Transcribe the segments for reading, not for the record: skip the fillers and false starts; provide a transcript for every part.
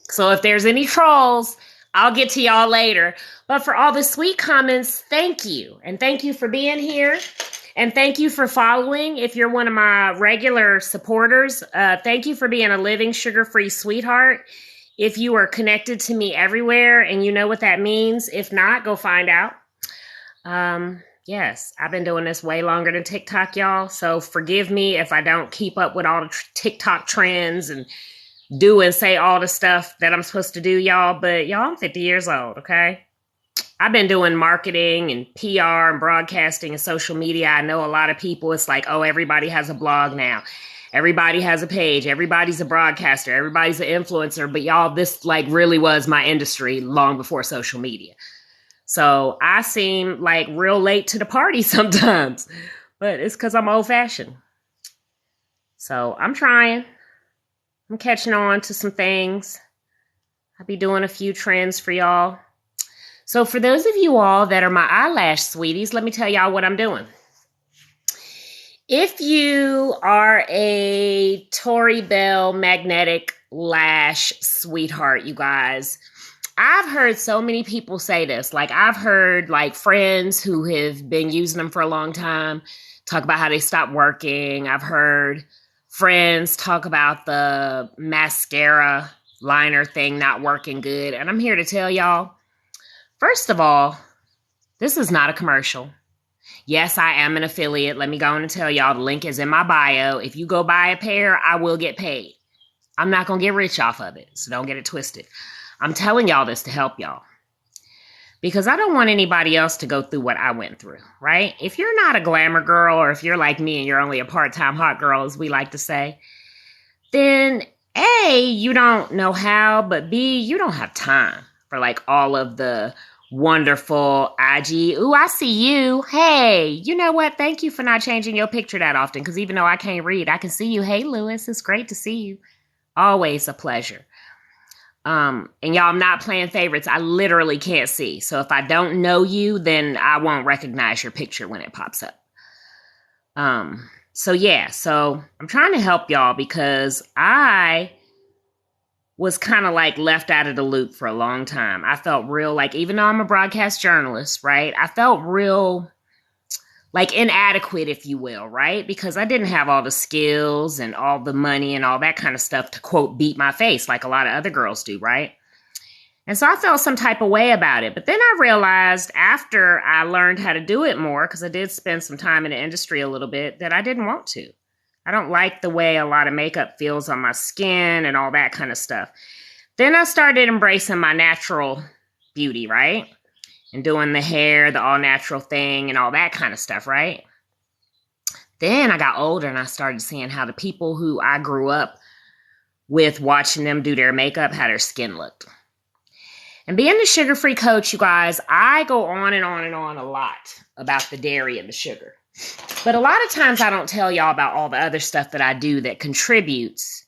So if there's any trolls, I'll get to y'all later. But for all the sweet comments, thank you. And thank you for being here. And thank you for following. If you're one of my regular supporters, thank you for being a living sugar-free sweetheart. If you are connected to me everywhere and you know what that means, if not, go find out. Yes, I've been doing this way longer than TikTok, y'all. So forgive me if I don't keep up with all the TikTok trends and do and say all the stuff that I'm supposed to do, y'all. But y'all, I'm 50 years old, okay? I've been doing marketing and PR and broadcasting and social media. I know a lot of people, it's like, oh, everybody has a blog now. Everybody has a page. Everybody's a broadcaster. Everybody's an influencer. But y'all, this like really was my industry long before social media. So I seem like real late to the party sometimes, but it's because I'm old fashioned. So I'm trying. I'm catching on to some things. I'll be doing a few trends for y'all. So for those of you all that are my eyelash sweeties, let me tell y'all what I'm doing. If you are a Tory Bell magnetic lash sweetheart, you guys, I've heard so many people say this. Like I've heard like friends who have been using them for a long time talk about how they stopped working. I've heard friends talk about the mascara liner thing not working good. And I'm here to tell y'all, first of all, this is not a commercial. Yes, I am an affiliate. Let me go on and tell y'all the link is in my bio. If you go buy a pair, I will get paid. I'm not going to get rich off of it, so don't get it twisted. I'm telling y'all this to help y'all because I don't want anybody else to go through what I went through, right? If you're not a glamour girl or if you're like me and you're only a part-time hot girl, as we like to say, then A, you don't know how, but B, you don't have time for like all of the wonderful IG. Ooh, I see you. Hey, you know what? Thank you for not changing your picture that often because even though I can't read, I can see you. Hey, Lewis, it's great to see you. Always a pleasure. And y'all, I'm not playing favorites. I literally can't see. So if I don't know you, then I won't recognize your picture when it pops up. So I'm trying to help y'all because I was kind of like left out of the loop for a long time. I felt real like, even though I'm a broadcast journalist, right? I felt real like inadequate, if you will, right? Because I didn't have all the skills and all the money and all that kind of stuff to quote, beat my face like a lot of other girls do, right? And so I felt some type of way about it. But then I realized after I learned how to do it more, because I did spend some time in the industry a little bit, that I didn't want to. I don't like the way a lot of makeup feels on my skin and all that kind of stuff. Then I started embracing my natural beauty, right? And doing the hair, the all natural thing and all that kind of stuff, right? Then I got older and I started seeing how the people who I grew up with, watching them do their makeup, how their skin looked. And being the sugar-free coach, you guys, I go on and on and on a lot about the dairy and the sugar. But a lot of times I don't tell y'all about all the other stuff that I do that contributes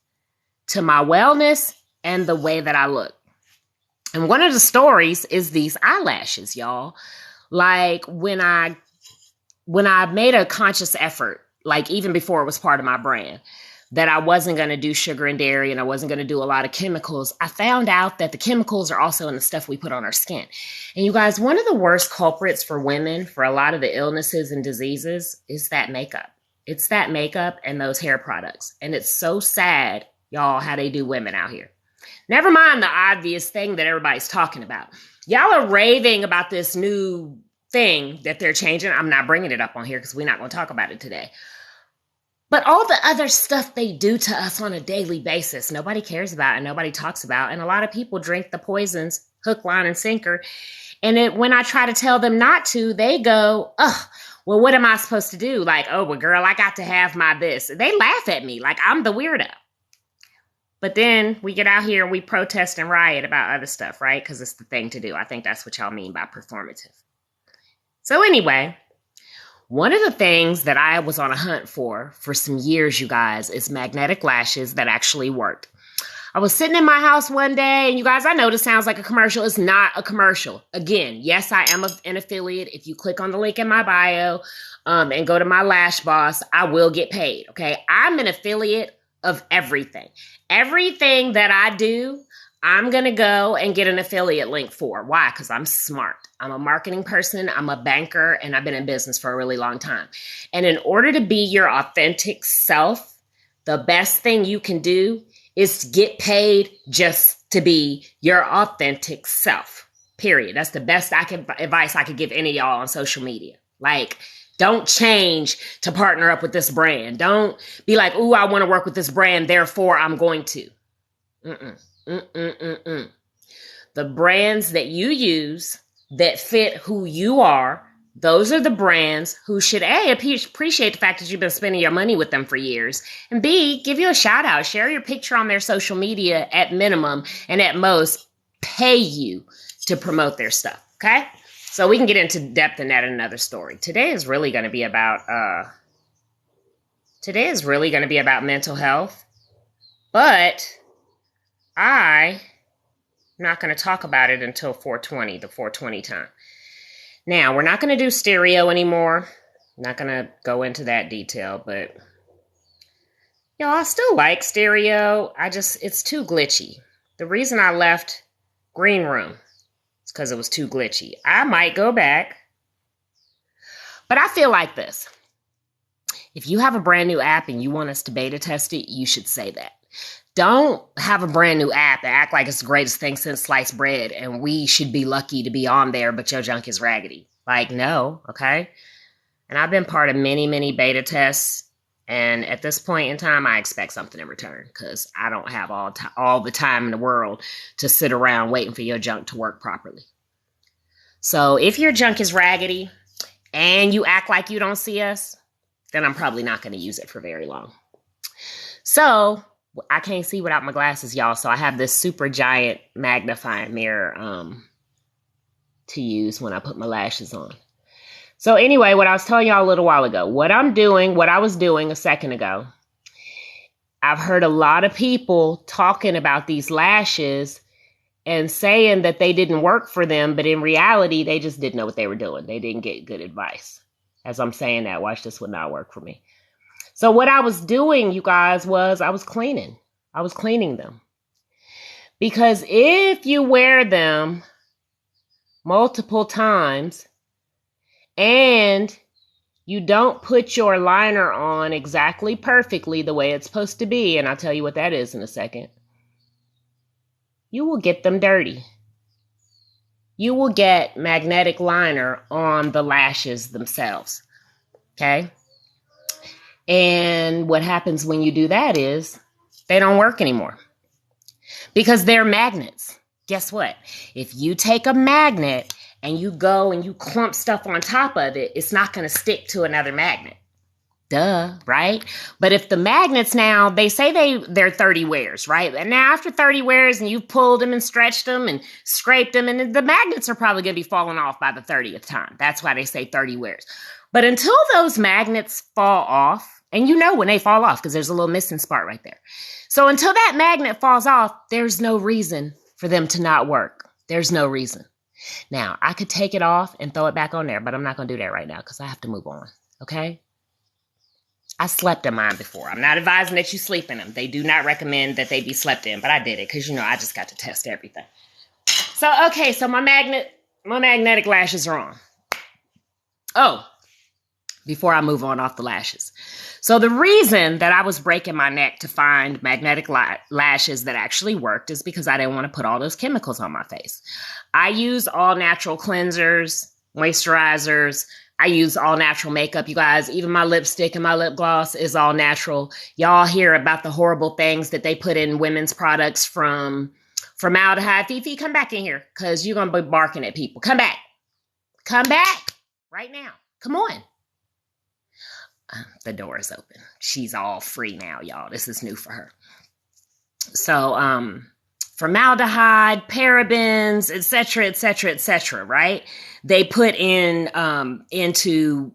to my wellness and the way that I look. And one of the stories is these eyelashes, y'all. Like when I made a conscious effort, like even before it was part of my brand, that I wasn't going to do sugar and dairy and I wasn't going to do a lot of chemicals, I found out that the chemicals are also in the stuff we put on our skin. And you guys, one of the worst culprits for women for a lot of the illnesses and diseases is that makeup. It's that makeup and those hair products. And it's so sad, y'all, how they do women out here. Never mind the obvious thing that everybody's talking about. Y'all are raving about this new thing that they're changing. I'm not bringing it up on here because we're not going to talk about it today. But all the other stuff they do to us on a daily basis, nobody cares about and nobody talks about. And a lot of people drink the poisons, hook, line, and sinker. And when I try to tell them not to, they go, ugh, well, what am I supposed to do? Like, oh, well, girl, I got to have my this. They laugh at me like I'm the weirdo. But then we get out here and we protest and riot about other stuff, right? Because it's the thing to do. I think that's what y'all mean by performative. So anyway, one of the things that I was on a hunt for some years, you guys, is magnetic lashes that actually worked. I was sitting in my house one day, and you guys, I know this sounds like a commercial. It's not a commercial. Again, yes, I am an affiliate. If you click on the link in my bio and go to my Lash Boss, I will get paid, okay? I'm an affiliate of everything. Everything that I do, I'm going to go and get an affiliate link for. Why? Because I'm smart. I'm a marketing person. I'm a banker, and I've been in business for a really long time. And in order to be your authentic self, the best thing you can do is to get paid just to be your authentic self. Period. That's the best advice I could give any of y'all on social media. Like, don't change to partner up with this brand. Don't be like, ooh, I want to work with this brand, therefore I'm going to. The brands that you use that fit who you are, those are the brands who should A, appreciate the fact that you've been spending your money with them for years, and B, give you a shout out, share your picture on their social media at minimum, and at most, pay you to promote their stuff, okay? So we can get into depth in that in another story. Today is really going to be about mental health, but I'm not going to talk about it until 420, the 420 time. Now, we're not going to do stereo anymore. I'm not going to go into that detail, but I still like stereo. It's too glitchy. The reason I left Greenroom is because it was too glitchy. I might go back, but I feel like this. If you have a brand new app and you want us to beta test it, you should say that. Don't have a brand new app and act like it's the greatest thing since sliced bread and we should be lucky to be on there, but your junk is raggedy. Like, no, okay? And I've been part of many, many beta tests. And at this point in time, I expect something in return because I don't have all the time in the world to sit around waiting for your junk to work properly. So if your junk is raggedy and you act like you don't see us, then I'm probably not going to use it for very long. So I can't see without my glasses, y'all. So I have this super giant magnifying mirror to use when I put my lashes on. So anyway, what I was telling y'all a little while ago, what I was doing a second ago, I've heard a lot of people talking about these lashes and saying that they didn't work for them, but in reality, they just didn't know what they were doing. They didn't get good advice. As I'm saying that, watch, this would not work for me. So what I was doing, you guys, was I was cleaning. I was cleaning them. Because if you wear them multiple times and you don't put your liner on exactly perfectly the way it's supposed to be, and I'll tell you what that is in a second, you will get them dirty. You will get magnetic liner on the lashes themselves. Okay? And what happens when you do that is they don't work anymore because they're magnets. Guess what? If you take a magnet and you go and you clump stuff on top of it, it's not going to stick to another magnet. Duh, right? But if the magnets now, they say they're 30 wears, right? And now after 30 wears and you've pulled them and stretched them and scraped them, and the magnets are probably going to be falling off by the 30th time. That's why they say 30 wears. But until those magnets fall off, and you know when they fall off because there's a little missing spot right there. So until that magnet falls off, there's no reason for them to not work. There's no reason. Now, I could take it off and throw it back on there, but I'm not going to do that right now because I have to move on, okay? I slept in mine before. I'm not advising that you sleep in them. They do not recommend that they be slept in, but I did it because, I just got to test everything. So, okay, so my magnetic lashes are on. Oh, before I move on off the lashes. So the reason that I was breaking my neck to find magnetic lashes that actually worked is because I didn't want to put all those chemicals on my face. I use all natural cleansers, moisturizers. I use all natural makeup, you guys. Even my lipstick and my lip gloss is all natural. Y'all hear about the horrible things that they put in women's products from formaldehyde. Fifi, come back in here because you're going to be barking at people. Come back. Come back right now. Come on. The door is open. She's all free now, y'all. This is new for her. So, formaldehyde, parabens, etc., right? They put in into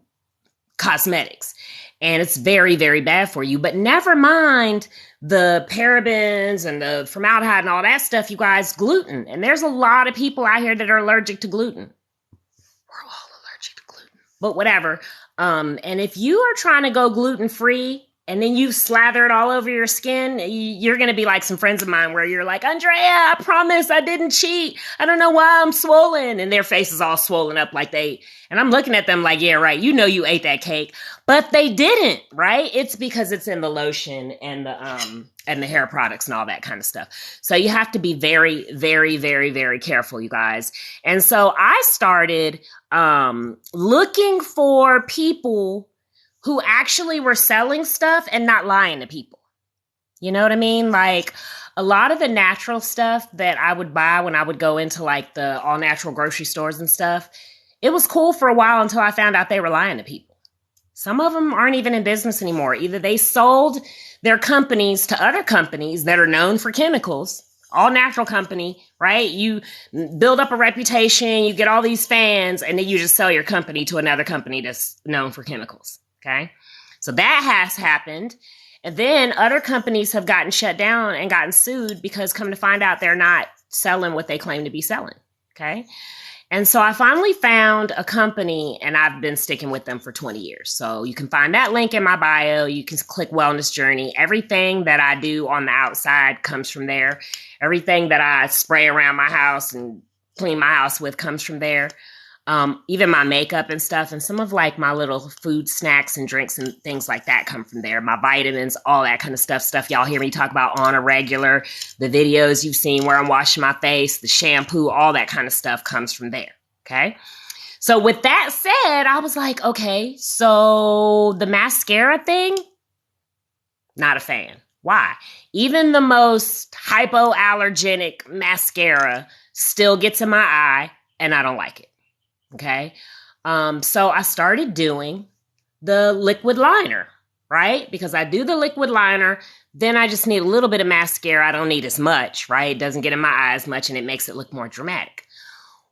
cosmetics, and it's very, very bad for you. But never mind the parabens and the formaldehyde and all that stuff, you guys. Gluten, and there's a lot of people out here that are allergic to gluten. We're all allergic to gluten, but whatever. And if you are trying to go gluten-free, and then you slather it all over your skin, you're going to be like some friends of mine where you're like, Andrea, I promise I didn't cheat. I don't know why I'm swollen. And their face is all swollen up and I'm looking at them like, yeah, right. You know, you ate that cake, but they didn't, right? It's because it's in the lotion and the hair products and all that kind of stuff. So you have to be very, very, very, very careful, you guys. And so I started, looking for people who actually were selling stuff and not lying to people. You know what I mean? Like a lot of the natural stuff that I would buy when I would go into like the all natural grocery stores and stuff, it was cool for a while until I found out they were lying to people. Some of them aren't even in business anymore. Either they sold their companies to other companies that are known for chemicals, all natural company, right? You build up a reputation, you get all these fans, and then you just sell your company to another company that's known for chemicals. Okay. So that has happened. And then other companies have gotten shut down and gotten sued because come to find out they're not selling what they claim to be selling. Okay. And so I finally found a company and I've been sticking with them for 20 years. So you can find that link in my bio. You can click Wellness Journey. Everything that I do on the outside comes from there. Everything that I spray around my house and clean my house with comes from there. Even my makeup and stuff and some of like my little food snacks and drinks and things like that come from there. My vitamins, all that kind of stuff y'all hear me talk about on a regular, the videos you've seen where I'm washing my face, the shampoo, all that kind of stuff comes from there. Okay. So with that said, I was like, okay, so the mascara thing, not a fan. Why? Even the most hypoallergenic mascara still gets in my eye and I don't like it. Okay. So I started doing the liquid liner, right? Because I do the liquid liner, then I just need a little bit of mascara. I don't need as much, right? It doesn't get in my eye as much and it makes it look more dramatic.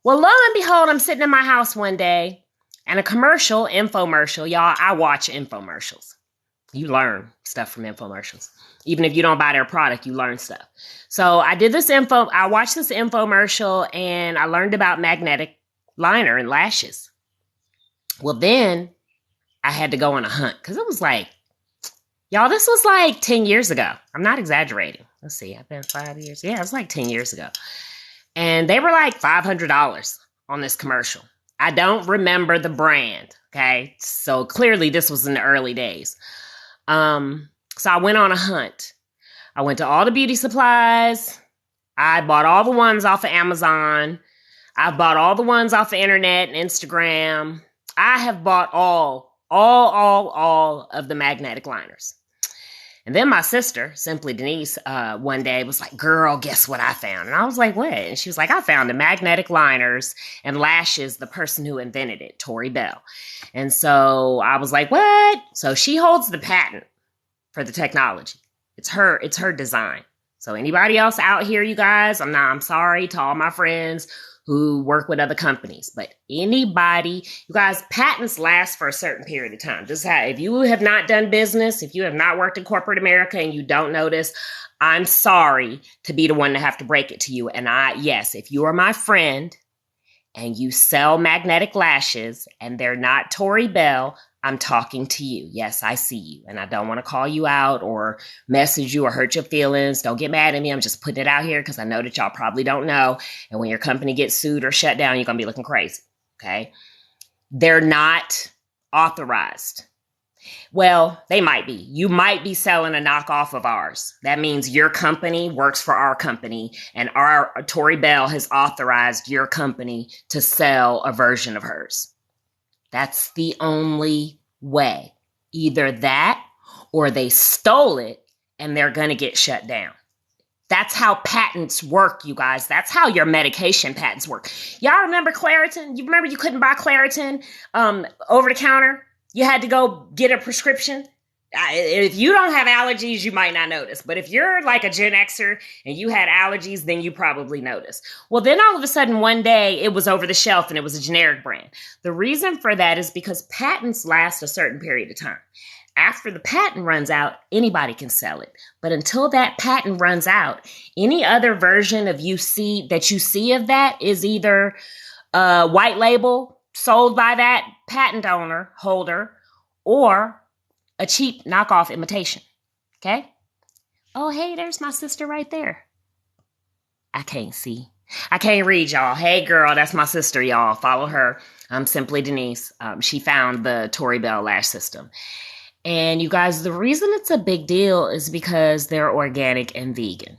Well, lo and behold, I'm sitting in my house one day and a infomercial, y'all, I watch infomercials. You learn stuff from infomercials. Even if you don't buy their product, you learn stuff. So I watched this infomercial and I learned about magnetic liner and lashes. Well, then I had to go on a hunt because it was like, y'all, this was like 10 years ago. I'm not exaggerating. Let's see. I've been 5 years. Yeah, it was like 10 years ago. And they were like $500 on this commercial. I don't remember the brand. Okay. So clearly this was in the early days. So I went on a hunt. I went to all the beauty supplies. I bought all the ones off of Amazon. I've bought all the ones off the internet and Instagram. I have bought all of the magnetic liners. And then my sister, Simply Denise, one day was like, girl, guess what I found? And I was like, what? And she was like, I found the magnetic liners and lashes, the person who invented it, Tori Bell. And so I was like, what? So she holds the patent for the technology. It's her design. So anybody else out here, you guys, I'm sorry to all my friends who work with other companies, but anybody, you guys, patents last for a certain period of time. If you have not done business, if you have not worked in corporate America and you don't know this, I'm sorry to be the one to have to break it to you. And yes, if you are my friend and you sell magnetic lashes and they're not Tori Bell, I'm talking to you. Yes, I see you. And I don't want to call you out or message you or hurt your feelings. Don't get mad at me. I'm just putting it out here because I know that y'all probably don't know. And when your company gets sued or shut down, you're going to be looking crazy. Okay. They're not authorized. Well, they might be. You might be selling a knockoff of ours. That means your company works for our company and our Tori Bell has authorized your company to sell a version of hers. That's the only way. Either that or they stole it and they're going to get shut down. That's how patents work, you guys. That's how your medication patents work. Y'all remember Claritin? You remember you couldn't buy Claritin over the counter? You had to go get a prescription. If you don't have allergies, you might not notice. But if you're like a Gen Xer and you had allergies, then you probably notice. Well, then all of a sudden one day it was over the shelf and it was a generic brand. The reason for that is because patents last a certain period of time. After the patent runs out, anybody can sell it. But until that patent runs out, any other version of that you see of that is either a white label sold by that patent holder, or a cheap knockoff imitation. Okay? Oh, hey, there's my sister right there. I can't see. I can't read, y'all. Hey, girl, that's my sister, y'all. Follow her. I'm Simply Denise. She found the Tory Bell lash system. And you guys, the reason it's a big deal is because they're organic and vegan.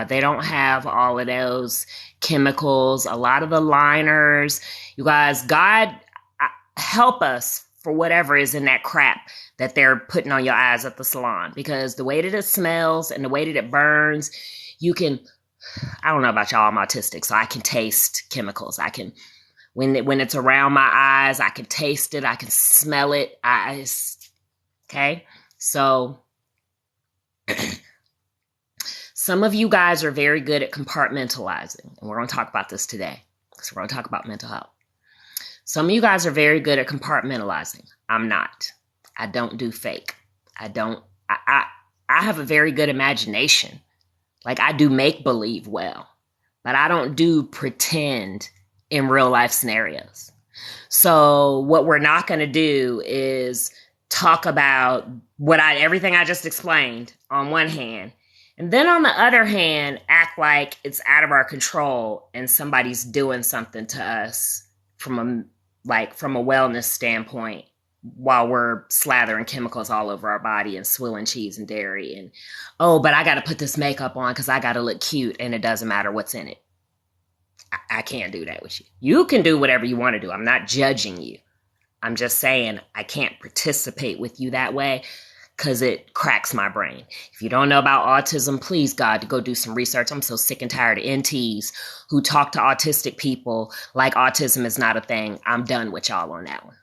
They don't have all of those chemicals, a lot of the liners. You guys, God help us for whatever is in that crap that they're putting on your eyes at the salon. Because the way that it smells and the way that it burns, you can, I don't know about y'all, I'm autistic, so I can taste chemicals. I can, when it's around my eyes, I can taste it. I can smell it. Okay? So some of you guys are very good at compartmentalizing, and we're going to talk about this today because we're going to talk about mental health. Some of you guys are very good at compartmentalizing. I'm not. I don't do fake. I have a very good imagination. Like, I do make believe well, but I don't do pretend in real life scenarios. So what we're not going to do is talk about everything I just explained on one hand, and then on the other hand, act like it's out of our control and somebody's doing something to us from a wellness standpoint while we're slathering chemicals all over our body and swilling cheese and dairy. And, oh, but I got to put this makeup on because I got to look cute and it doesn't matter what's in it. I can't do that with you. You can do whatever you want to do. I'm not judging you. I'm just saying I can't participate with you that way because it cracks my brain. If you don't know about autism, please, God, go do some research. I'm so sick and tired of NTs who talk to autistic people like autism is not a thing. I'm done with y'all on that one.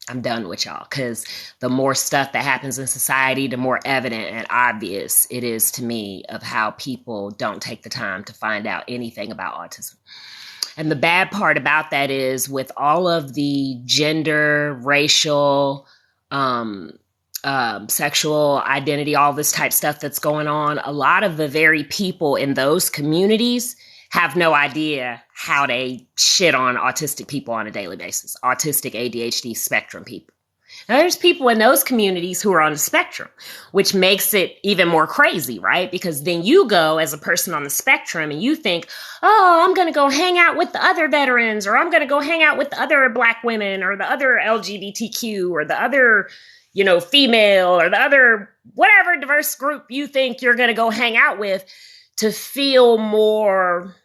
I'm done with y'all because the more stuff that happens in society, the more evident and obvious it is to me of how people don't take the time to find out anything about autism. And the bad part about that is with all of the gender, racial, sexual identity, all this type stuff that's going on, a lot of the very people in those communities have no idea how they shit on autistic people on a daily basis, autistic, ADHD spectrum people. Now, there's people in those communities who are on the spectrum, which makes it even more crazy, right? Because then you go as a person on the spectrum and you think, oh, I'm going to go hang out with the other veterans, or I'm going to go hang out with the other Black women, or the other LGBTQ, or the other, female, or the other whatever diverse group you think you're going to go hang out with to feel more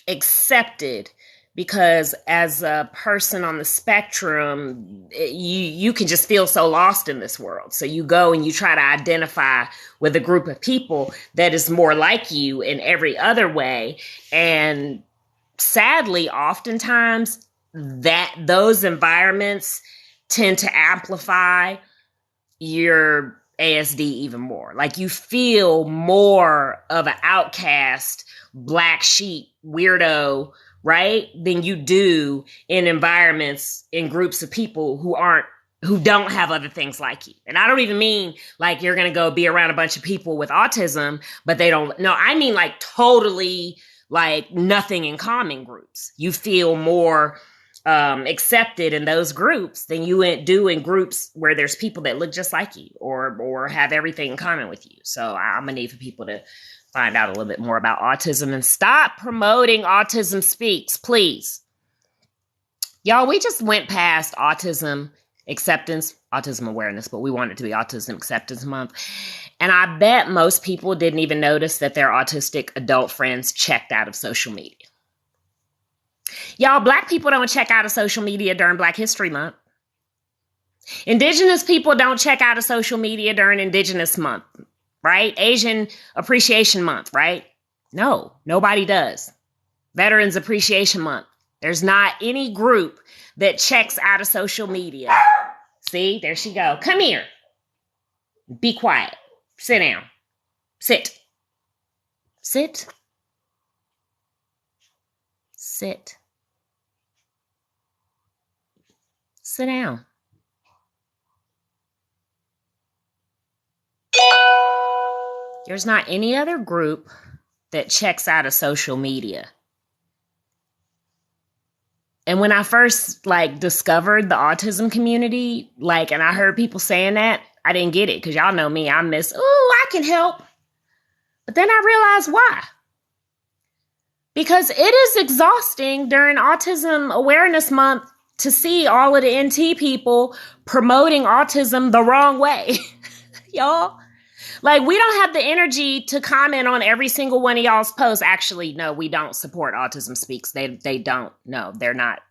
accepted. Because as a person on the spectrum, you can just feel so lost in this world. So you go and you try to identify with a group of people that is more like you in every other way. And sadly, oftentimes those environments tend to amplify your ASD even more. Like, you feel more of an outcast, black sheep, weirdo, right, than you do in environments, in groups of people who don't have other things like you. And I don't even mean like you're going to go be around a bunch of people with autism, but they don't. No, I mean like totally like nothing in common groups. You feel more accepted in those groups than you do in groups where there's people that look just like you or have everything in common with you. So I'm gonna need for people to find out a little bit more about autism and stop promoting Autism Speaks, please. Y'all, we just went past autism awareness, but we want it to be Autism Acceptance Month. And I bet most people didn't even notice that their autistic adult friends checked out of social media. Y'all, Black people don't check out of social media during Black History Month. Indigenous people don't check out of social media during Indigenous Month, right? Asian Appreciation Month, right? No, nobody does. Veterans Appreciation Month. There's not any group that checks out of social media. See, there she go. Come here. Be quiet. Sit down. Sit. Sit. Sit. Sit down. There's not any other group that checks out of social media And when I first like discovered the autism community, like, and I heard people saying that, I didn't get it because y'all know me. I miss, I can help. But then I realized why. Because it is exhausting during Autism Awareness Month to see all of the NT people promoting autism the wrong way. Y'all. Like, we don't have the energy to comment on every single one of y'all's posts. Actually, no, we don't support Autism Speaks. They don't. No, they're not.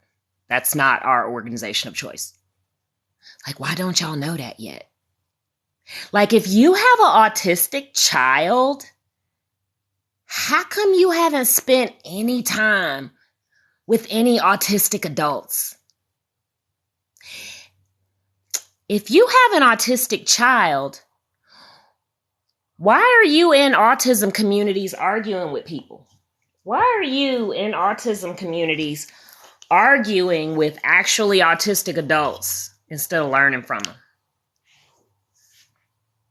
That's not our organization of choice. Like, why don't y'all know that yet? Like, if you have an autistic child, how come you haven't spent any time with any autistic adults? If you have an autistic child, why are you in autism communities arguing with people? Why are you in autism communities arguing with actually autistic adults instead of learning from them?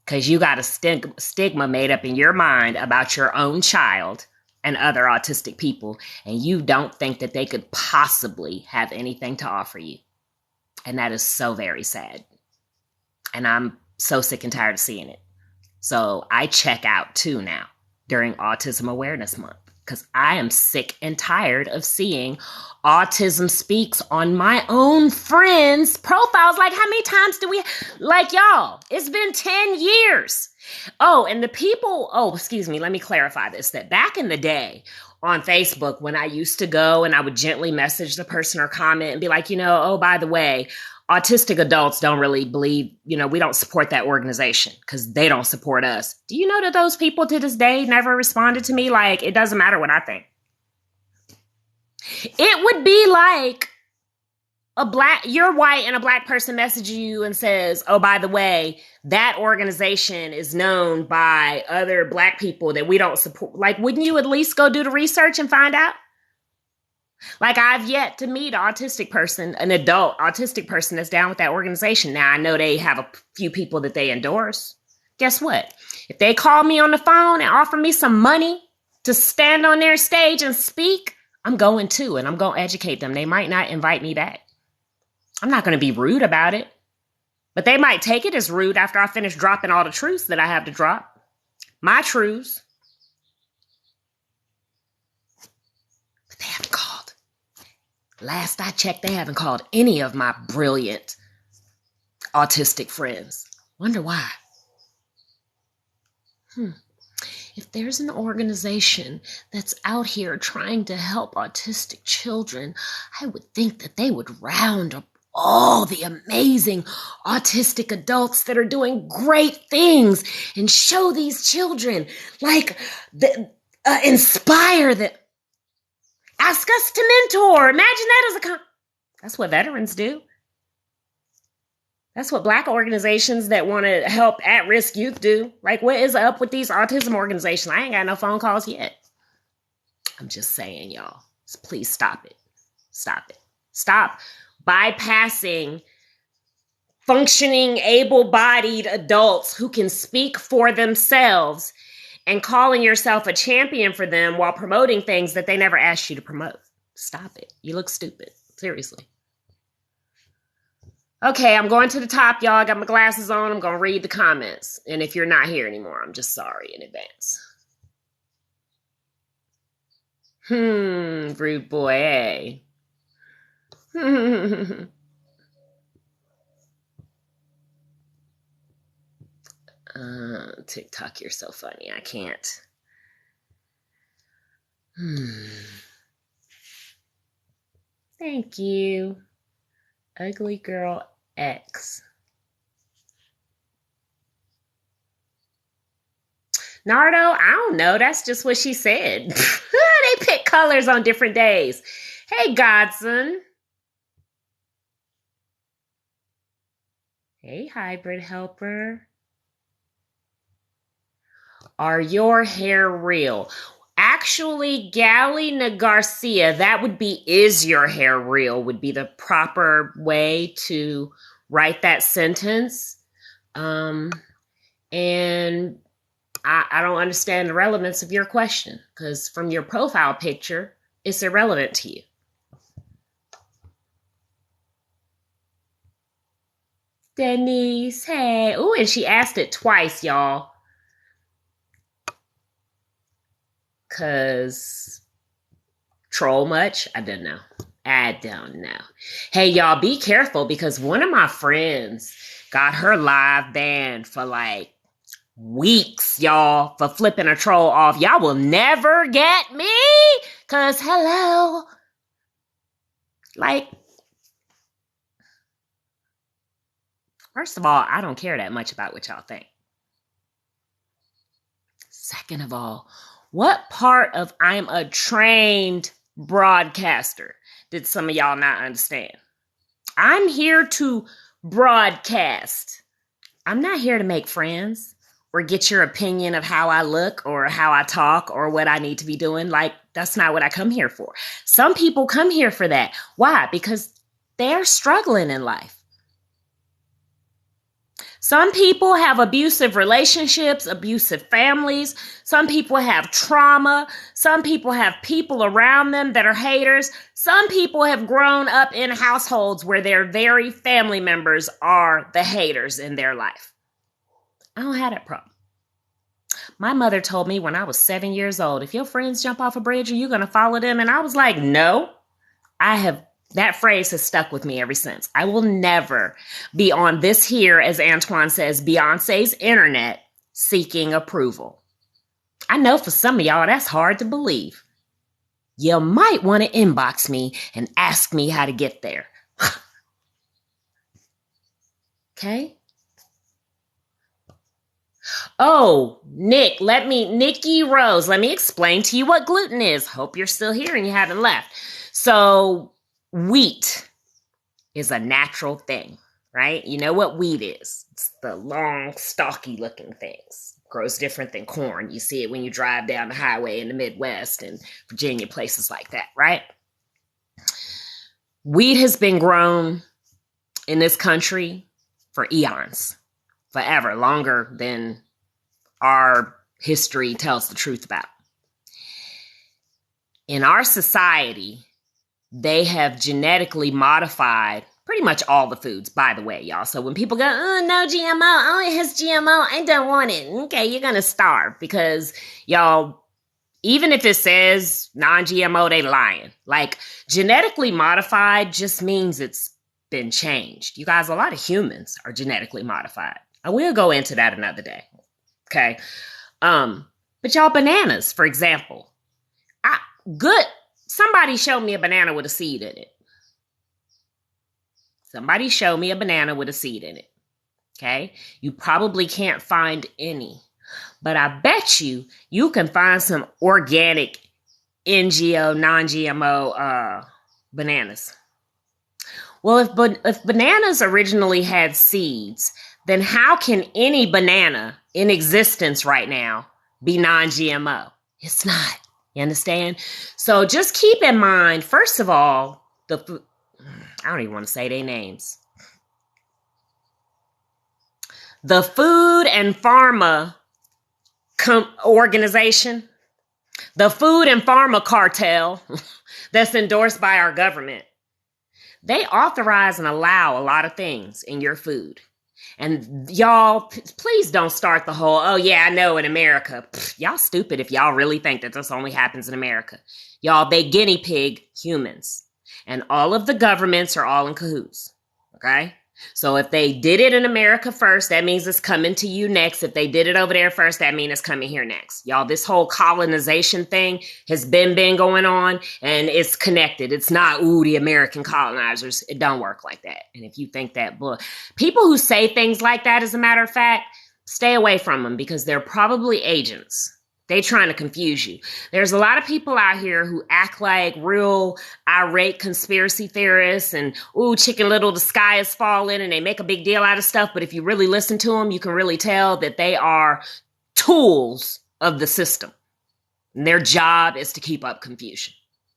Because you got a stigma made up in your mind about your own child and other autistic people, and you don't think that they could possibly have anything to offer you. And that is so very sad. And I'm so sick and tired of seeing it. So I check out too now during Autism Awareness Month because I am sick and tired of seeing Autism Speaks on my own friends' profiles. Like, how many times do we, like, y'all, it's been 10 years. Oh, and the people, excuse me, let me clarify this, that back in the day on Facebook, when I used to go and I would gently message the person or comment and be like, by the way, autistic adults don't really believe, we don't support that organization because they don't support us. Do you know that those people to this day never responded to me? Like, it doesn't matter what I think. It would be like you're white and a black person messages you and says, oh, by the way, that organization is known by other black people that we don't support. Like, wouldn't you at least go do the research and find out? Like, I've yet to meet an autistic person, an adult autistic person that's down with that organization. Now, I know they have a few people that they endorse. Guess what? If they call me on the phone and offer me some money to stand on their stage and speak, I'm going to, and I'm going to educate them. They might not invite me back. I'm not going to be rude about it, but they might take it as rude after I finish dropping all the truths that I have to drop. My truths. But they haven't called. Last I checked, they haven't called any of my brilliant autistic friends. Wonder why. If there's an organization that's out here trying to help autistic children, I would think that they would round up all the amazing autistic adults that are doing great things and show these children, like, inspire them. Ask us to mentor. Imagine that as that's what veterans do. That's what Black organizations that want to help at-risk youth do. Like, what is up with these autism organizations? I ain't got no phone calls yet. I'm just saying, y'all. Please stop it. Stop it. Stop bypassing functioning, able-bodied adults who can speak for themselves and calling yourself a champion for them while promoting things that they never asked you to promote. Stop it. You look stupid. Seriously. Okay, I'm going to the top, y'all. I got my glasses on. I'm going to read the comments. And if you're not here anymore, I'm just sorry in advance. Rude boy, eh? TikTok, you're so funny. I can't. Thank you. Ugly Girl X. Nardo, I don't know. That's just what she said. They pick colors on different days. Hey, Godson. Hey, Hybrid Helper. Are your hair real? Actually, Galina Garcia, that would be, is your hair real, would be the proper way to write that sentence. And I don't understand the relevance of your question, because from your profile picture, it's irrelevant to you. Denise, hey. Ooh, and she asked it twice, y'all. Cause troll much? I don't know. Hey, y'all, be careful because one of my friends got her live banned for like weeks, y'all, for flipping a troll off. Y'all will never get me. Cause hello. Like, first of all, I don't care that much about what y'all think. Second of all, what part of I'm a trained broadcaster did some of y'all not understand? I'm here to broadcast. I'm not here to make friends or get your opinion of how I look or how I talk or what I need to be doing. Like, that's not what I come here for. Some people come here for that. Why? Because they're struggling in life. Some people have abusive relationships, abusive families. Some people have trauma. Some people have people around them that are haters. Some people have grown up in households where their very family members are the haters in their life. I don't have that problem. My mother told me when I was 7 years old, if your friends jump off a bridge, are you going to follow them? And I was like, no. That phrase has stuck with me ever since. I will never be on this here, as Antoine says, Beyonce's internet seeking approval. I know for some of y'all, that's hard to believe. You might want to inbox me and ask me how to get there. Okay? Oh, Nikki Rose, let me explain to you what gluten is. Hope you're still here and you haven't left. So, wheat is a natural thing, right? You know what wheat is? It's the long, stalky looking things. Grows different than corn. You see it when you drive down the highway in the Midwest and Virginia, places like that, right? Wheat has been grown in this country for eons, forever, longer than our history tells the truth about. In our society, they have genetically modified pretty much all the foods, by the way, y'all. So when people go, oh, no GMO, oh, it has GMO, I don't want it. Okay, you're going to starve because, y'all, even if it says non-GMO, they lying. Like, genetically modified just means it's been changed. You guys, a lot of humans are genetically modified. I will go into that another day. Okay. But y'all, bananas, for example. Somebody show me a banana with a seed in it. Somebody show me a banana with a seed in it. Okay? You probably can't find any. But I bet you can find some organic NGO, non-GMO bananas. Well, if bananas originally had seeds, then how can any banana in existence right now be non-GMO? It's not. You understand? So just keep in mind, first of all, I don't even want to say their names. The Food and Pharma organization, the Food and Pharma cartel that's endorsed by our government, they authorize and allow a lot of things in your food. And y'all, please don't start the whole, oh yeah, I know in America. Y'all stupid if y'all really think that this only happens in America. Y'all, they guinea pig humans. And all of the governments are all in cahoots. Okay? So if they did it in America first, that means it's coming to you next. If they did it over there first, that means it's coming here next. Y'all, this whole colonization thing has been going on and it's connected. It's not, ooh, the American colonizers. It don't work like that. And if you think that, people who say things like that, as a matter of fact, stay away from them because they're probably agents. They trying to confuse you. There's a lot of people out here who act like real irate conspiracy theorists and, ooh, Chicken Little, the sky is falling, and they make a big deal out of stuff. But if you really listen to them, you can really tell that they are tools of the system. And their job is to keep up confusion.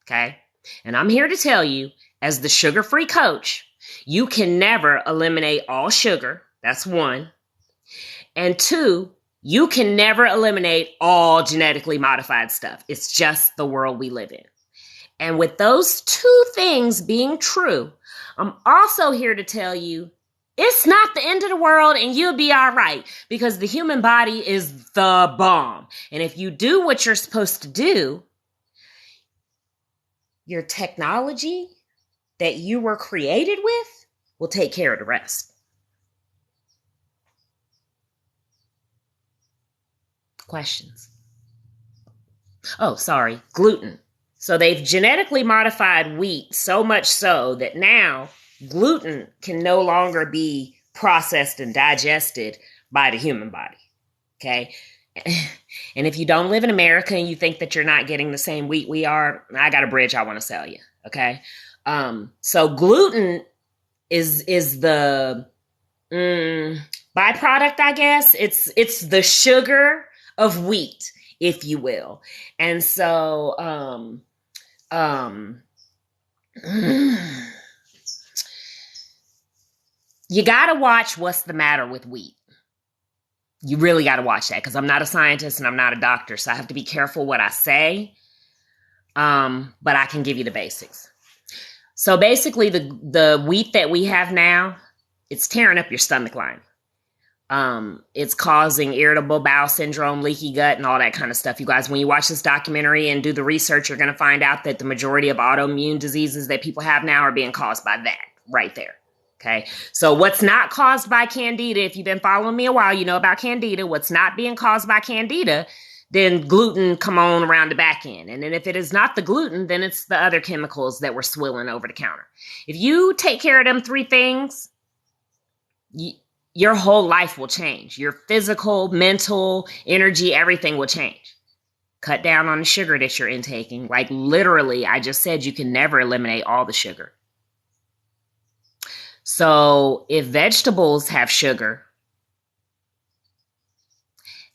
Okay? And I'm here to tell you, as the sugar-free coach, you can never eliminate all sugar. That's one. And two, you can never eliminate all genetically modified stuff. It's just the world we live in. And with those two things being true, I'm also here to tell you It's not the end of the world and you'll be all right because the human body is the bomb. And if you do what you're supposed to do, your technology that you were created with will take care of the rest. Questions? Oh, sorry, gluten. So they've genetically modified wheat so much so that now gluten can no longer be processed and digested by the human body. Okay. And if you don't live in America and you think that you're not getting the same wheat we are, I got a bridge I want to sell you. Okay. So gluten is the byproduct, I guess. It's the sugar of wheat, if you will. And so, you got to watch what's the matter with wheat. You really got to watch that because I'm not a scientist and I'm not a doctor. So I have to be careful what I say. But I can give you the basics. So basically the wheat that we have now, it's tearing up your stomach line. It's causing irritable bowel syndrome, leaky gut, and all that kind of stuff. You guys, when you watch this documentary and do the research, you're going to find out that the majority of autoimmune diseases that people have now are being caused by that right there. Okay. So what's not caused by candida, if you've been following me a while, you know about candida. What's not being caused by candida, then gluten come on around the back end. And then if it is not the gluten, then it's the other chemicals that we're swilling over the counter. If you take care of them three things, your whole life will change. Your physical, mental, energy, everything will change. Cut down on the sugar that you're intaking. Like literally, I just said you can never eliminate all the sugar. So if vegetables have sugar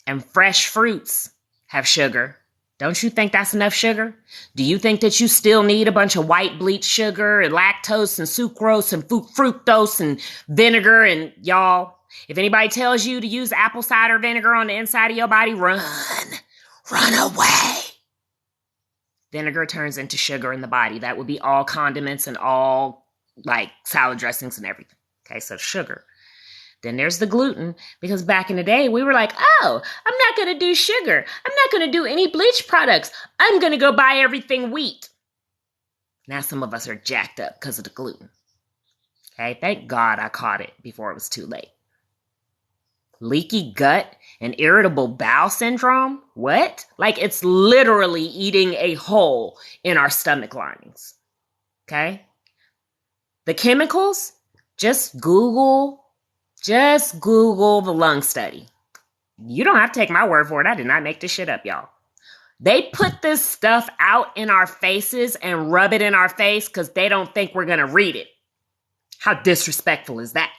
and fresh fruits have sugar, don't you think that's enough sugar? Do you think that you still need a bunch of white bleach sugar and lactose and sucrose and fructose and vinegar? And y'all, if anybody tells you to use apple cider vinegar on the inside of your body, run away. Vinegar turns into sugar in the body. That would be all condiments and all like salad dressings and everything. Okay, so sugar. Then there's the gluten, because back in the day, we were like, oh, I'm not going to do sugar. I'm not going to do any bleach products. I'm going to go buy everything wheat. Now some of us are jacked up because of the gluten. Okay, thank God I caught it before it was too late. Leaky gut and irritable bowel syndrome? What? Like it's literally eating a hole in our stomach linings. Okay? The chemicals, just Google the lung study. You don't have to take my word for it. I did not make this shit up, y'all. They put this stuff out in our faces and rub it in our face because they don't think we're going to read it. How disrespectful is that?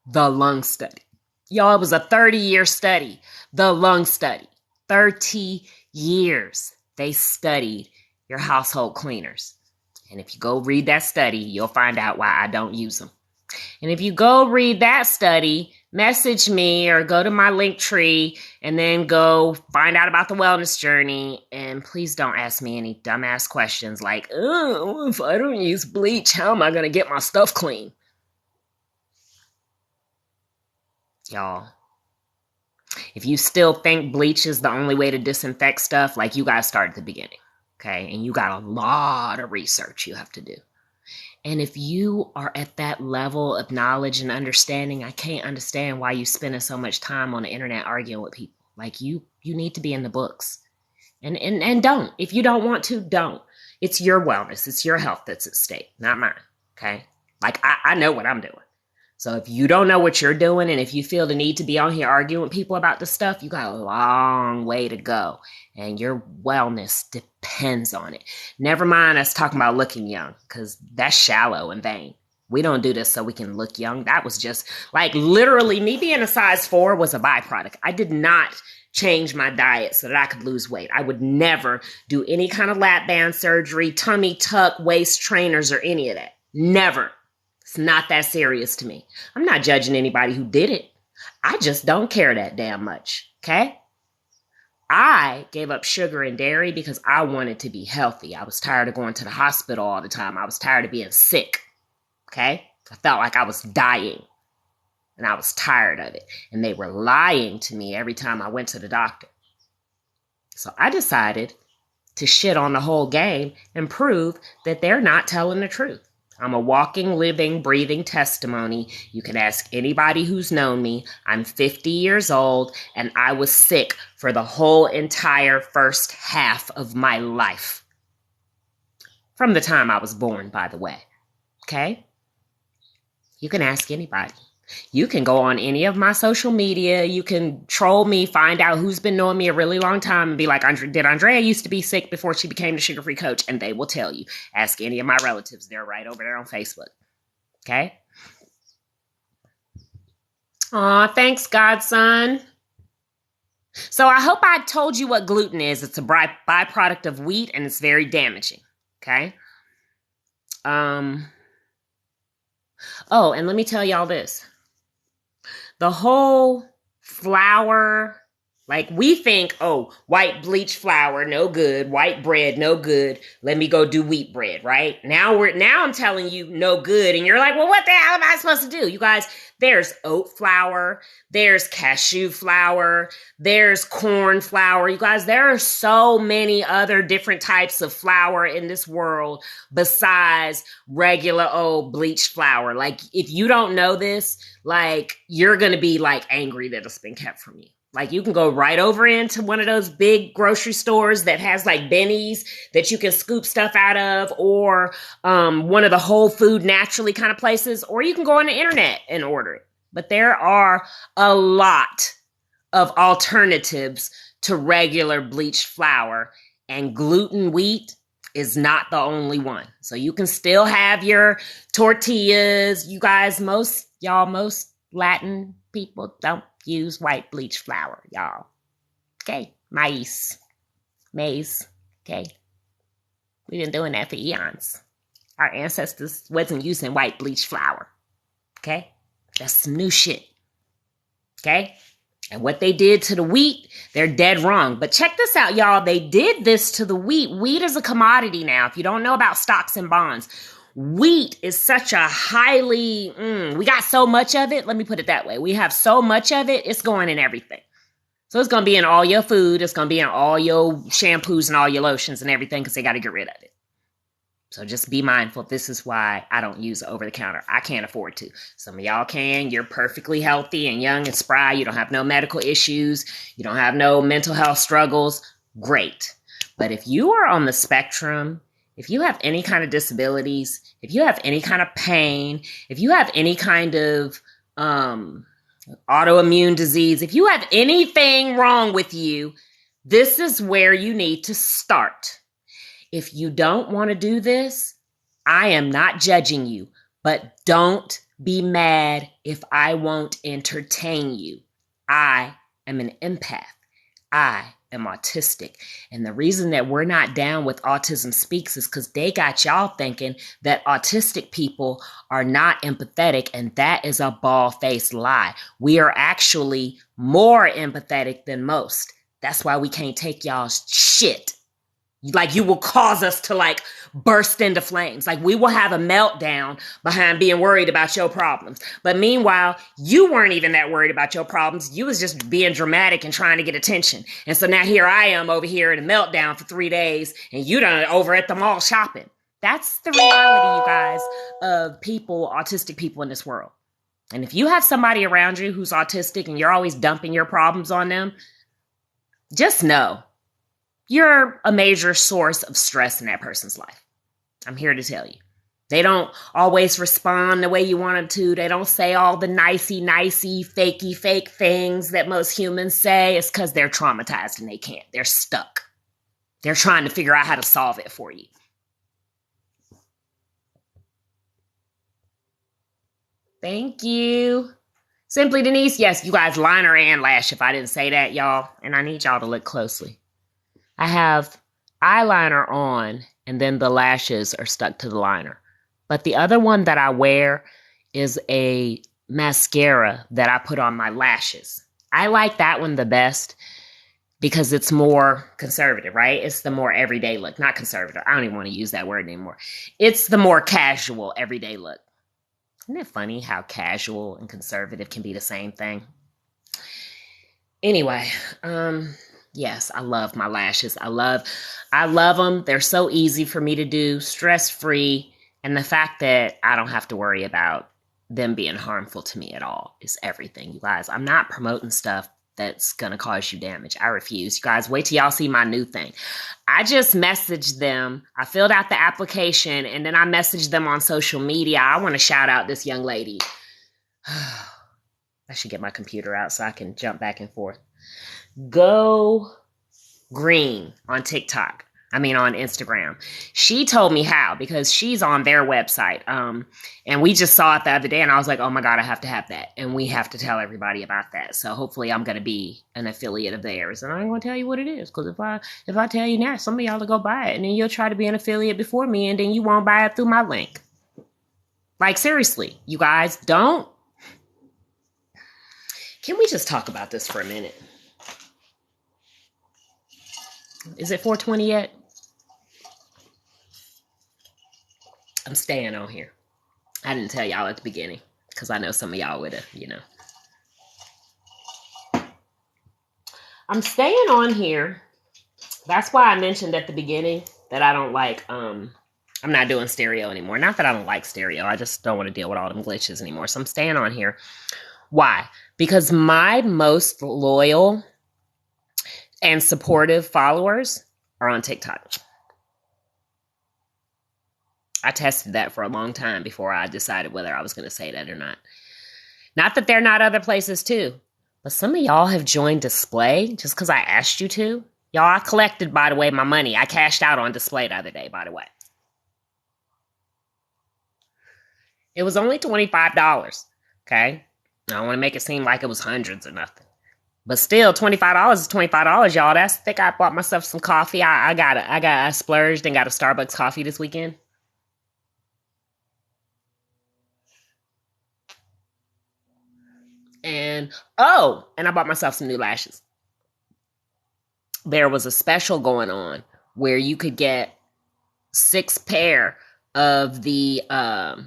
The lung study. Y'all, it was a 30-year study. The lung study. 30 years they studied your household cleaners. And if you go read that study, you'll find out why I don't use them. And if you go read that study, message me or go to my link tree and then go find out about the wellness journey. And please don't ask me any dumbass questions like, oh, if I don't use bleach, how am I going to get my stuff clean? Y'all, if you still think bleach is the only way to disinfect stuff, like you guys start at the beginning. Okay, and you got a lot of research you have to do. And if you are at that level of knowledge and understanding, I can't understand why you spending so much time on the internet arguing with people. Like you need to be in the books. And don't. If you don't want to, don't. It's your wellness. It's your health that's at stake, not mine. Okay? Like I know what I'm doing. So if you don't know what you're doing and if you feel the need to be on here arguing with people about this stuff, you got a long way to go. And your wellness depends on it. Never mind us talking about looking young, because that's shallow and vain. We don't do this so we can look young. That was just like literally me being a size 4 was a byproduct. I did not change my diet so that I could lose weight. I would never do any kind of lap band surgery, tummy tuck, waist trainers, or any of that. Never. It's not that serious to me. I'm not judging anybody who did it. I just don't care that damn much. Okay? I gave up sugar and dairy because I wanted to be healthy. I was tired of going to the hospital all the time. I was tired of being sick. Okay? I felt like I was dying and I was tired of it. And they were lying to me every time I went to the doctor. So I decided to shit on the whole game and prove that they're not telling the truth. I'm a walking, living, breathing testimony. You can ask anybody who's known me. I'm 50 years old and I was sick for the whole entire first half of my life. From the time I was born, by the way. Okay? You can ask anybody. You can go on any of my social media. You can troll me, find out who's been knowing me a really long time and be like, did Andrea used to be sick before she became the sugar-free coach? And they will tell you. Ask any of my relatives. They're right over there on Facebook. Okay? Aw, thanks, Godson. So I hope I told you what gluten is. It's a byproduct of wheat and it's very damaging. Okay? Oh, and let me tell y'all this. The whole flour, like we think, oh, white bleached flour, no good. White bread, no good. Let me go do wheat bread, right? Now I'm telling you no good. And you're like, well, what the hell am I supposed to do? You guys, there's oat flour. There's cashew flour. There's corn flour. You guys, there are so many other different types of flour in this world besides regular old bleached flour. Like, if you don't know this, like, you're going to be like angry that it's been kept from you. Like, you can go right over into one of those big grocery stores that has like bennies that you can scoop stuff out of, or one of the whole food naturally kind of places, or you can go on the internet and order it. But there are a lot of alternatives to regular bleached flour, and gluten wheat is not the only one. So you can still have your tortillas. You guys, most Latin people don't use white bleached flour, y'all. Okay? Maize. Okay? We've been doing that for eons. Our ancestors wasn't using white bleached flour. Okay? That's some new shit. Okay? And what they did to the wheat, they're dead wrong. But check this out, y'all. They did this to the wheat. Wheat is a commodity now. If you don't know about stocks and bonds, wheat is such a highly, we got so much of it. Let me put it that way. We have so much of it, it's going in everything. So it's going to be in all your food. It's going to be in all your shampoos and all your lotions and everything because they got to get rid of it. So just be mindful. This is why I don't use it over the counter. I can't afford to. Some of y'all can. You're perfectly healthy and young and spry. You don't have no medical issues. You don't have no mental health struggles. Great. But if you are on the spectrum, if you have any kind of disabilities, if you have any kind of pain, if you have any kind of autoimmune disease, if you have anything wrong with you, this is where you need to start. If you don't want to do this, I am not judging you, but don't be mad if I won't entertain you. I am an empath. I am autistic. And the reason that we're not down with Autism Speaks is because they got y'all thinking that autistic people are not empathetic, and that is a bald-faced lie. We are actually more empathetic than most. That's why we can't take y'all's shit. Like, you will cause us to like burst into flames. Like, we will have a meltdown behind being worried about your problems. But meanwhile, you weren't even that worried about your problems. You was just being dramatic and trying to get attention. And so now here I am over here in a meltdown for 3 days and you done over at the mall shopping. That's the reality, you guys, of people, autistic people in this world. And if you have somebody around you who's autistic and you're always dumping your problems on them, just know you're a major source of stress in that person's life. I'm here to tell you. They don't always respond the way you want them to. They don't say all the nicey, fakey, fake things that most humans say. It's because they're traumatized and they can't. They're stuck. They're trying to figure out how to solve it for you. Thank you. Simply Denise. Yes, you guys, liner and lash, if I didn't say that, y'all. And I need y'all to look closely. I have eyeliner on and then the lashes are stuck to the liner. But the other one that I wear is a mascara that I put on my lashes. I like that one the best because it's more conservative, right? It's the more everyday look. Not conservative. I don't even want to use that word anymore. It's the more casual everyday look. Isn't it funny how casual and conservative can be the same thing? Anyway, yes, I love my lashes. I love them. They're so easy for me to do, stress-free, and the fact that I don't have to worry about them being harmful to me at all is everything, you guys. I'm not promoting stuff that's gonna cause you damage. I refuse. You guys, wait till y'all see my new thing. I just messaged them. I filled out the application, and then I messaged them on social media. I want to shout out this young lady. I should get my computer out so I can jump back and forth. Go Green on TikTok. On Instagram. She told me how, because she's on their website. And we just saw it the other day, and I was like, oh my God, I have to have that. And we have to tell everybody about that. So hopefully I'm going to be an affiliate of theirs. And I ain't going to tell you what it is, because if I tell you now, some of y'all will go buy it, and then you'll try to be an affiliate before me, and then you won't buy it through my link. Like, seriously, you guys, don't. Can we just talk about this for a minute? Is it 4:20 yet? I'm staying on here. I didn't tell y'all at the beginning, because I know some of y'all would have, I'm staying on here. That's why I mentioned at the beginning that I don't like, I'm not doing stereo anymore. Not that I don't like stereo. I just don't want to deal with all them glitches anymore. So I'm staying on here. Why? Because my most loyal and supportive followers are on TikTok. I tested that for a long time before I decided whether I was going to say that or not. Not that there are not other places too, but some of y'all have joined Display just because I asked you to. Y'all, I collected, by the way, my money. I cashed out on Display the other day, by the way. It was only $25, okay? I don't want to make it seem like it was hundreds or nothing. But still, $25 is $25, y'all. I think I bought myself some coffee. I splurged and got a Starbucks coffee this weekend. And I bought myself some new lashes. There was a special going on where you could get 6 pair of the, I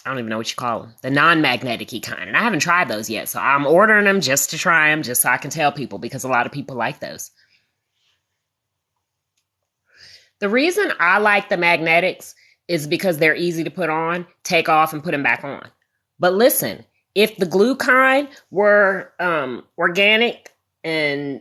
don't even know what you call them, the non-magnetic-y kind. And I haven't tried those yet, so I'm ordering them just to try them, just so I can tell people, because a lot of people like those. The reason I like the magnetics is because they're easy to put on, take off, and put them back on. But listen, if the glue kind were organic and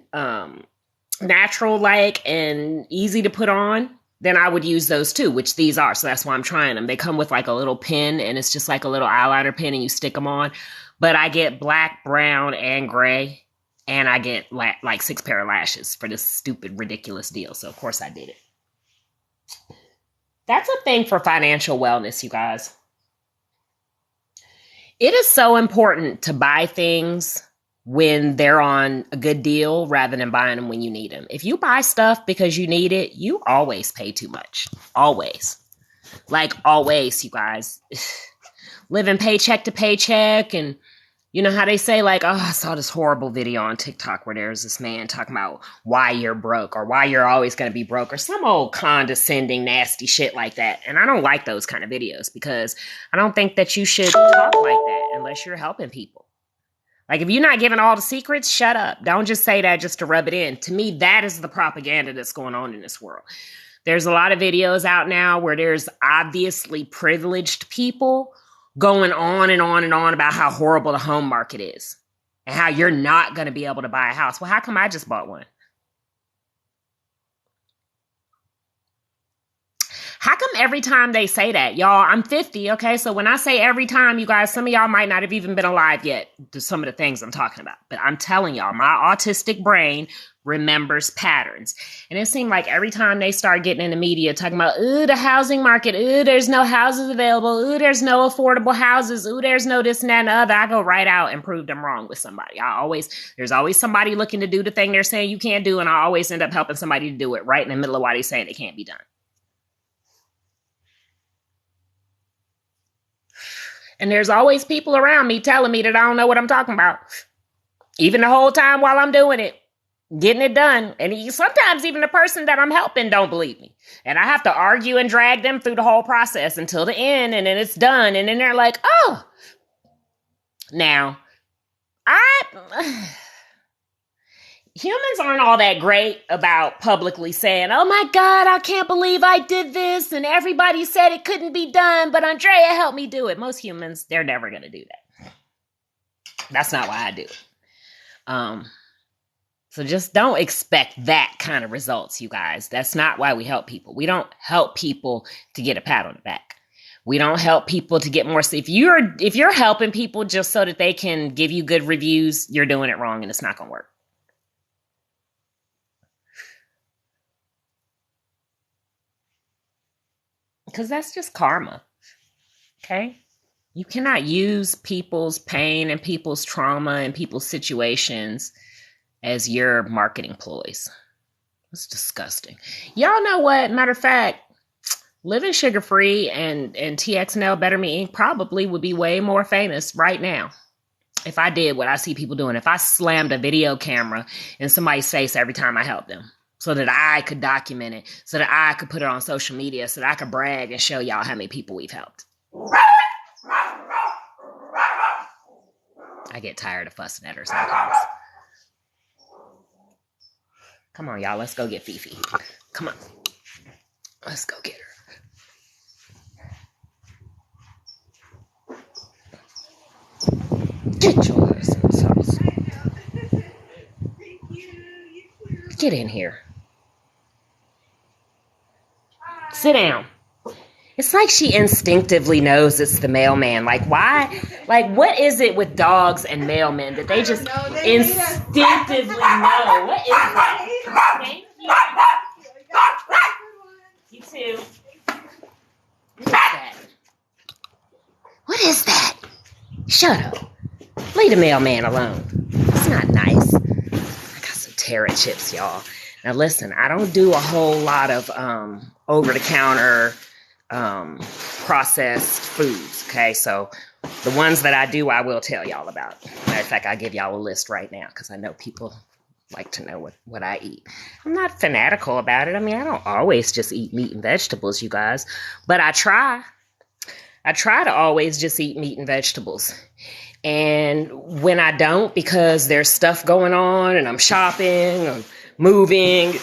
natural-like and easy to put on, then I would use those too, which these are. So that's why I'm trying them. They come with like a little pin, and it's just like a little eyeliner pin, and you stick them on. But I get black, brown, and gray, and I get like 6 pair of lashes for this stupid, ridiculous deal. So of course I did it. That's a thing for financial wellness, you guys. It is so important to buy things when they're on a good deal rather than buying them when you need them. If you buy stuff because you need it, you always pay too much. Always. Like always, you guys. Living paycheck to paycheck, and you know how they say, like, oh, I saw this horrible video on TikTok where there's this man talking about why you're broke or why you're always going to be broke or some old condescending, nasty shit like that. And I don't like those kind of videos, because I don't think that you should talk like that unless you're helping people. Like, if you're not giving all the secrets, shut up. Don't just say that just to rub it in. To me, that is the propaganda that's going on in this world. There's a lot of videos out now where there's obviously privileged people going on and on and on about how horrible the home market is and how you're not going to be able to buy a house. Well, how come I just bought one? How come every time they say that, y'all, I'm 50, okay? So when I say every time, you guys, some of y'all might not have even been alive yet to some of the things I'm talking about. But I'm telling y'all, my autistic brain remembers patterns. And it seemed like every time they start getting in the media talking about, ooh, the housing market, ooh, there's no houses available, ooh, there's no affordable houses, ooh, there's no this and that and the other, I go right out and prove them wrong with somebody. There's always somebody looking to do the thing they're saying you can't do, and I always end up helping somebody to do it right in the middle of why they're saying it can't be done. And there's always people around me telling me that I don't know what I'm talking about. Even the whole time while I'm doing it. getting it done. And sometimes even the person that I'm helping don't believe me. And I have to argue and drag them through the whole process until the end, and then it's done. And then they're like, oh. Now, humans aren't all that great about publicly saying, oh my God, I can't believe I did this. And everybody said it couldn't be done, but Andrea helped me do it. Most humans, they're never going to do that. That's not why I do it. So just don't expect that kind of results, you guys. That's not why we help people. We don't help people to get a pat on the back. We don't help people to get more. If you're helping people just so that they can give you good reviews, you're doing it wrong and it's not going to work. Because that's just karma. Okay? You cannot use people's pain and people's trauma and people's situations as your marketing ploys. It's disgusting. Y'all know what? Matter of fact, living sugar-free and TXNL Better Me Inc. probably would be way more famous right now if I did what I see people doing. If I slammed a video camera in somebody's face every time I helped them so that I could document it, so that I could put it on social media, so that I could brag and show y'all how many people we've helped. I get tired of fussing at her sometimes. Come on, y'all. Let's go get Fifi. Come on. Let's go get her. Get your ass in this house. Get in here. Sit down. It's like she instinctively knows it's the mailman. Like, why? Like, what is it with dogs and mailmen that they just instinctively know? What is that? Thank you. You too. What is that? What is that? Shut up. Leave the mailman alone. It's not nice. I got some Terra chips, y'all. Now, listen, I don't do a whole lot of over-the-counter processed foods, okay? So the ones that I do, I will tell y'all about. Matter of fact, I'll give y'all a list right now because I know people like to know what I eat. I'm not fanatical about it. I mean, I don't always just eat meat and vegetables, you guys, but I try. I try to always just eat meat and vegetables. And when I don't, because there's stuff going on and I'm shopping, I'm moving,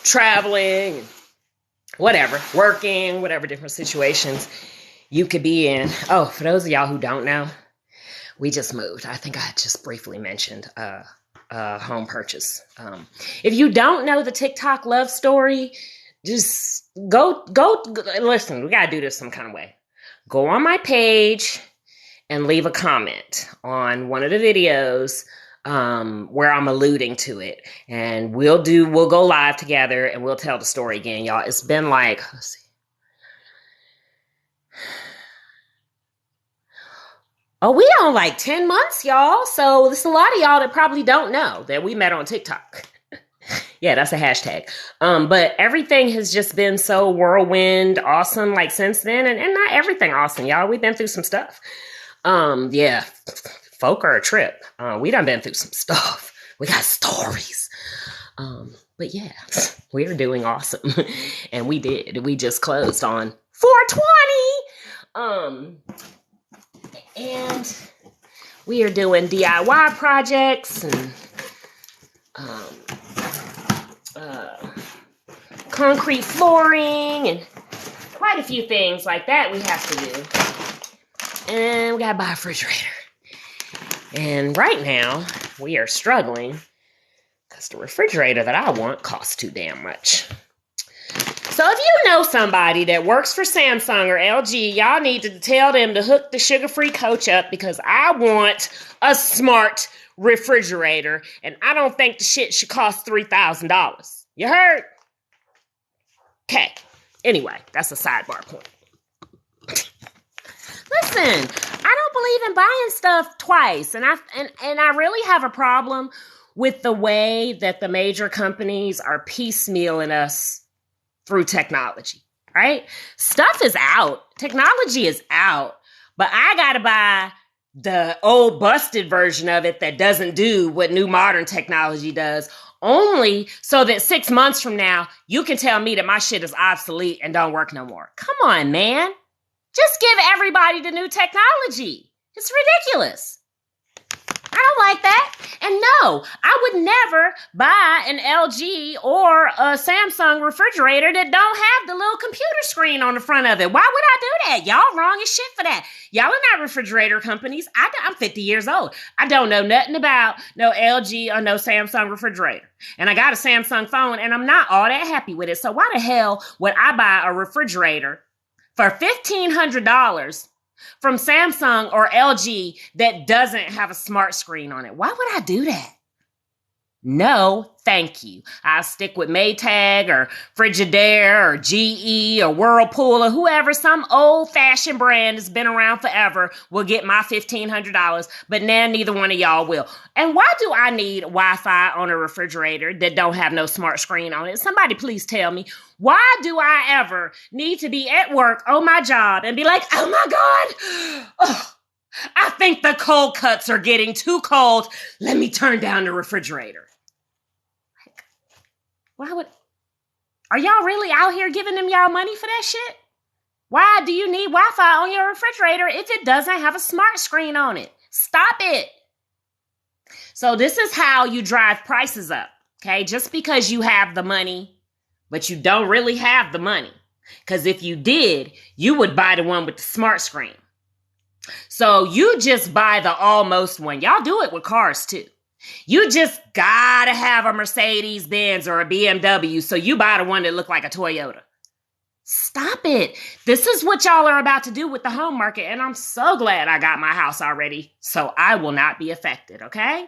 traveling, whatever, working, whatever different situations you could be in. Oh, for those of y'all who don't know, we just moved. I think I just briefly mentioned home purchase. If you don't know the TikTok love story, just go listen, we got to do this some kind of way. Go on my page and leave a comment on one of the videos where I'm alluding to it. And we'll go live together and we'll tell the story again, y'all. It's been like, let's see. Oh, we on like 10 months, y'all. So there's a lot of y'all that probably don't know that we met on TikTok. Yeah, that's a hashtag. But everything has just been so whirlwind awesome like since then. And not everything awesome, y'all. We've been through some stuff. Yeah, folk are a trip. We done been through some stuff. We got stories. But yeah, we are doing awesome. And we did. We just closed on 420. And we are doing DIY projects and concrete flooring and quite a few things like that we have to do. And we gotta buy a refrigerator. And right now, we are struggling because the refrigerator that I want costs too damn much. So if you know somebody that works for Samsung or LG, y'all need to tell them to hook the sugar-free coach up because I want a smart refrigerator and I don't think the shit should cost $3,000. You heard? Okay. Anyway, that's a sidebar point. Listen, I don't believe in buying stuff twice. And I really have a problem with the way that the major companies are piecemealing us through technology, right? Stuff is out. Technology is out. But I got to buy the old busted version of it that doesn't do what new modern technology does only so that 6 months from now, you can tell me that my shit is obsolete and don't work no more. Come on, man. Just give everybody the new technology. It's ridiculous. I don't like that. And no, I would never buy an LG or a Samsung refrigerator that don't have the little computer screen on the front of it. Why would I do that? Y'all wrong as shit for that. Y'all are not refrigerator companies. I'm 50 years old. I don't know nothing about no LG or no Samsung refrigerator. And I got a Samsung phone and I'm not all that happy with it. So why the hell would I buy a refrigerator for $1,500 from Samsung or LG that doesn't have a smart screen on it? Why would I do that? No, thank you. I'll stick with Maytag or Frigidaire or GE or Whirlpool or whoever, some old-fashioned brand that's been around forever will get my $1,500, but now neither one of y'all will. And why do I need Wi-Fi on a refrigerator that don't have no smart screen on it? Somebody please tell me, why do I ever need to be at work on my job and be like, oh my God, oh, I think the cold cuts are getting too cold. Let me turn down the refrigerator. Are y'all really out here giving them y'all money for that shit? Why do you need Wi-Fi on your refrigerator if it doesn't have a smart screen on it? Stop it. So this is how you drive prices up, okay? Just because you have the money, but you don't really have the money. Because if you did, you would buy the one with the smart screen. So you just buy the almost one. Y'all do it with cars too. You just gotta have a Mercedes Benz or a BMW, so you buy the one that look like a Toyota. Stop it. This is what y'all are about to do with the home market, and I'm so glad I got my house already, so I will not be affected, okay?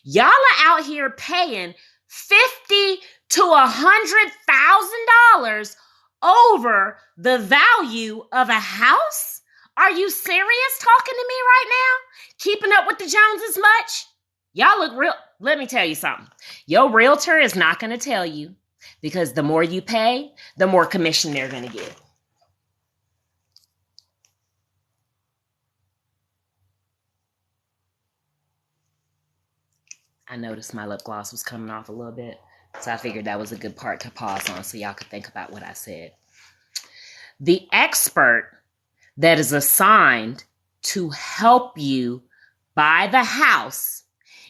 Y'all are out here paying $50,000 to $100,000 over the value of a house? Are you serious talking to me right now? Keeping up with the Joneses much? Y'all look real. Let me tell you something. Your realtor is not going to tell you because the more you pay, the more commission they're going to get. I noticed my lip gloss was coming off a little bit, so I figured that was a good part to pause on so y'all could think about what I said. The expert that is assigned to help you buy the house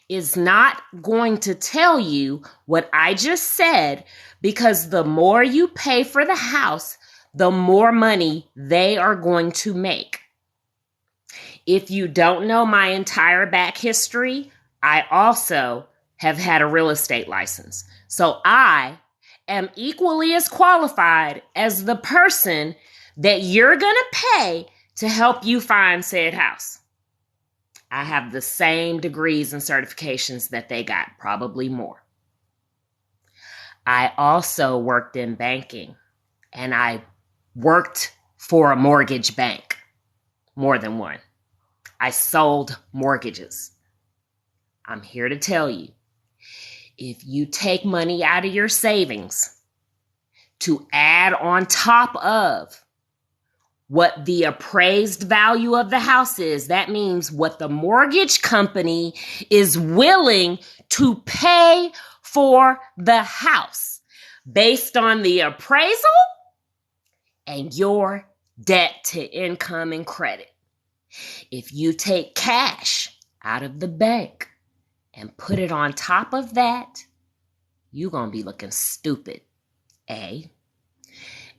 is not going to tell you what I just said, because the more you pay for the house, the more money they are going to make. If you don't know my entire back history, I also have had a real estate license. So I am equally as qualified as the person that you're going to pay to help you find said house. I have the same degrees and certifications that they got, probably more. I also worked in banking, and I worked for a mortgage bank, more than one. I sold mortgages. I'm here to tell you, if you take money out of your savings to add on top of what the appraised value of the house is, that means what the mortgage company is willing to pay for the house based on the appraisal and your debt to income and credit. If you take cash out of the bank and put it on top of that, you're going to be looking stupid, A.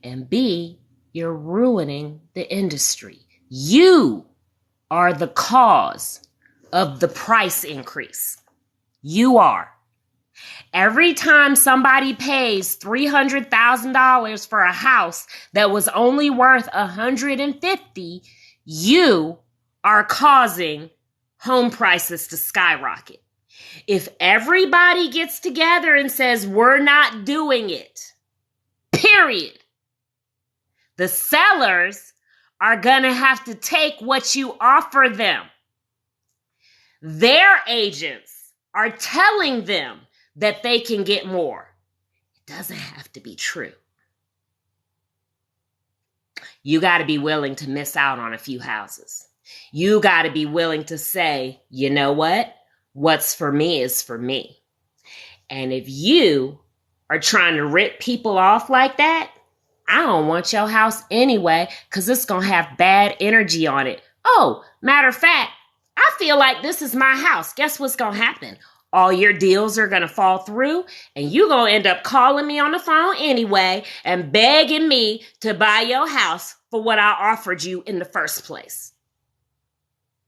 And B, you're ruining the industry. You are the cause of the price increase. You are. Every time somebody pays $300,000 for a house that was only worth $150,000, you are causing home prices to skyrocket. If everybody gets together and says, we're not doing it, period, the sellers are going to have to take what you offer them. Their agents are telling them that they can get more. It doesn't have to be true. You got to be willing to miss out on a few houses. You got to be willing to say, you know what? What's for me is for me. And if you are trying to rip people off like that, I don't want your house anyway, because it's going to have bad energy on it. Oh, matter of fact, I feel like this is my house. Guess what's going to happen? All your deals are going to fall through, and you're going to end up calling me on the phone anyway and begging me to buy your house for what I offered you in the first place.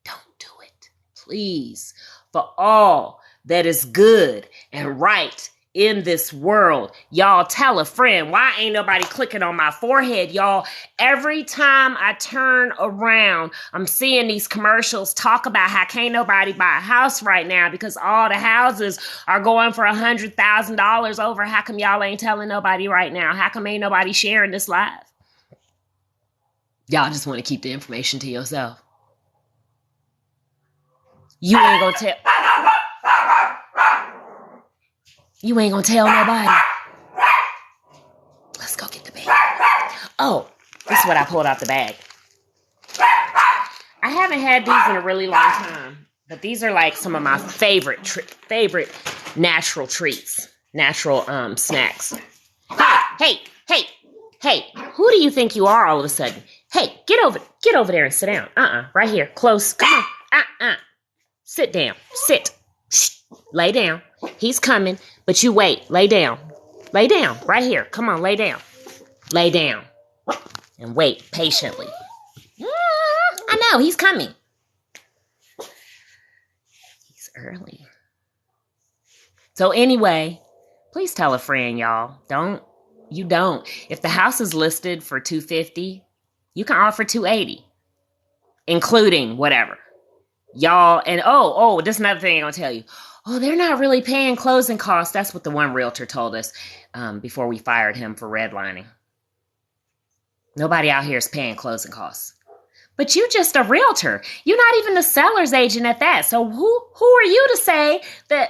Don't do it, please. For all that is good and right in this world, y'all tell a friend. Why ain't nobody clicking on my forehead, y'all? Every time I turn around, I'm seeing these commercials talk about how can't nobody buy a house right now because all the houses are going for $100,000 over. How come y'all ain't telling nobody right now? How come ain't nobody sharing this live? Y'all just want to keep the information to yourself. You ain't gonna tell. You ain't gonna tell nobody. Let's go get the bag. Oh, this is what I pulled out the bag. I haven't had these in a really long time, but these are like some of my favorite natural treats, natural snacks. Hey, who do you think you are all of a sudden? Hey, get over there and sit down. Right here, close. Come on. Sit down. Sit. Shh. Lay down. He's coming, but you wait. Lay down. Lay down. Right here. Come on, lay down. Lay down. And wait patiently. I know, he's coming. He's early. So anyway, please tell a friend, y'all. Don't. If the house is listed for $250, you can offer $280, including whatever. Y'all, and this is another thing I'm going to tell you. Oh, they're not really paying closing costs. That's what the one realtor told us before we fired him for redlining. Nobody out here is paying closing costs. But you just a realtor. You're not even the seller's agent at that. So who are you to say that?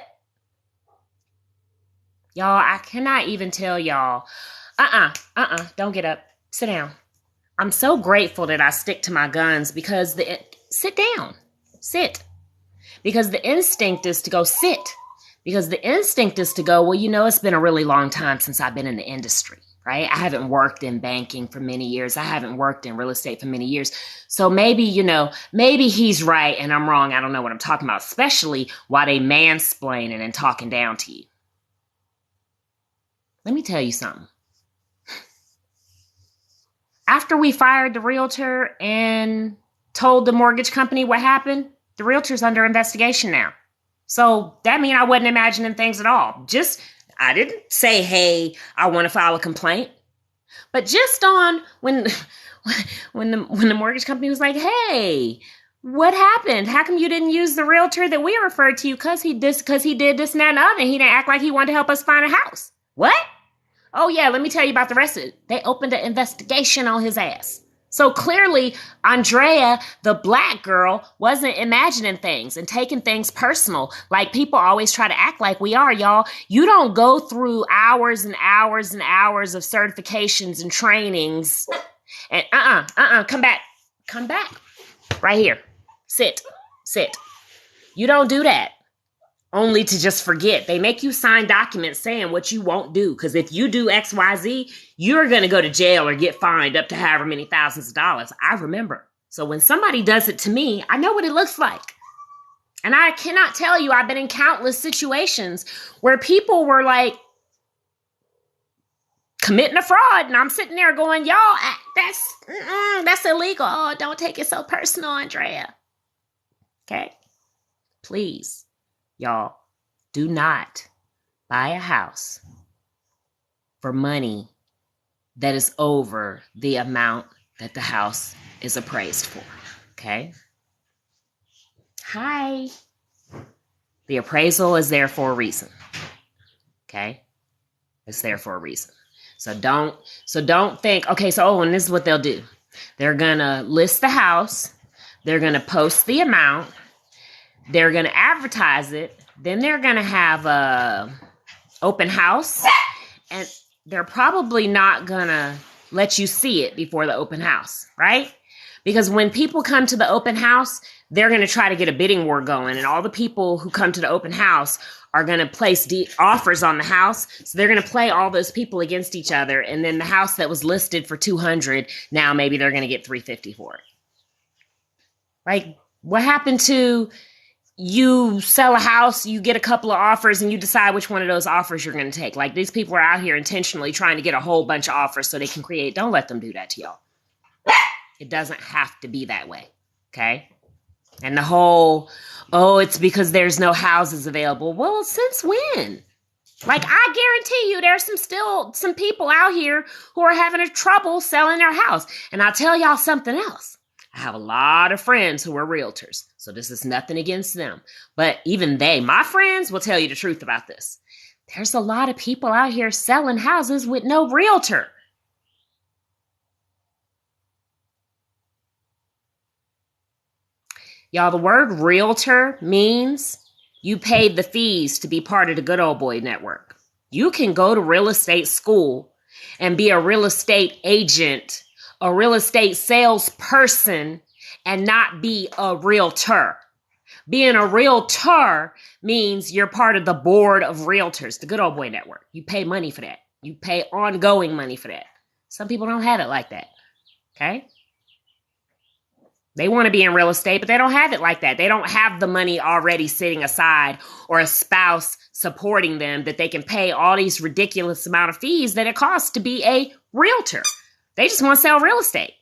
Y'all, I cannot even tell y'all. Don't get up. Sit down. I'm so grateful that I stick to my guns because sit down. Sit. Because the instinct is to go sit. Because the instinct is to go, well, it's been a really long time since I've been in the industry, right? I haven't worked in banking for many years. I haven't worked in real estate for many years. So maybe, maybe he's right and I'm wrong. I don't know what I'm talking about, especially while they mansplaining and talking down to you. Let me tell you something. After we fired the realtor and told the mortgage company what happened, the realtor's under investigation now. So that means I wasn't imagining things at all. I didn't say, hey, I want to file a complaint. But just on when the mortgage company was like, hey, what happened? How come you didn't use the realtor that we referred to you? Because he did this and that and the other. And he didn't act like he wanted to help us find a house. What? Oh, yeah, let me tell you about the rest of it. They opened an investigation on his ass. So clearly, Andrea, the black girl, wasn't imagining things and taking things personal like people always try to act like we are, y'all. You don't go through hours and hours and hours of certifications and trainings and come back. Right here. Sit. You don't do that. Only to just forget. They make you sign documents saying what you won't do. Because if you do X, Y, Z, you're going to go to jail or get fined up to however many thousands of dollars. I remember. So when somebody does it to me, I know what it looks like. And I cannot tell you, I've been in countless situations where people were like committing a fraud. And I'm sitting there going, y'all, that's illegal. Oh, don't take it so personal, Andrea. Okay? Please. Y'all, do not buy a house for money that is over the amount that the house is appraised for, okay? Hi. The appraisal is there for a reason, okay? It's there for a reason. So don't think, okay, and this is what they'll do. They're going to list the house. They're going to post the amount. They're going to advertise it. Then they're going to have a open house. And they're probably not going to let you see it before the open house, right? Because when people come to the open house, they're going to try to get a bidding war going. And all the people who come to the open house are going to place offers on the house. So they're going to play all those people against each other. And then the house that was listed for 200, now maybe they're going to get 350 for it. Like, what happened to you sell a house, you get a couple of offers, and you decide which one of those offers you're going to take? Like, these people are out here intentionally trying to get a whole bunch of offers so they can create. Don't let them do that to y'all. It doesn't have to be that way. Okay? And the whole, oh, it's because there's no houses available. Well, since when? Like, I guarantee you there's some people out here who are having a trouble selling their house. And I'll tell y'all something else. I have a lot of friends who are realtors. So this is nothing against them. But even my friends, will tell you the truth about this. There's a lot of people out here selling houses with no realtor. Y'all, the word realtor means you paid the fees to be part of the Good Old Boy Network. You can go to real estate school and be a real estate agent, a real estate salesperson, and not be a realtor. Being a realtor means you're part of the board of realtors, the Good Old Boy Network. You pay money for that. You pay ongoing money for that. Some people don't have it like that. Okay? They want to be in real estate, but they don't have it like that. They don't have the money already sitting aside or a spouse supporting them that they can pay all these ridiculous amount of fees that it costs to be a realtor. They just want to sell real estate.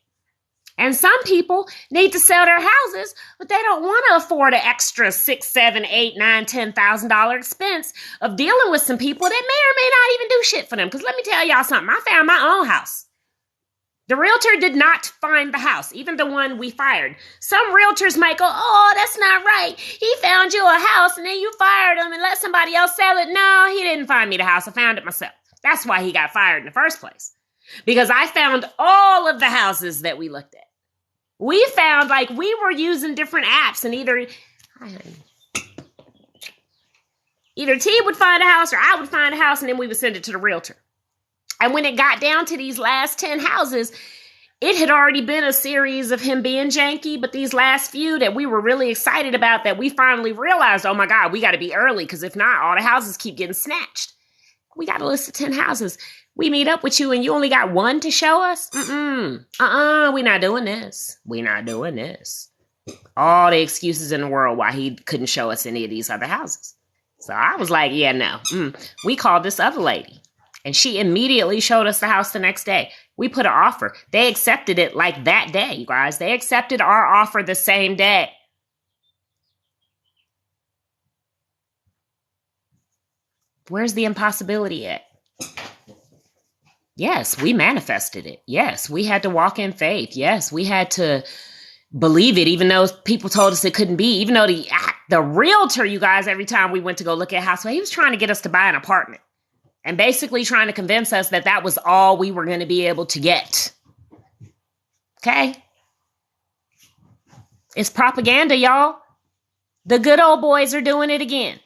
And some people need to sell their houses, but they don't want to afford an extra $6,000, $7,000, $8,000, $9,000, $10,000 expense of dealing with some people that may or may not even do shit for them. Because let me tell y'all something. I found my own house. The realtor did not find the house, even the one we fired. Some realtors might go, oh, that's not right. He found you a house and then you fired him and let somebody else sell it. No, he didn't find me the house. I found it myself. That's why he got fired in the first place. Because I found all of the houses that we looked at. We found, like, we were using different apps, and either T would find a house or I would find a house, and then we would send it to the realtor. And when it got down to these last 10 houses, it had already been a series of him being janky, but these last few that we were really excited about, that we finally realized, oh my God, we got to be early, because if not, all the houses keep getting snatched. We got a list of 10 houses. We meet up with you and you only got one to show us? We not doing this. We not doing this. All the excuses in the world why he couldn't show us any of these other houses. So I was like, yeah, no. We called this other lady. And she immediately showed us the house the next day. We put an offer. They accepted it like that day, you guys. They accepted our offer the same day. Where's the impossibility at? Yes, we manifested it. Yes, we had to walk in faith. Yes, we had to believe it, even though people told us it couldn't be. Even though the realtor, you guys, every time we went to go look at a house, he was trying to get us to buy an apartment. And basically trying to convince us that that was all we were going to be able to get. Okay? It's propaganda, y'all. The good old boys are doing it again.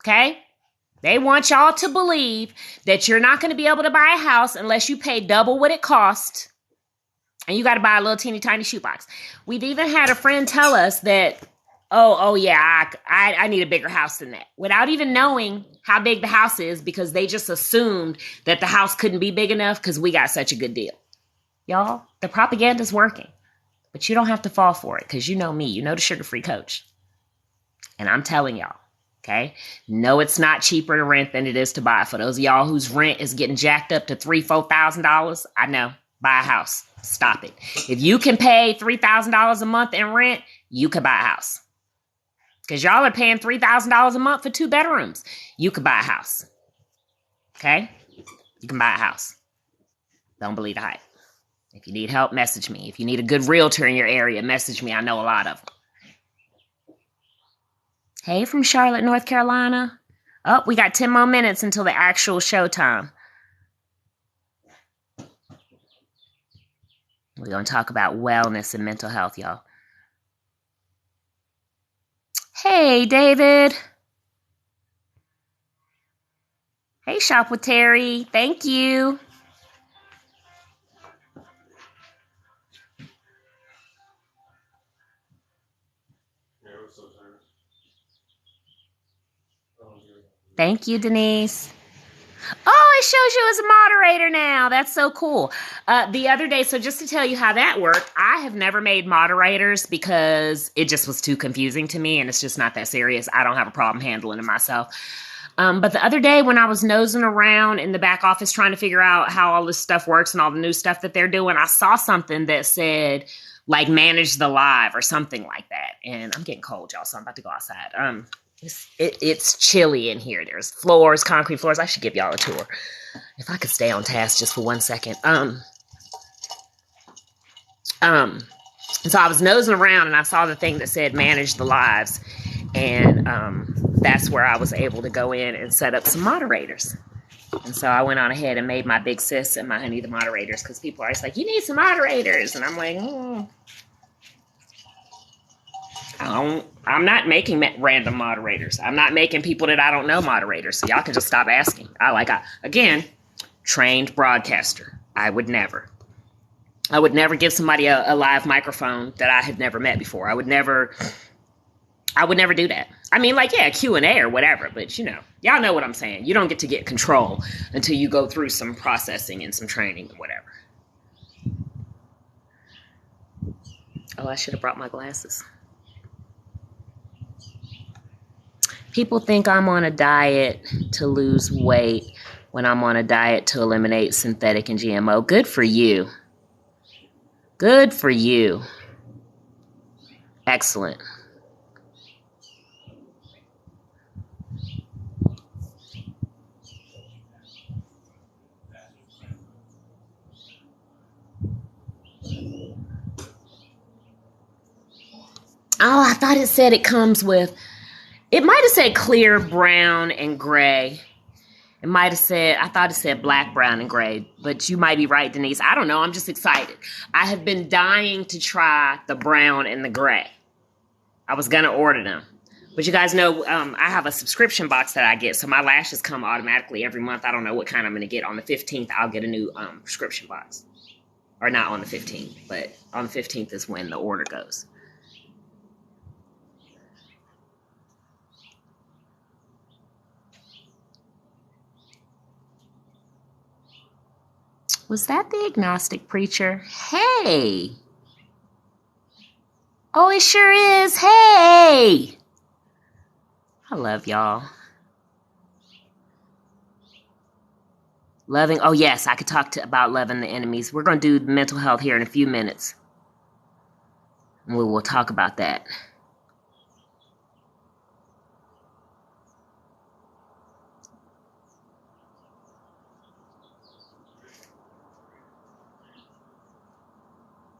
Okay? They want y'all to believe that you're not going to be able to buy a house unless you pay double what it cost. And you got to buy a little teeny tiny shoebox. We've even had a friend tell us that, I need a bigger house than that. Without even knowing how big the house is, because they just assumed that the house couldn't be big enough because we got such a good deal. Y'all, the propaganda's working. But you don't have to fall for it, because you know me. You know the sugar-free coach. And I'm telling y'all, okay? No, it's not cheaper to rent than it is to buy. For those of y'all whose rent is getting jacked up to $3,000, $4,000, I know. Buy a house. Stop it. If you can pay $3,000 a month in rent, you could buy a house. Because y'all are paying $3,000 a month for 2 bedrooms. You could buy a house. Okay? You can buy a house. Don't believe the hype. If you need help, message me. If you need a good realtor in your area, message me. I know a lot of them. Hey, from Charlotte, North Carolina. Oh, we got 10 more minutes until the actual showtime. We're going to talk about wellness and mental health, y'all. Hey, David. Hey, Shop with Terry. Thank you. Thank you, Denise. Oh, it shows you as a moderator now. That's so cool. The other day, so just to tell you how that worked, I have never made moderators because it just was too confusing to me, and it's just not that serious. I don't have a problem handling it myself. But the other day when I was nosing around in the back office trying to figure out how all this stuff works and all the new stuff that they're doing, I saw something that said, like, manage the live or something like that. And I'm getting cold, y'all, so I'm about to go outside. It's chilly in here. There's floors, concrete floors. I should give y'all a tour. If I could stay on task just for 1 second. So I was nosing around and I saw the thing that said manage the lives. And that's where I was able to go in and set up some moderators. And so I went on ahead and made my big sis and my honey the moderators, because people are always like, you need some moderators. And I'm like, I'm not making random moderators. I'm not making people that I don't know moderators. So y'all can just stop asking. Again, trained broadcaster. I would never give somebody a live microphone that I had never met before. I would never do that. I mean, like, yeah, Q&A or whatever, but y'all know what I'm saying. You don't get to get control until you go through some processing and some training and whatever. Oh, I should have brought my glasses. People think I'm on a diet to lose weight when I'm on a diet to eliminate synthetic and GMO. Good for you. Good for you. Excellent. Oh, I thought it said it comes with, it might have said clear, brown, and gray. I thought it said black, brown, and gray, but you might be right, Denise. I don't know. I'm just excited. I have been dying to try the brown and the gray. I was going to order them. But you guys know I have a subscription box that I get, so my lashes come automatically every month. I don't know what kind I'm going to get. On the 15th, I'll get a new prescription box. Or not on the 15th, but on the 15th is when the order goes. Was that the agnostic preacher? Hey! Oh, it sure is. Hey! I love y'all. Loving. Oh, yes, I could talk about loving the enemies. We're going to do mental health here in a few minutes. And we will talk about that.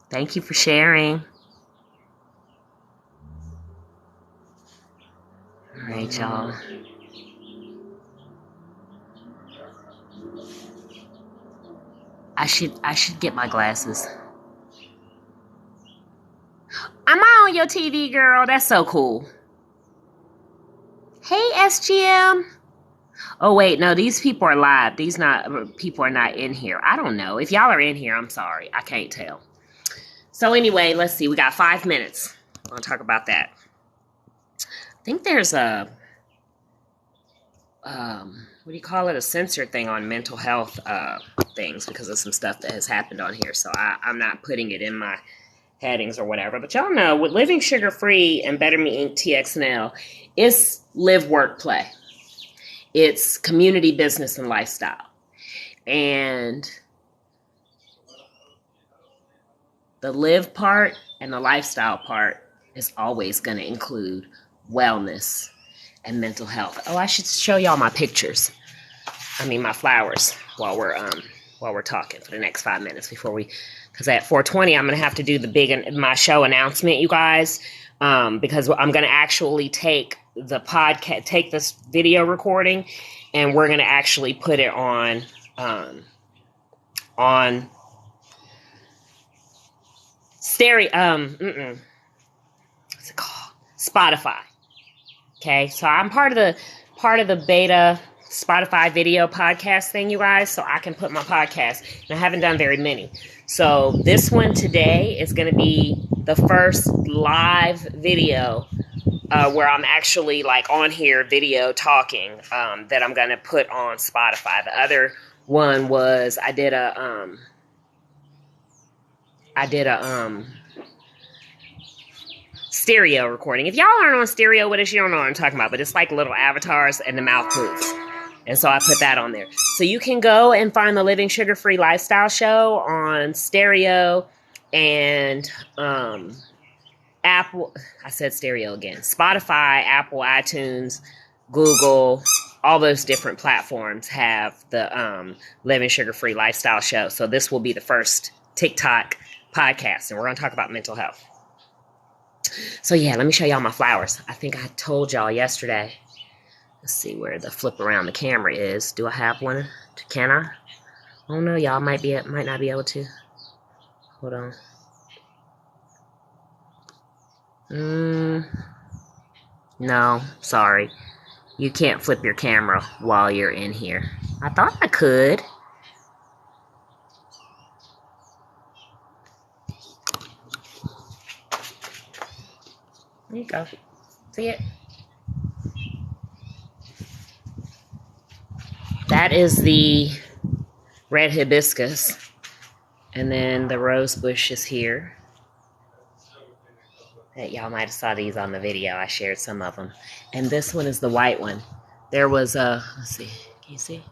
Thank you for sharing. All right, y'all. I should get my glasses. Am I on your TV, girl? That's so cool. Hey, SGM. Oh, wait, no, these people are live. People are not in here. I don't know. If y'all are in here, I'm sorry. I can't tell. So anyway, let's see. We got 5 minutes. I want to talk about that. I think there's a, what do you call it? A censor thing on mental health things because of some stuff that has happened on here. So I'm not putting it in my headings or whatever. But y'all know, with Living Sugar Free and Better Me Inc. TXNL, it's live, work, play. It's community, business, and lifestyle. And the live part and the lifestyle part is always going to include wellness and mental health. Oh, I should show y'all my pictures. My flowers while we're talking for the next 5 minutes because at 4:20 I'm going to have to do my show announcement, you guys, because I'm going to actually take the podcast, take this video recording, and we're going to actually put it on stereo, what's it called? Spotify. Okay, so I'm part of the beta Spotify video podcast thing, you guys, so I can put my podcast, and I haven't done very many. So this one today is going to be the first live video where I'm actually like on here video talking, that I'm going to put on Spotify. The other one was I did a stereo recording. If y'all aren't on stereo with us, you don't know what I'm talking about, but it's like little avatars and the mouth moves. And so I put that on there. So you can go and find the Living Sugar-Free Lifestyle Show on stereo and Apple. I said stereo again. Spotify, Apple, iTunes, Google, all those different platforms have the Living Sugar-Free Lifestyle Show. So this will be the first TikTok podcast, and we're going to talk about mental health. So yeah, let me show y'all my flowers. I think I told y'all yesterday. Let's see where the flip around the camera is. Do I have one? Can I? Oh no, y'all might not be able to. Hold on. No, sorry. You can't flip your camera while you're in here. I thought I could. There you go. See it? That is the red hibiscus. And then the rose bush is here. Y'all might have saw these on the video. I shared some of them. And this one is the white one. There was a, let's see, can you see?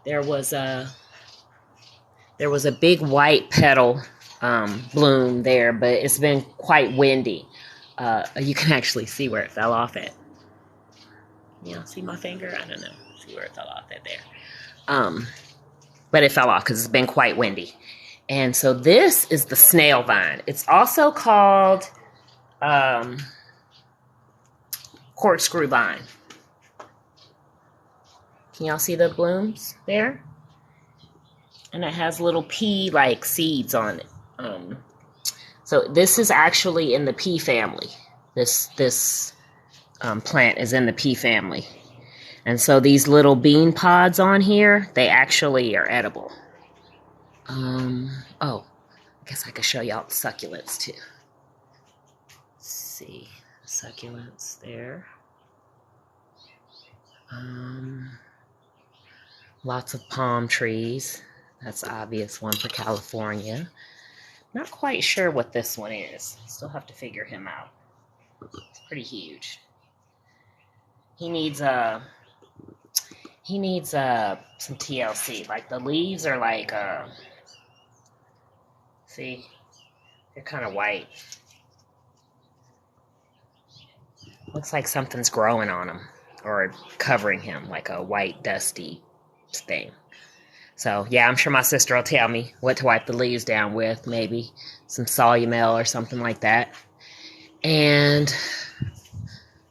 There was a big white petal bloom there, but it's been quite windy. You can actually see where it fell off at. You know, see my finger? I don't know. See where it fell off at there. But it fell off because it's been quite windy. And so this is the snail vine. It's also called corkscrew vine. Can y'all see the blooms there? And it has little pea-like seeds on it. So this is actually in the pea family. This plant is in the pea family. And so these little bean pods on here, they actually are edible. Oh, I guess I could show y'all the succulents too. Let's see, succulents there. Lots of palm trees. That's the obvious one for California. Not quite sure what this one is. Still have to figure him out. It's pretty huge. He needs some TLC. Like the leaves are like see, they're kind of white. Looks like something's growing on him or covering him, like a white dusty thing. So yeah, I'm sure my sister will tell me what to wipe the leaves down with, maybe some Solumel or something like that. And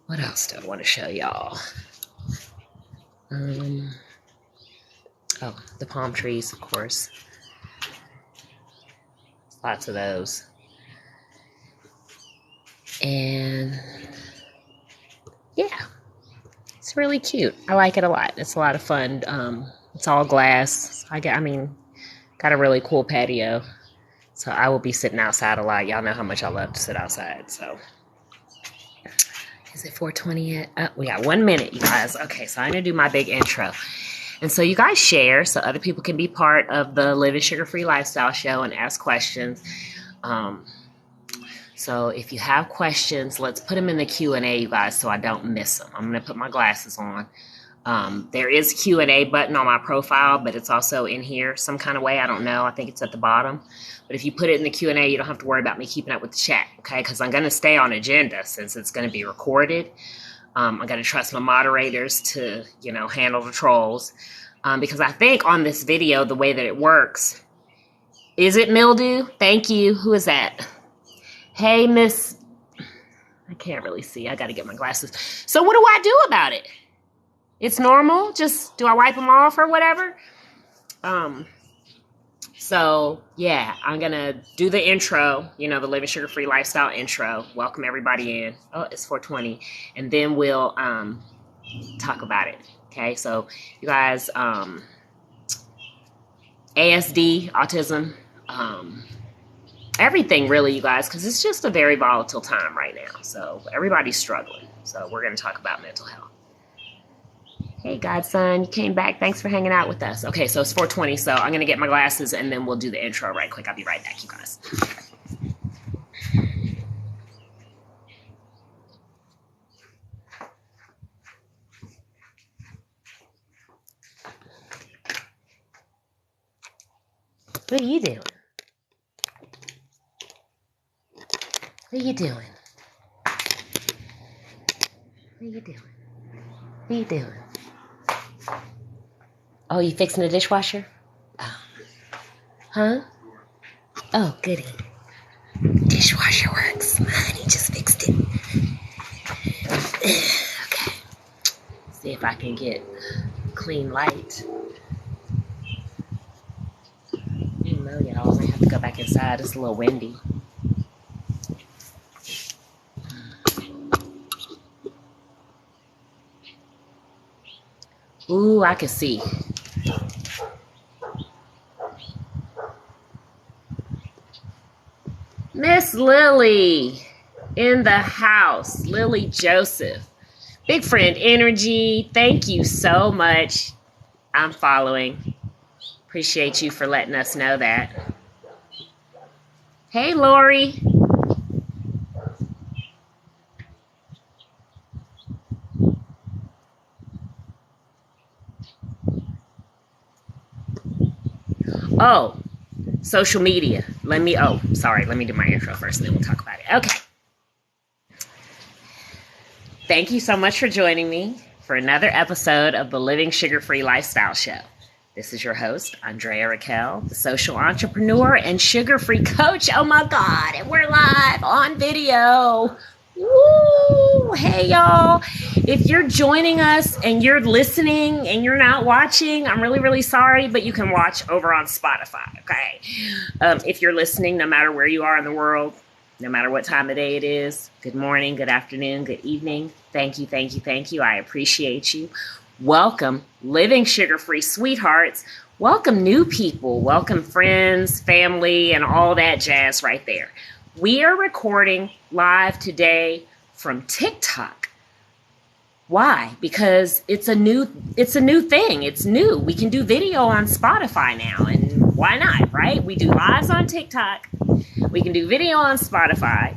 what else do I want to show y'all? Oh, the palm trees, of course. Lots of those. And yeah, it's really cute. I like it a lot. It's a lot of fun. It's all glass. Got a really cool patio. So I will be sitting outside a lot. Y'all know how much I love to sit outside. So is it 4:20 yet? We got 1 minute, you guys. Okay, so I'm going to do my big intro. And so you guys share so other people can be part of the Living Sugar-Free Lifestyle Show and ask questions. So if you have questions, let's put them in the Q&A, you guys, so I don't miss them. I'm going to put my glasses on. There is a Q&A button on my profile, but it's also in here some kind of way. I don't know. I think it's at the bottom. But if you put it in the Q&A, you don't have to worry about me keeping up with the chat, okay? Because I'm going to stay on agenda since it's going to be recorded. I'm going to trust my moderators to, handle the trolls. Because I think on this video, the way that it works, is it mildew? Thank you. Who is that? Hey, Miss. I can't really see. I got to get my glasses. So what do I do about it? It's normal. Just, do I wipe them off or whatever? So yeah, I'm going to do the intro, the Living Sugar-Free Lifestyle intro. Welcome everybody in. Oh, it's 4:20. And then we'll talk about it. Okay, so you guys, ASD, autism, everything really, you guys, because it's just a very volatile time right now. So everybody's struggling. So we're going to talk about mental health. Hey, Godson, you came back. Thanks for hanging out with us. Okay, so it's 4:20, so I'm going to get my glasses, and then we'll do the intro right quick. I'll be right back, you guys. What are you doing? What are you doing? What are you doing? What are you doing? Oh, you fixing the dishwasher? Oh. Huh? Oh, goody. Dishwasher works. My honey just fixed it. Okay. See if I can get clean light. I don't know, y'all. I might have to go back inside. It's a little windy. Ooh, I can see. Miss Lily in the house. Lily Joseph. Big Friend Energy. Thank you so much. I'm following. Appreciate you for letting us know that. Hey, Lori. Oh, social media. Let me do my intro first and then we'll talk about it. Okay. Thank you so much for joining me for another episode of the Living Sugar-Free Lifestyle Show. This is your host, Andrea Raquel, the social entrepreneur and sugar-free coach. Oh my God, and we're live on video. Woo! Hey, y'all. If you're joining us and you're listening and you're not watching, I'm really, really sorry, but you can watch over on Spotify, okay? If you're listening, no matter where you are in the world, no matter what time of day it is, good morning, good afternoon, good evening. Thank you, thank you, thank you. I appreciate you. Welcome, Living Sugar-Free Sweethearts. Welcome, new people. Welcome, friends, family, and all that jazz right there. We are recording live today from TikTok. Why? Because it's a new thing. It's new. We can do video on Spotify now, and why not, right? We do lives on TikTok. We can do video on Spotify.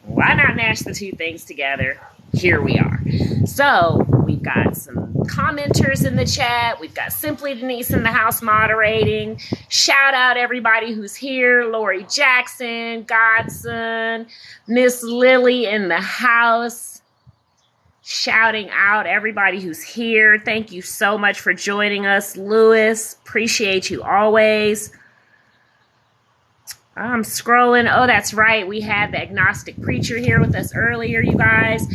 Why not mash the two things together? Here we are. So we've got some commenters in the chat. We've got Simply Denise in the house moderating. Shout out everybody who's here. Lori Jackson, Godson, Miss Lily in the house. Shouting out everybody who's here. Thank you so much for joining us. Lewis, appreciate you always. I'm scrolling. Oh, that's right. We had the agnostic preacher here with us earlier, you guys.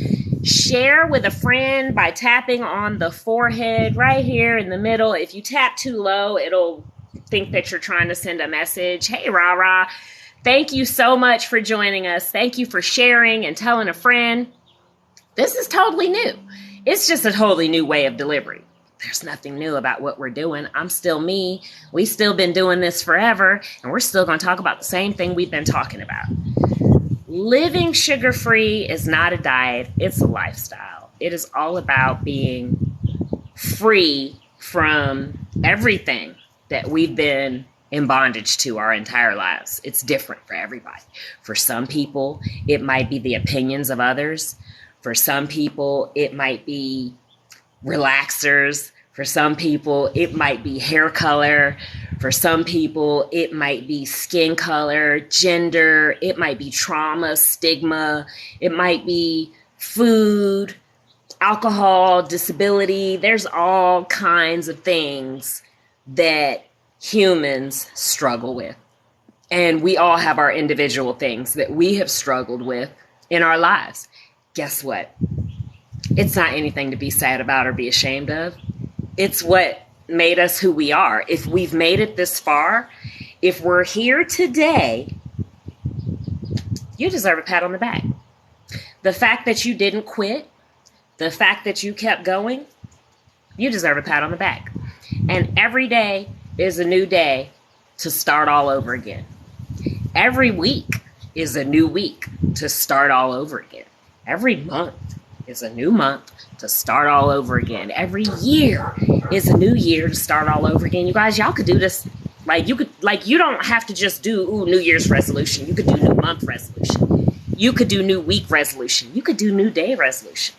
Share with a friend by tapping on the forehead right here in the middle. If you tap too low, it'll think that you're trying to send a message. Hey, rah-rah. Thank you so much for joining us. Thank you for sharing and telling a friend. This is totally new. It's just a totally new way of delivery. There's nothing new about what we're doing. I'm still me. We've still been doing this forever, and we're still going to talk about the same thing we've been talking about. Living sugar-free is not a diet. It's a lifestyle. It is all about being free from everything that we've been in bondage to our entire lives. It's different for everybody. For some people, it might be the opinions of others. For some people, it might be relaxers. For some people, it might be hair color. For some people, it might be skin color, gender. It might be trauma, stigma. It might be food, alcohol, disability. There's all kinds of things that humans struggle with. And we all have our individual things that we have struggled with in our lives. Guess what? It's not anything to be sad about or be ashamed of. It's what made us who we are. If we've made it this far, if we're here today, you deserve a pat on the back. The fact that you didn't quit, the fact that you kept going, you deserve a pat on the back. And every day is a new day to start all over again. Every week is a new week to start all over again. Every month is a new month to start all over again. Every year is a new year to start all over again. You guys, y'all could do this. You don't have to just do New Year's resolution. You could do new month resolution. You could do new week resolution. You could do new day resolution.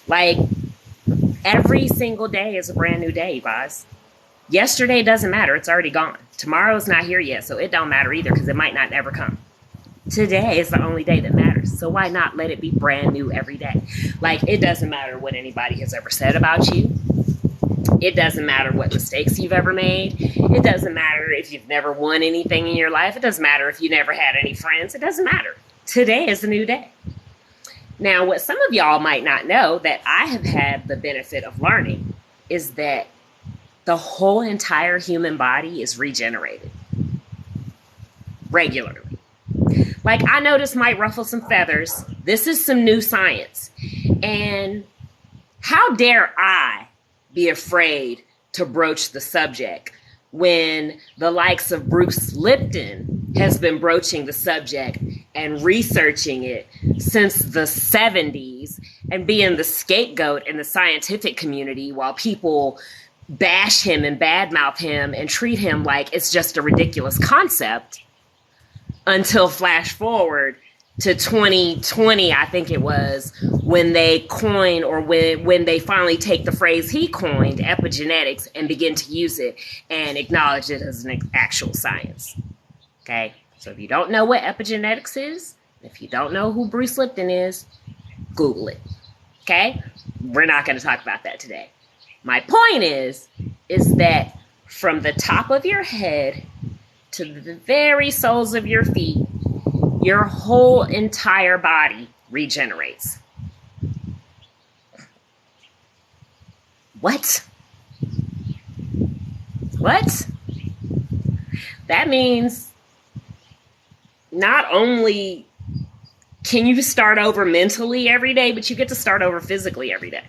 Like, every single day is a brand new day, you guys. Yesterday doesn't matter. It's already gone. Tomorrow's not here yet, so it don't matter either because it might not ever come. Today is the only day that matters. So why not let it be brand new every day? Like, it doesn't matter what anybody has ever said about you. It doesn't matter what mistakes you've ever made. It doesn't matter if you've never won anything in your life. It doesn't matter if you never had any friends. It doesn't matter. Today is a new day. Now, what some of y'all might not know that I have had the benefit of learning is that the whole entire human body is regenerated regularly. Like, I know this might ruffle some feathers. This is some new science. And how dare I be afraid to broach the subject when the likes of Bruce Lipton has been broaching the subject and researching it since the 70s and being the scapegoat in the scientific community while people bash him and badmouth him and treat him like it's just a ridiculous concept until flash forward to 2020, I think it was, when they coin or when they finally take the phrase he coined, epigenetics, and begin to use it and acknowledge it as an actual science. Okay? So if you don't know what epigenetics is, if you don't know who Bruce Lipton is, Google it. Okay? We're not going to talk about that today. My point is that from the top of your head to the very soles of your feet, your whole entire body regenerates. What? What? That means not only can you start over mentally every day, but you get to start over physically every day.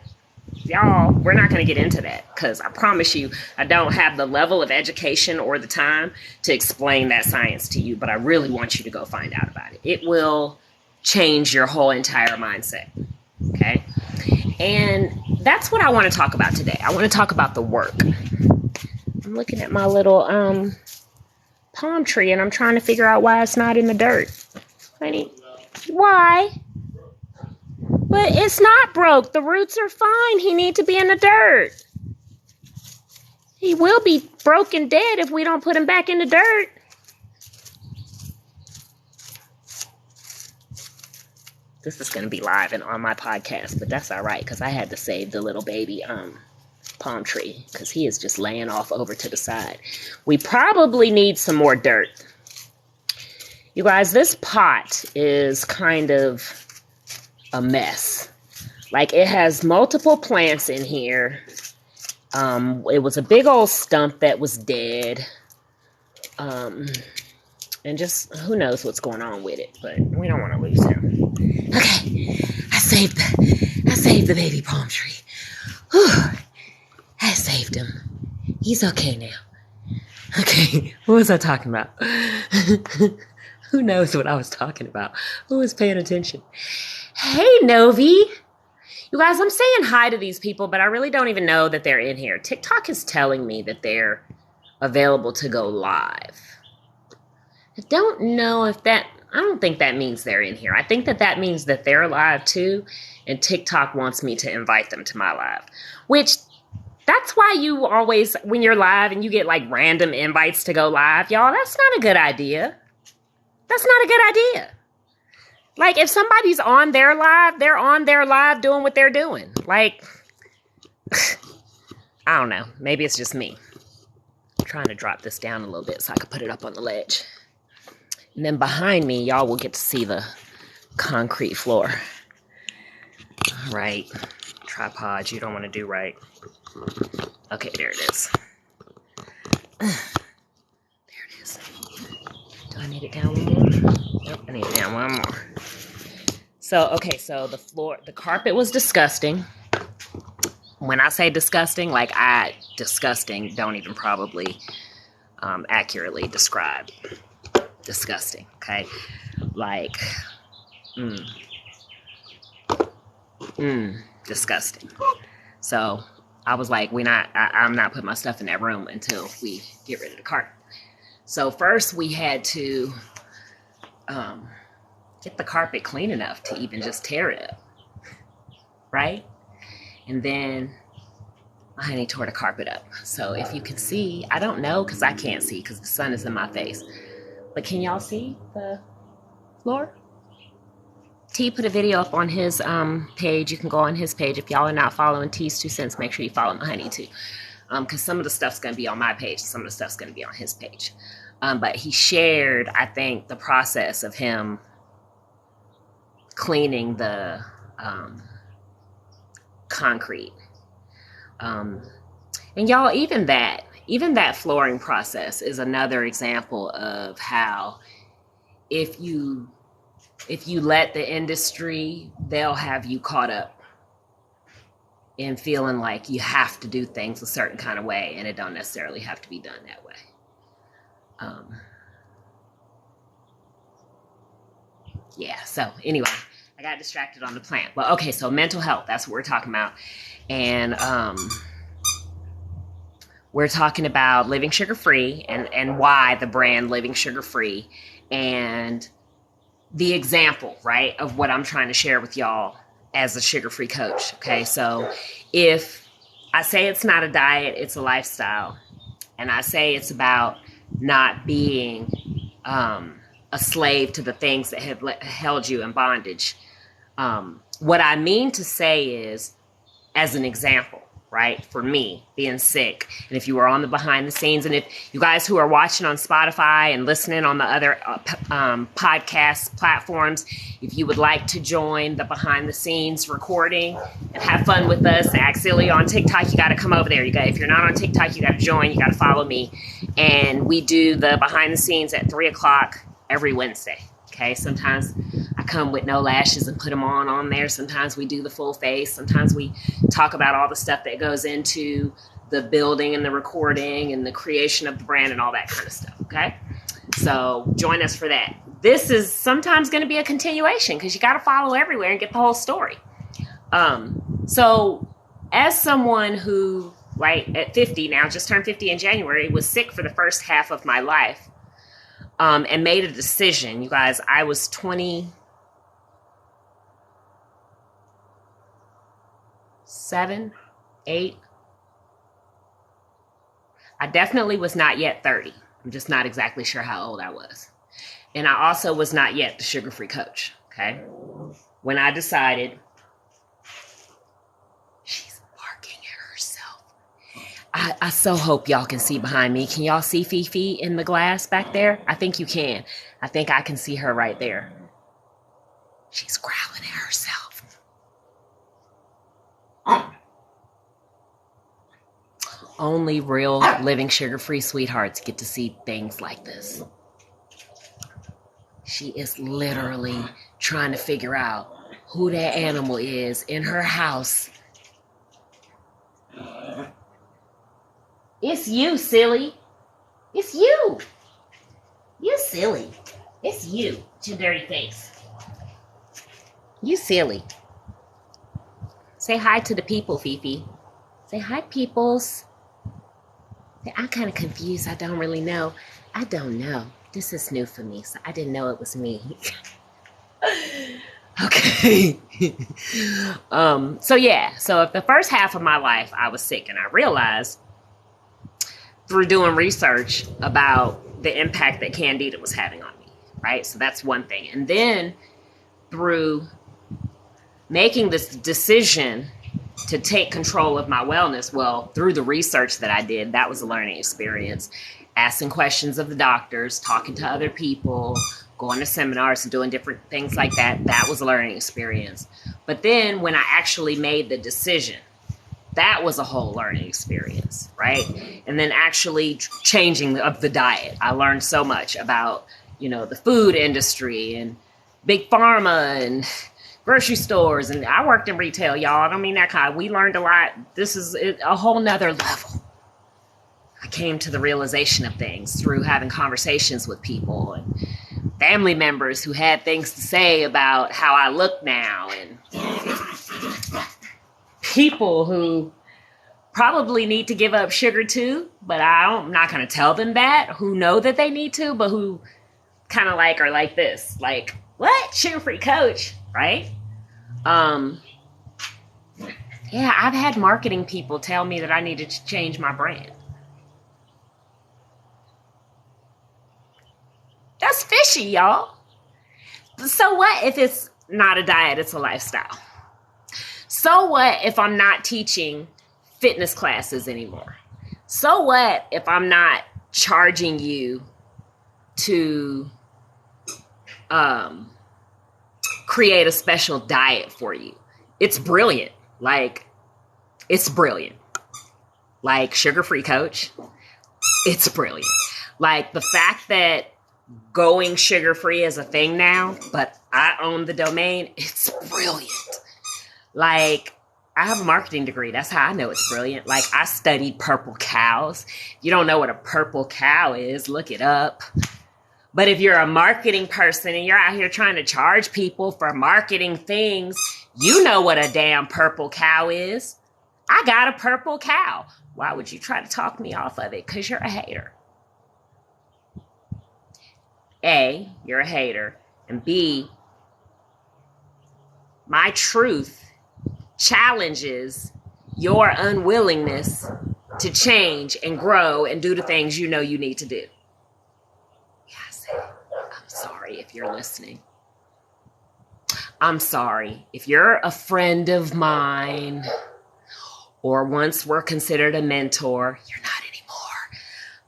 Y'all, we're not going to get into that because I promise you, I don't have the level of education or the time to explain that science to you, but I really want you to go find out about it. It will change your whole entire mindset. Okay? And that's what I want to talk about today. I want to talk about the work. I'm looking at my little palm tree and I'm trying to figure out why it's not in the dirt. Honey, why? But it's not broke. The roots are fine. He needs to be in the dirt. He will be broken dead if we don't put him back in the dirt. This is going to be live and on my podcast, but that's all right because I had to save the little baby palm tree because he is just laying off over to the side. We probably need some more dirt. You guys, this pot is kind of a mess. Like, it has multiple plants in here. It was a big old stump that was dead. And just who knows what's going on with it, but we don't want to lose him. Okay, I saved the baby palm tree. Whew. I saved him. He's okay now. Okay, what was I talking about? Who knows what I was talking about? Who was paying attention? Hey, Novi. You guys, I'm saying hi to these people, but I really don't even know that they're in here. TikTok is telling me that they're available to go live. I don't know if I don't think that means they're in here. I think that means that they're live too, and TikTok wants me to invite them to my live. Which, that's why you always, when you're live and you get like random invites to go live, y'all, that's not a good idea. That's not a good idea. Like, if somebody's on their live, they're on their live doing what they're doing. Like, I don't know. Maybe it's just me. I'm trying to drop this down a little bit so I can put it up on the ledge. And then behind me, y'all will get to see the concrete floor. All right. Tripod, you don't want to do right. Okay, there it is. There it is. Do I need it down one more? Nope, I need it down one more. So the carpet was disgusting. When I say disgusting, like disgusting, don't even probably accurately describe disgusting. Okay. Like, disgusting. So I was like, I'm not putting my stuff in that room until we get rid of the carpet. So first we had to get the carpet clean enough to even just tear it up, right? And then my honey tore the carpet up. So if you could see, I don't know because I can't see because the sun is in my face. But can y'all see the floor? T put a video up on his page. You can go on his page. If y'all are not following T's 2 cents, make sure you follow my honey too. Because some of the stuff's going to be on my page. Some of the stuff's going to be on his page. But he shared, I think, the process of him cleaning the concrete. And y'all, even that flooring process is another example of how if you let the industry, they'll have you caught up in feeling like you have to do things a certain kind of way, and it don't necessarily have to be done that way. Yeah, so anyway, I got distracted on the plant. Well, okay, so mental health, that's what we're talking about. And we're talking about living sugar-free and why the brand Living Sugar-Free and the example, right, of what I'm trying to share with y'all as a sugar-free coach. Okay, so if I say it's not a diet, it's a lifestyle, and I say it's about not being a slave to the things that have held you in bondage, what I mean to say is, as an example, right, for me being sick, and if you were on the behind the scenes, and if you guys who are watching on Spotify and listening on the other podcast platforms, if you would like to join the behind the scenes recording and have fun with us, act silly on TikTok, you got to come over there. If you're not on TikTok, you got to join, you got to follow me. And we do the behind the scenes at 3:00 every Wednesday. Okay, sometimes I come with no lashes and put them on there. Sometimes we do the full face. Sometimes we talk about all the stuff that goes into the building and the recording and the creation of the brand and all that kind of stuff. Okay, so join us for that. This is sometimes going to be a continuation because you got to follow everywhere and get the whole story. So as someone who, right, at 50 now, just turned 50 in January, was sick for the first half of my life, and made a decision. You guys, I was 27, 8. I definitely was not yet 30. I'm just not exactly sure how old I was. And I also was not yet the sugar-free coach, okay? When I decided, she's barking at herself. I so hope y'all can see behind me. Can y'all see Fifi in the glass back there? I think you can. I think I can see her right there. She's growling at herself. Only real living sugar-free sweethearts get to see things like this. She is literally trying to figure out who that animal is in her house. It's you, silly. It's you. You silly. It's you, your dirty face. You silly. Say hi to the people, Fifi. Say hi, peoples. I'm kind of confused. I don't really know. I don't know. This is new for me, so I didn't know it was me. Okay. So if the first half of my life I was sick, and I realized through doing research about the impact that Candida was having on me, right? So that's one thing. And then through making this decision to take control of my wellness, well, through the research that I did, that was a learning experience. Asking questions of the doctors, talking to other people, going to seminars and doing different things like that, that was a learning experience. But then when I actually made the decision, that was a whole learning experience, right? And then actually changing of the diet. I learned so much about, the food industry and big pharma and grocery stores. And I worked in retail, y'all. I don't mean that kind. We learned a lot. This is a whole nother level. I came to the realization of things through having conversations with people and family members who had things to say about how I look now, and people who probably need to give up sugar too, but I'm not going to tell them that, who know that they need to, but who kind of like are like this, like, what? Sugar-free coach, right? Yeah, I've had marketing people tell me that I needed to change my brand. That's fishy, y'all. So what if it's not a diet, it's a lifestyle? So what if I'm not teaching fitness classes anymore? So what if I'm not charging you to create a special diet for you? It's brilliant. Like, it's brilliant. Like, sugar-free coach, it's brilliant. Like, the fact that going sugar-free is a thing now, but I own the domain, it's brilliant. Like, I have a marketing degree. That's how I know it's brilliant. Like, I studied purple cows. If you don't know what a purple cow is, look it up. But if you're a marketing person and you're out here trying to charge people for marketing things, you know what a damn purple cow is. I got a purple cow. Why would you try to talk me off of it? Because you're a hater. A, you're a hater. And B, my truth challenges your unwillingness to change and grow and do the things you know you need to do. Yes, I'm sorry if you're listening. I'm sorry if you're a friend of mine or once were considered a mentor. You're not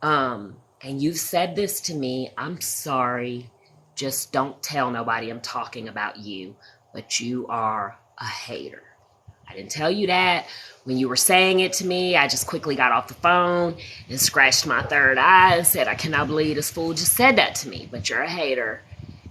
anymore. And you've said this to me. I'm sorry. Just don't tell nobody I'm talking about you, but you are a hater. I didn't tell you that. When you were saying it to me, I just quickly got off the phone and scratched my third eye and said, I cannot believe this fool just said that to me, but you're a hater.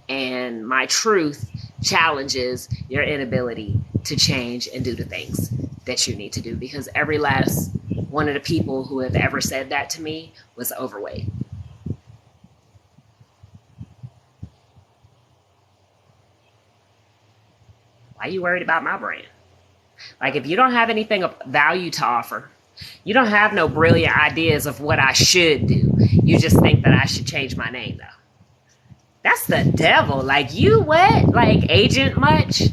And my truth challenges your inability to change and do the things that you need to do, because every last one of the people who have ever said that to me was overweight. Why are you worried about my brand? Like, if you don't have anything of value to offer, you don't have no brilliant ideas of what I should do. You just think that I should change my name, though. That's the devil. Like, you what? Like, agent much?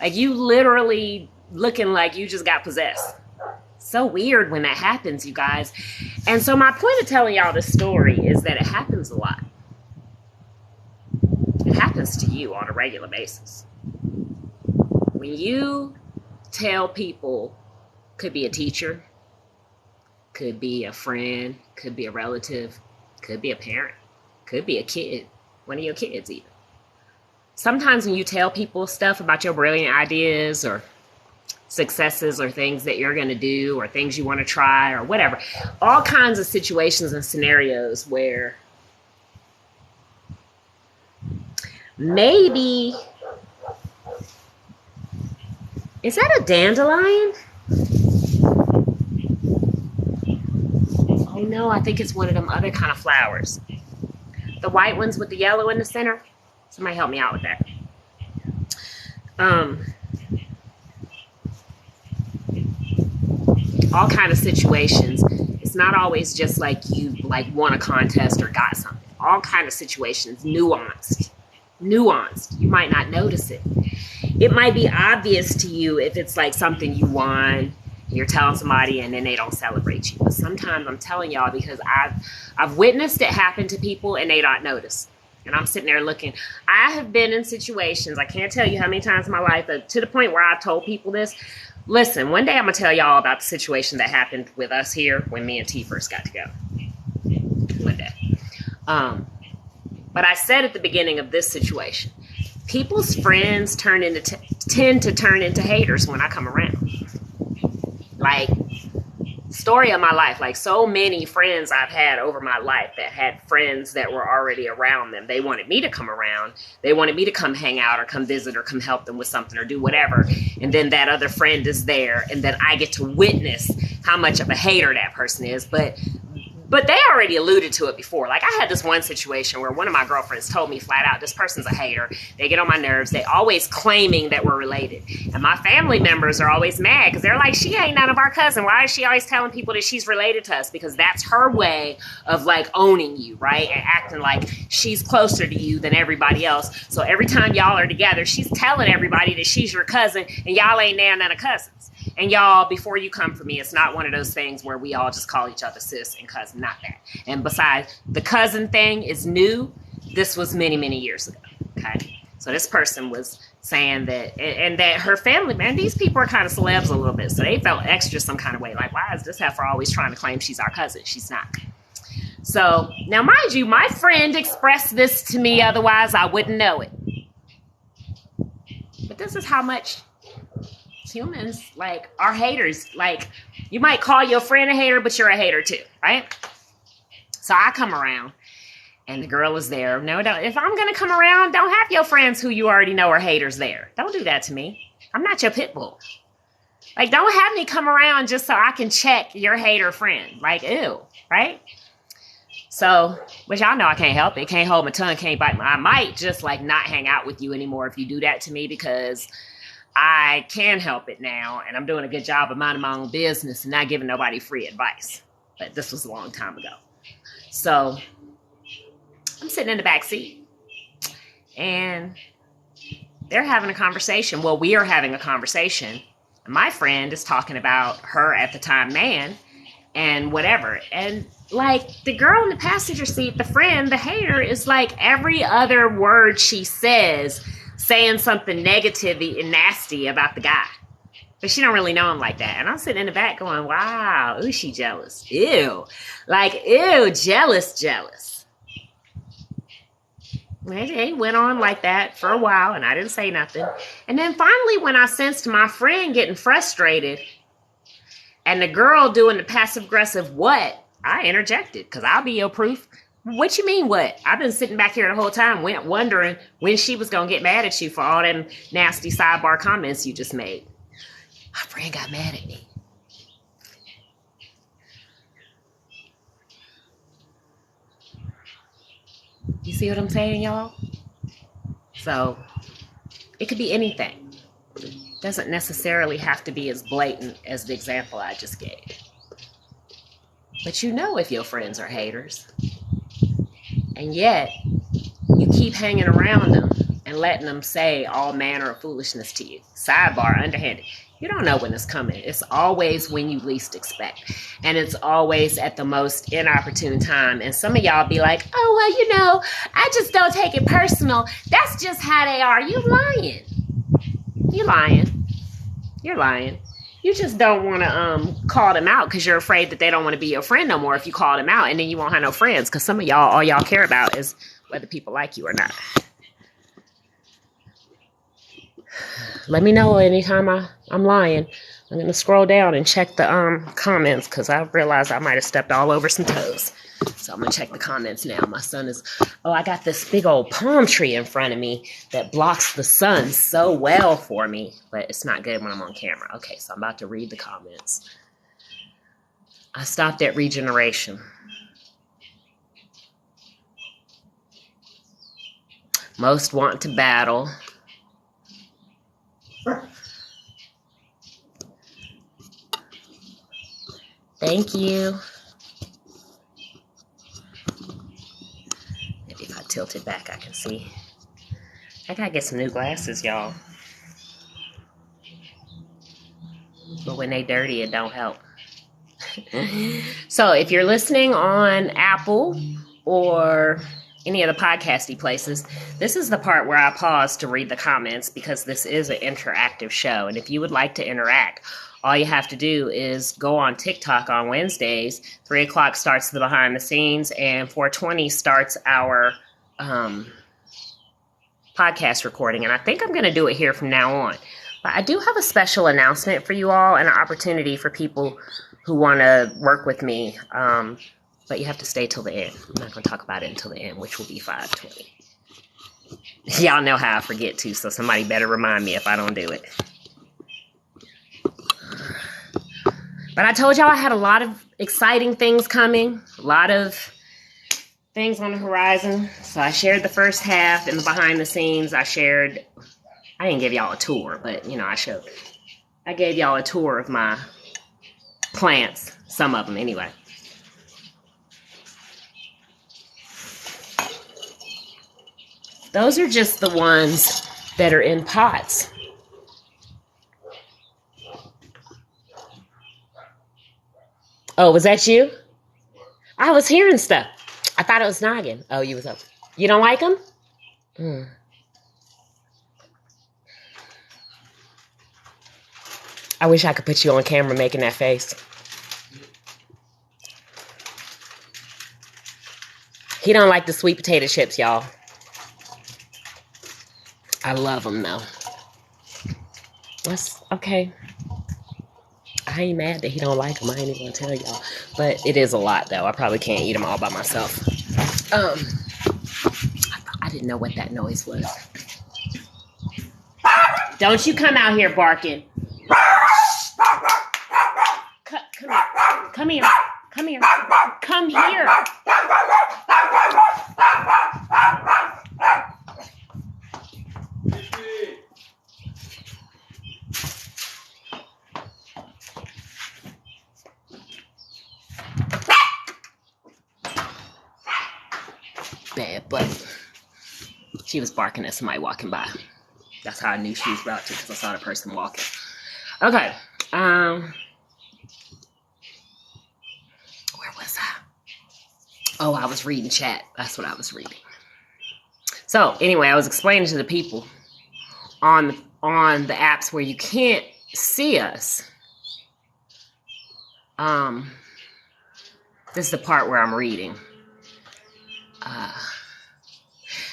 Like, you literally looking like you just got possessed. So weird when that happens, you guys. And so my point of telling y'all this story is that it happens a lot. It happens to you on a regular basis. When you tell people, could be a teacher, could be a friend, could be a relative, could be a parent, could be a kid, one of your kids even. Sometimes when you tell people stuff about your brilliant ideas or successes or things that you're going to do or things you want to try or whatever, all kinds of situations and scenarios where maybe, is that a dandelion? Oh no, I think it's one of them other kind of flowers. The white ones with the yellow in the center. Somebody help me out with that. All kind of situations. It's not always just like you like won a contest or got something. All kind of situations, nuanced. You might not notice it. It might be obvious to you if it's like something you won, you're telling somebody and then they don't celebrate you. But sometimes I'm telling y'all because I've witnessed it happen to people and they don't notice. And I'm sitting there looking. I have been in situations, I can't tell you how many times in my life, to the point where I've told people this. Listen, one day I'm going to tell y'all about the situation that happened with us here when me and T first got together. One day. But I said at the beginning of this situation, people's friends tend to turn into haters when I come around. Like, story of my life, like so many friends I've had over my life that had friends that were already around them. They wanted me to come around. They wanted me to come hang out or come visit or come help them with something or do whatever. And then that other friend is there. And then I get to witness how much of a hater that person is. But But they already alluded to it before. Like, I had this one situation where one of my girlfriends told me flat out, this person's a hater. They get on my nerves. They always claiming that we're related. And my family members are always mad because they're like, she ain't none of our cousin. Why is she always telling people that she's related to us? Because that's her way of, like, owning you, right? And acting like she's closer to you than everybody else. So every time y'all are together, she's telling everybody that she's your cousin and y'all ain't none of cousins. And y'all, before you come for me, it's not one of those things where we all just call each other sis and cousin. Not that. And besides, the cousin thing is new. This was many, many years ago. Okay. So this person was saying that, and that her family, man, these people are kind of celebs a little bit. So they felt extra some kind of way. Like, why is this heifer always trying to claim she's our cousin? She's not. So now, mind you, my friend expressed this to me. Otherwise, I wouldn't know it. But this is how much humans, like, are haters. Like, you might call your friend a hater, but you're a hater too, right? So I come around, and the girl is there. No, don't. If I'm going to come around, don't have your friends who you already know are haters there. Don't do that to me. I'm not your pit bull. Like, don't have me come around just so I can check your hater friend. Like, ew, right? So, which y'all know I can't help it. Can't hold my tongue, can't bite my... I might just, like, not hang out with you anymore if you do that to me, because I can help it now, and I'm doing a good job of minding my own business and not giving nobody free advice. But this was a long time ago. So I'm sitting in the back seat, and they're having a conversation. Well, we are having a conversation. My friend is talking about her at the time man and whatever. And like, the girl in the passenger seat, the friend, the hater, is like, every other word she says saying something negative and nasty about the guy. But she don't really know him like that. And I'm sitting in the back going, wow, ooh, she jealous. Ew. Like, ew, jealous. It went on like that for a while, and I didn't say nothing. And then finally, when I sensed my friend getting frustrated and the girl doing the passive-aggressive what, I interjected, because I'll be your proof. What you mean what? I've been sitting back here the whole time wondering when she was going to get mad at you for all them nasty sidebar comments you just made. My friend got mad at me. You see what I'm saying, y'all? So, it could be anything. It doesn't necessarily have to be as blatant as the example I just gave. But you know if your friends are haters. And yet, you keep hanging around them and letting them say all manner of foolishness to you. Sidebar, underhanded. You don't know when it's coming. It's always when you least expect. And it's always at the most inopportune time. And some of y'all be like, oh, well, you know, I just don't take it personal. That's just how they are. You lying. You're lying. You just don't want to call them out because you're afraid that they don't want to be your friend no more if you call them out. And then you won't have no friends, because some of y'all, all y'all care about is whether people like you or not. Let me know anytime I'm lying. I'm going to scroll down and check the comments, because I realized I might have stepped all over some toes. So I'm going to check the comments now. My son is... Oh, I got this big old palm tree in front of me that blocks the sun so well for me. But it's not good when I'm on camera. Okay, so I'm about to read the comments. I stopped at regeneration. Most want to battle. Thank you. Maybe if I tilt it back, I can see. I gotta get some new glasses, y'all. But when they dirty, it don't help. So if you're listening on Apple or any of the podcasty places, this is the part where I pause to read the comments, because this is an interactive show. And if you would like to interact, all you have to do is go on TikTok on Wednesdays. 3 o'clock starts the behind the scenes, and 4:20 starts our podcast recording. And I think I'm going to do it here from now on. But I do have a special announcement for you all, and an opportunity for people who want to work with me. But you have to stay till the end. I'm not going to talk about it until the end, which will be 5:20. Y'all know how I forget to, so somebody better remind me if I don't do it. But I told y'all I had a lot of exciting things coming. A lot of things on the horizon. So I shared the first half and behind the scenes. I didn't give y'all a tour, but you know, I gave y'all a tour of my plants. Some of them anyway. Those are just the ones that are in pots. Oh, was that you? I was hearing stuff. I thought it was Noggin. Oh, you was up. You don't like them? I wish I could put you on camera making that face. He don't like the sweet potato chips, y'all. I love them, though. That's okay. I ain't mad that he don't like them. I ain't even gonna tell y'all. But it is a lot, though. I probably can't eat them all by myself. I didn't know what that noise was. Don't you come out here barking. Come here. Come here. Come here. Bad buddy. She was barking at somebody walking by. That's how I knew she was about to, because I saw the person walking. Okay. Where was I? Oh, I was reading chat. That's what I was reading. So anyway, I was explaining to the people on the apps where you can't see us. This is the part where I'm reading.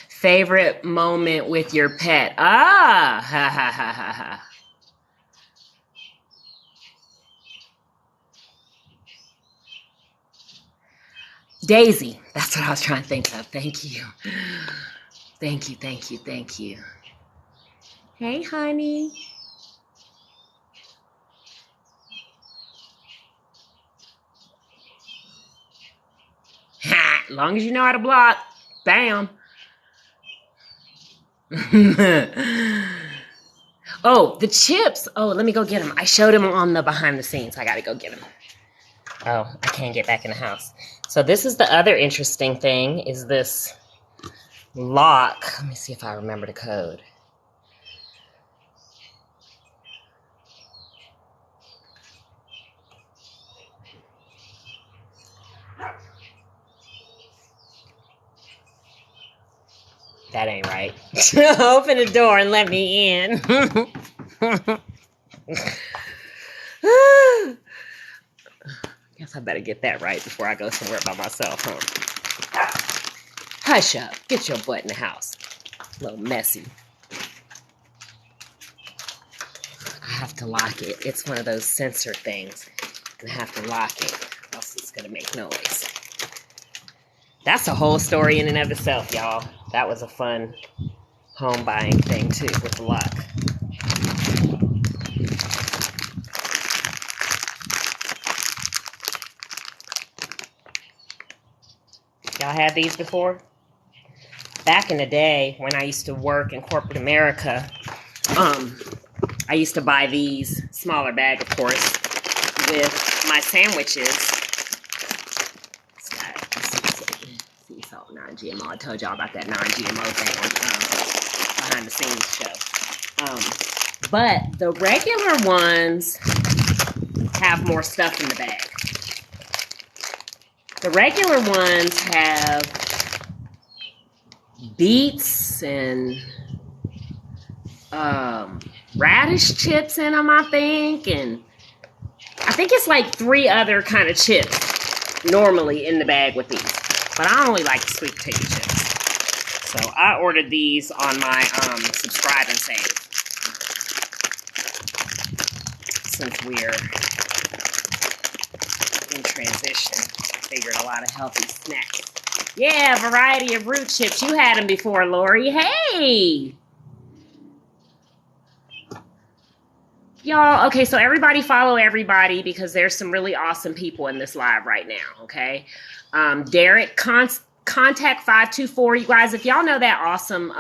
Favorite moment with your pet. Ha ha ha ha ha. Daisy. That's what I was trying to think of. Thank you. Thank you, thank you, thank you. Hey, honey. Ha! As long as you know how to block. Bam. Oh, the chips. Oh, let me go get them. I showed him on the behind the scenes. I got to go get them. Oh, I can't get back in the house. So this is the other interesting thing, is this lock. Let me see if I remember the code. That ain't right. Open the door and let me in. Guess I better get that right before I go somewhere by myself, huh? Hush up. Get your butt in the house. A little messy. I have to lock it. It's one of those sensor things. And I have to lock it, or else it's going to make noise. That's a whole story in and of itself, y'all. That was a fun home buying thing, too, with the lock. Y'all had these before? Back in the day, when I used to work in corporate America, I used to buy these, smaller bag, of course, with my sandwiches. Sea salt, non-GMO. I told y'all about that non-GMO thing on behind the scenes show. But the regular ones have more stuff in the bag. The regular ones have beets and radish chips in them, I think. And I think it's like 3 other kind of chips normally in the bag with these. But I only like the sweet potato chips. So I ordered these on my subscribe and save. Since we're in transition, I figured a lot of healthy snacks. Yeah, variety of root chips. You had them before, Lori. Hey! Y'all, okay, so everybody follow everybody because there's some really awesome people in this live right now, okay? Derek, Contact 524. You guys, if y'all know that awesome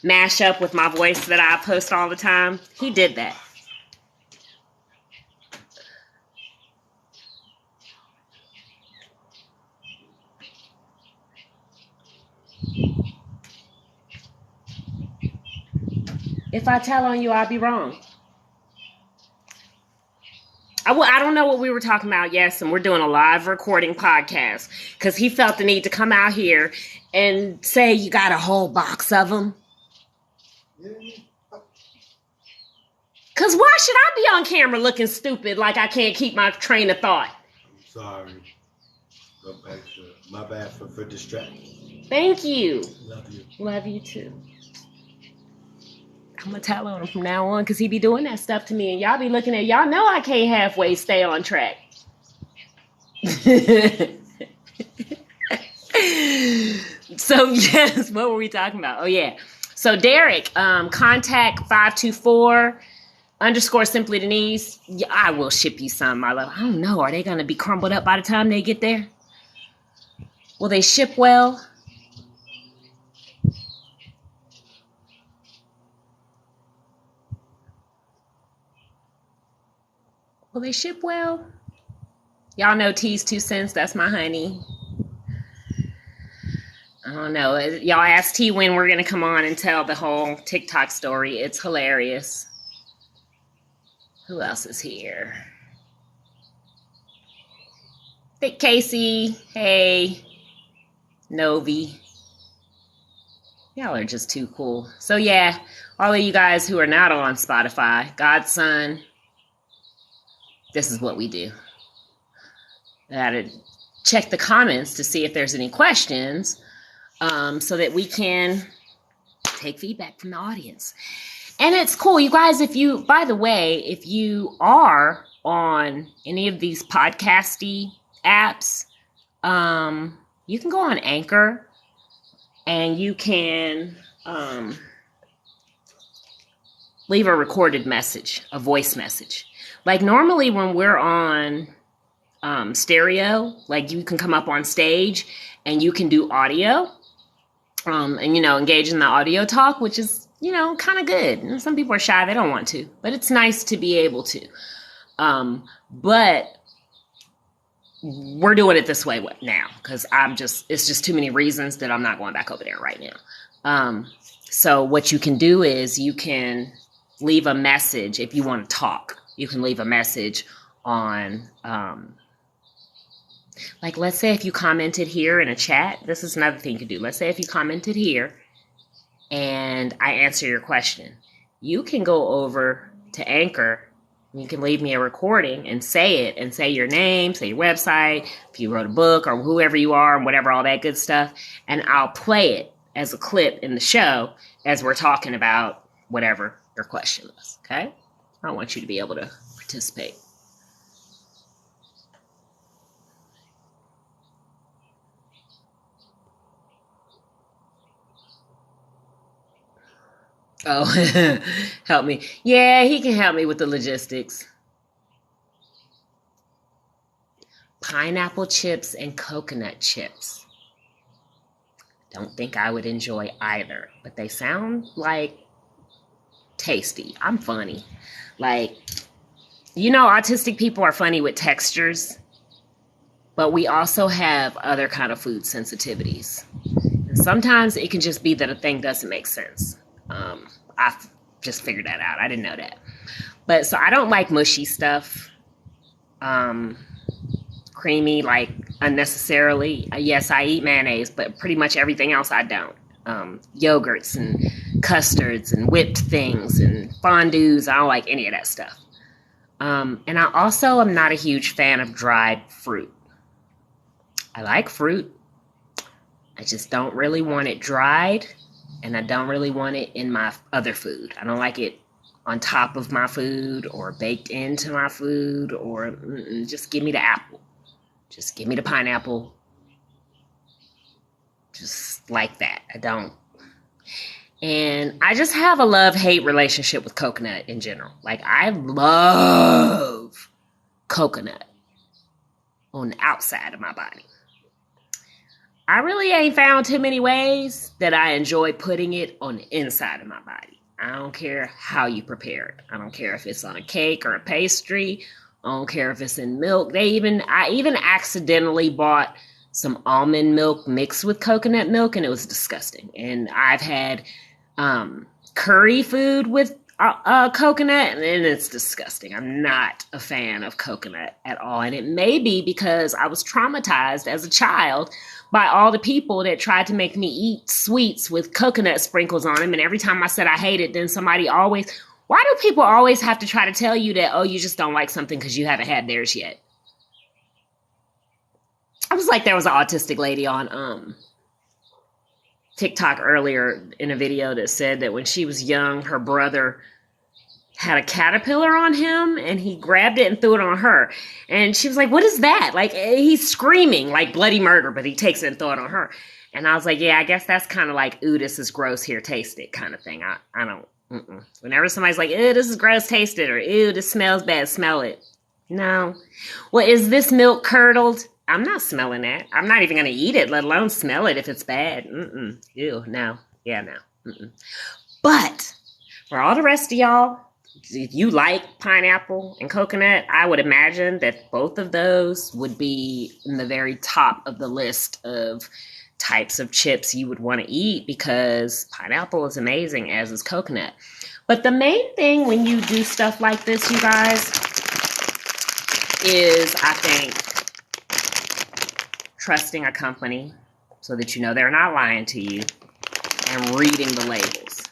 mashup with my voice that I post all the time, he did that. If I tell on you, I'll be wrong. I don't know what we were talking about. Yes, and we're doing a live recording podcast because he felt the need to come out here and say you got a whole box of them. Because why should I be on camera looking stupid like I can't keep my train of thought? I'm sorry. My bad for distracting. Thank you. Love you. Love you too. I'm going to tell on him from now on because he be doing that stuff to me. And y'all be looking at, y'all know I can't halfway stay on track. So, yes, what were we talking about? Oh, yeah. So, Derek, contact 524 _ Simply Denise. Yeah, I will ship you some, my love. I don't know. Are they going to be crumbled up by the time they get there? Will they ship well? Will they ship well? Y'all know T's 2 cents. That's my honey. I don't know. Y'all ask T when we're going to come on and tell the whole TikTok story. It's hilarious. Who else is here? Thick Casey. Hey. Novi. Y'all are just too cool. So yeah, all of you guys who are not on Spotify, Godson, this is what we do. I gotta check the comments to see if there's any questions so that we can take feedback from the audience. And it's cool, you guys, by the way, if you are on any of these podcasty apps, you can go on Anchor and you can leave a recorded message, a voice message. Like normally when we're on stereo, like you can come up on stage and you can do audio and, engage in the audio talk, which is, kind of good. And some people are shy. They don't want to, but it's nice to be able to. But we're doing it this way now because it's just too many reasons that I'm not going back over there right now. So what you can do is you can leave a message if you want to talk. You can leave a message on, like, let's say if you commented here in a chat, this is another thing you can do. Let's say if you commented here and I answer your question, you can go over to Anchor. You can leave me a recording and say it and say your name, say your website, if you wrote a book or whoever you are and whatever, all that good stuff. And I'll play it as a clip in the show as we're talking about whatever your question was. Okay? I want you to be able to participate. Oh, help me. Yeah, he can help me with the logistics. Pineapple chips and coconut chips. Don't think I would enjoy either, but they sound like tasty. I'm funny. Like, autistic people are funny with textures, but we also have other kind of food sensitivities. And sometimes it can just be that a thing doesn't make sense. I've just figured that out. I didn't know that. But so I don't like mushy stuff. Creamy, like unnecessarily. Yes, I eat mayonnaise, but pretty much everything else I don't. Yogurts and custards and whipped things and fondues. I don't like any of that stuff. And I also am not a huge fan of dried fruit. I like fruit. I just don't really want it dried. And I don't really want it in my other food. I don't like it on top of my food or baked into my food or just give me the apple. Just give me the pineapple. Just like that. I don't. And I just have a love-hate relationship with coconut in general. Like, I love coconut on the outside of my body. I really ain't found too many ways that I enjoy putting it on the inside of my body. I don't care how you prepare it. I don't care if it's on a cake or a pastry. I don't care if it's in milk. I even accidentally bought some almond milk mixed with coconut milk, and it was disgusting. And I've had curry food with coconut, and it's disgusting. I'm not a fan of coconut at all. And it may be because I was traumatized as a child by all the people that tried to make me eat sweets with coconut sprinkles on them. And every time I said I hate it, then somebody always, why do people always have to try to tell you that, oh, you just don't like something because you haven't had theirs yet? I was like, there was an autistic lady on TikTok earlier in a video that said that when she was young, her brother had a caterpillar on him and he grabbed it and threw it on her. And she was like, what is that? Like, he's screaming like bloody murder, but he takes it and throws it on her. And I was like, yeah, I guess that's kind of like, ooh, this is gross, here, taste it kind of thing. I don't, Whenever somebody's like, ooh, this is gross, taste it, or ooh, this smells bad, smell it. No. Well, is this milk curdled? I'm not smelling that. I'm not even going to eat it, let alone smell it if it's bad. Ew, no. Yeah, no. But for all the rest of y'all, if you like pineapple and coconut, I would imagine that both of those would be in the very top of the list of types of chips you would want to eat, because pineapple is amazing, as is coconut. But the main thing when you do stuff like this, you guys, is, I think, trusting a company so that you know they're not lying to you, and reading the labels.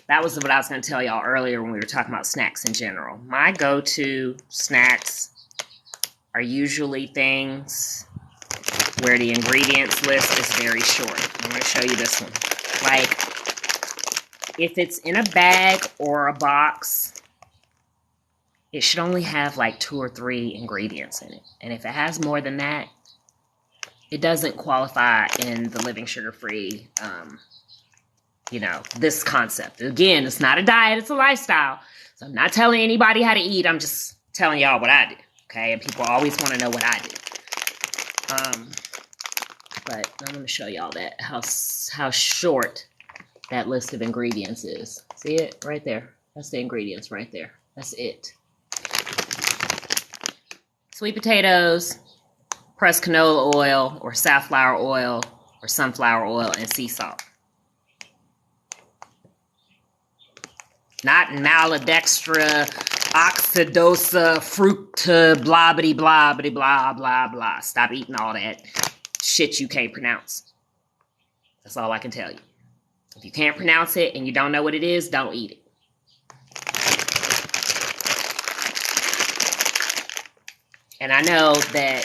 That was what I was going to tell y'all earlier when we were talking about snacks in general. My go-to snacks are usually things where the ingredients list is very short. I'm going to show you this one. Like, if it's in a bag or a box, it should only have like 2 or 3 ingredients in it. And if it has more than that, it doesn't qualify in the living sugar-free, this concept. Again, it's not a diet, it's a lifestyle. So I'm not telling anybody how to eat. I'm just telling y'all what I do, okay? And people always want to know what I do. But I'm going to show y'all that, how short that list of ingredients is. See it? Right there. That's the ingredients right there. That's it. Sweet potatoes, pressed canola oil, or safflower oil, or sunflower oil, and sea salt. Not maltodextra, oxidosa, fructa, blah, blah, blah, blah, blah, blah, blah. Stop eating all that shit you can't pronounce. That's all I can tell you. If you can't pronounce it and you don't know what it is, don't eat it. And I know that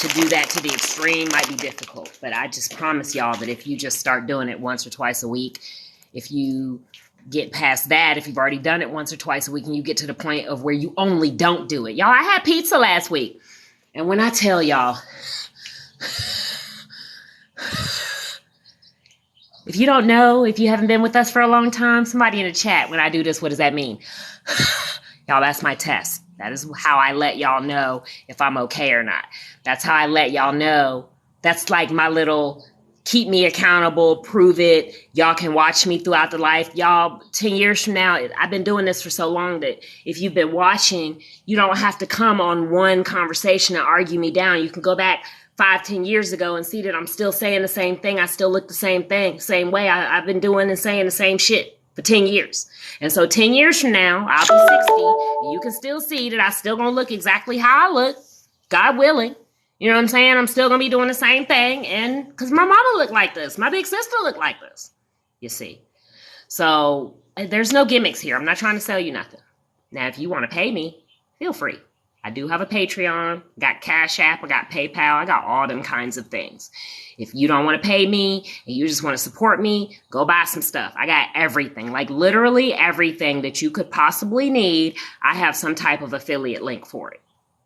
to do that to the extreme might be difficult, but I just promise y'all that if you just start doing it once or twice a week, if you get past that, if you've already done it once or twice a week and you get to the point of where you only don't do it. Y'all, I had pizza last week. And when I tell y'all, if you don't know, if you haven't been with us for a long time, somebody in the chat, when I do this, what does that mean? Y'all, that's my test. That is how I let y'all know if I'm okay or not. That's how I let y'all know. That's like my little keep me accountable, prove it. Y'all can watch me throughout the life. Y'all, 10 years from now, I've been doing this for so long that if you've been watching, you don't have to come on one conversation and argue me down. You can go back 5-10 years ago and see that I'm still saying the same thing. I still look the same way. I've been doing and saying the same shit for 10 years. And so 10 years from now, I'll be 60, and you can still see that I still gonna look exactly how I look, God willing. You know what I'm saying? I'm still going to be doing the same thing. And because my mama looked like this. My big sister looked like this. You see. So there's no gimmicks here. I'm not trying to sell you nothing. Now, if you want to pay me, feel free. I do have a Patreon. I got Cash App. I got PayPal. I got all them kinds of things. If you don't want to pay me and you just want to support me, go buy some stuff. I got everything. Like literally everything that you could possibly need. I have some type of affiliate link for it.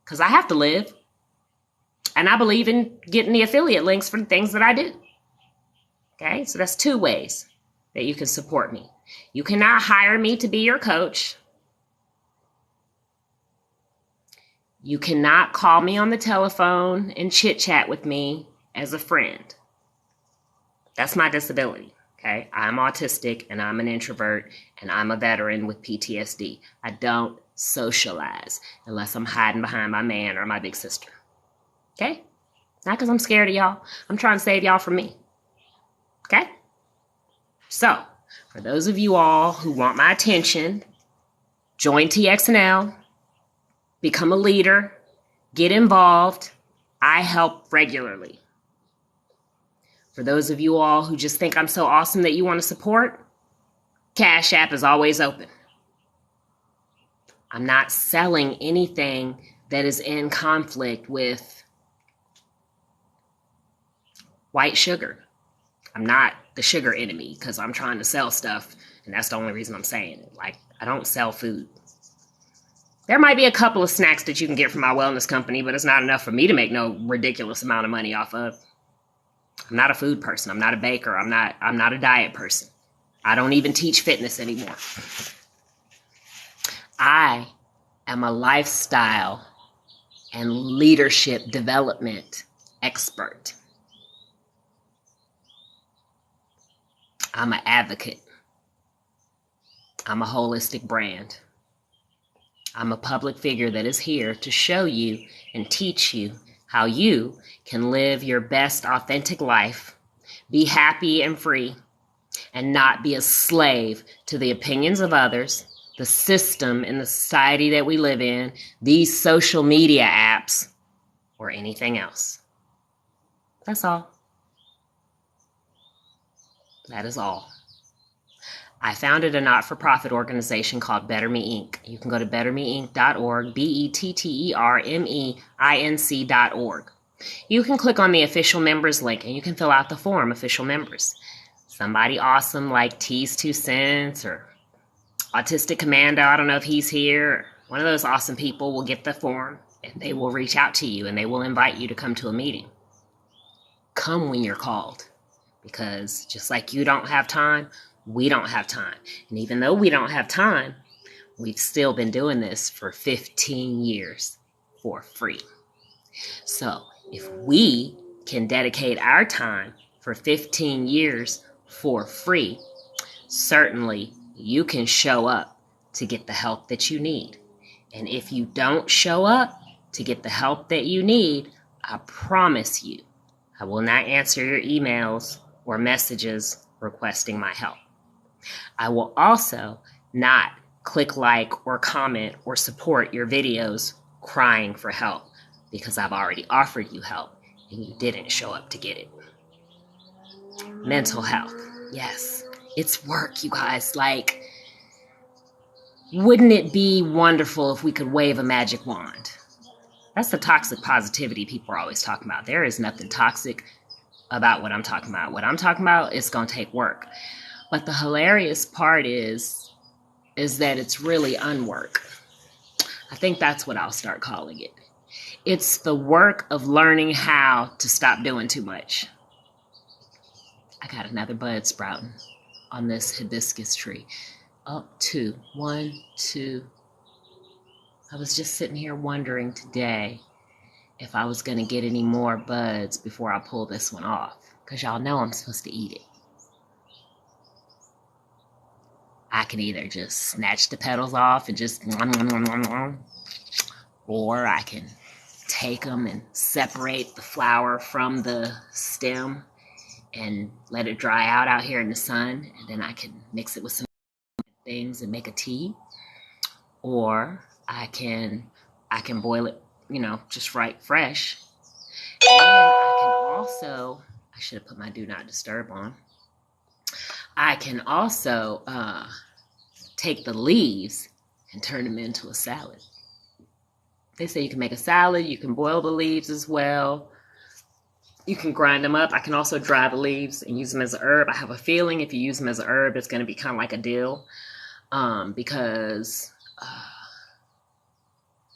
Because I have to live. And I believe in getting the affiliate links for the things that I do. Okay, so that's 2 ways that you can support me. You cannot hire me to be your coach. You cannot call me on the telephone and chit chat with me as a friend. That's my disability. Okay, I'm autistic and I'm an introvert and I'm a veteran with PTSD. I don't socialize unless I'm hiding behind my man or my big sister. Okay? Not because I'm scared of y'all. I'm trying to save y'all from me. Okay? So, for those of you all who want my attention, join TXNL, become a leader, get involved. I help regularly. For those of you all who just think I'm so awesome that you want to support, Cash App is always open. I'm not selling anything that is in conflict with white sugar. I'm not the sugar enemy because I'm trying to sell stuff, and that's the only reason I'm saying it. Like, I don't sell food. There might be a couple of snacks that you can get from my wellness company, but it's not enough for me to make no ridiculous amount of money off of. I'm not a food person. I'm not a baker. I'm not a diet person. I don't even teach fitness anymore. I am a lifestyle and leadership development expert. I'm an advocate. I'm a holistic brand. I'm a public figure that is here to show you and teach you how you can live your best authentic life, be happy and free, and not be a slave to the opinions of others, the system and the society that we live in, these social media apps, or anything else. That's all. That is all. I founded a not-for-profit organization called Better Me Inc. You can go to bettermeinc.org, bettermeinc.org. You can click on the official members link and you can fill out the form, official members. Somebody awesome like T's 2 Cents or Autistic Commando, I don't know if he's here. One of those awesome people will get the form and they will reach out to you and they will invite you to come to a meeting. Come when you're called, because just like you don't have time, we don't have time. And even though we don't have time, we've still been doing this for 15 years for free. So if we can dedicate our time for 15 years for free, certainly you can show up to get the help that you need. And if you don't show up to get the help that you need, I promise you, I will not answer your emails or messages requesting my help. I will also not click like or comment or support your videos crying for help because I've already offered you help and you didn't show up to get it. Mental health. Yes, it's work, you guys. Like, wouldn't it be wonderful if we could wave a magic wand? That's the toxic positivity people are always talking about. There is nothing toxic about what I'm talking about. What I'm talking about is going to take work. But the hilarious part is that it's really unwork. I think that's what I'll start calling it. It's the work of learning how to stop doing too much. I got another bud sprouting on this hibiscus tree. Up 2, 1, 2. I was just sitting here wondering today if I was going to get any more buds before I pull this one off, because y'all know I'm supposed to eat it. I can either just snatch the petals off and just or I can take them and separate the flower from the stem and let it dry out here in the sun, and then I can mix it with some things and make a tea. Or I can boil it, just right fresh. And I can also, I should have put my do not disturb on. I can also take the leaves and turn them into a salad. They say you can make a salad, you can boil the leaves as well. You can grind them up. I can also dry the leaves and use them as a herb. I have a feeling if you use them as a herb, it's going to be kind of like a dill, because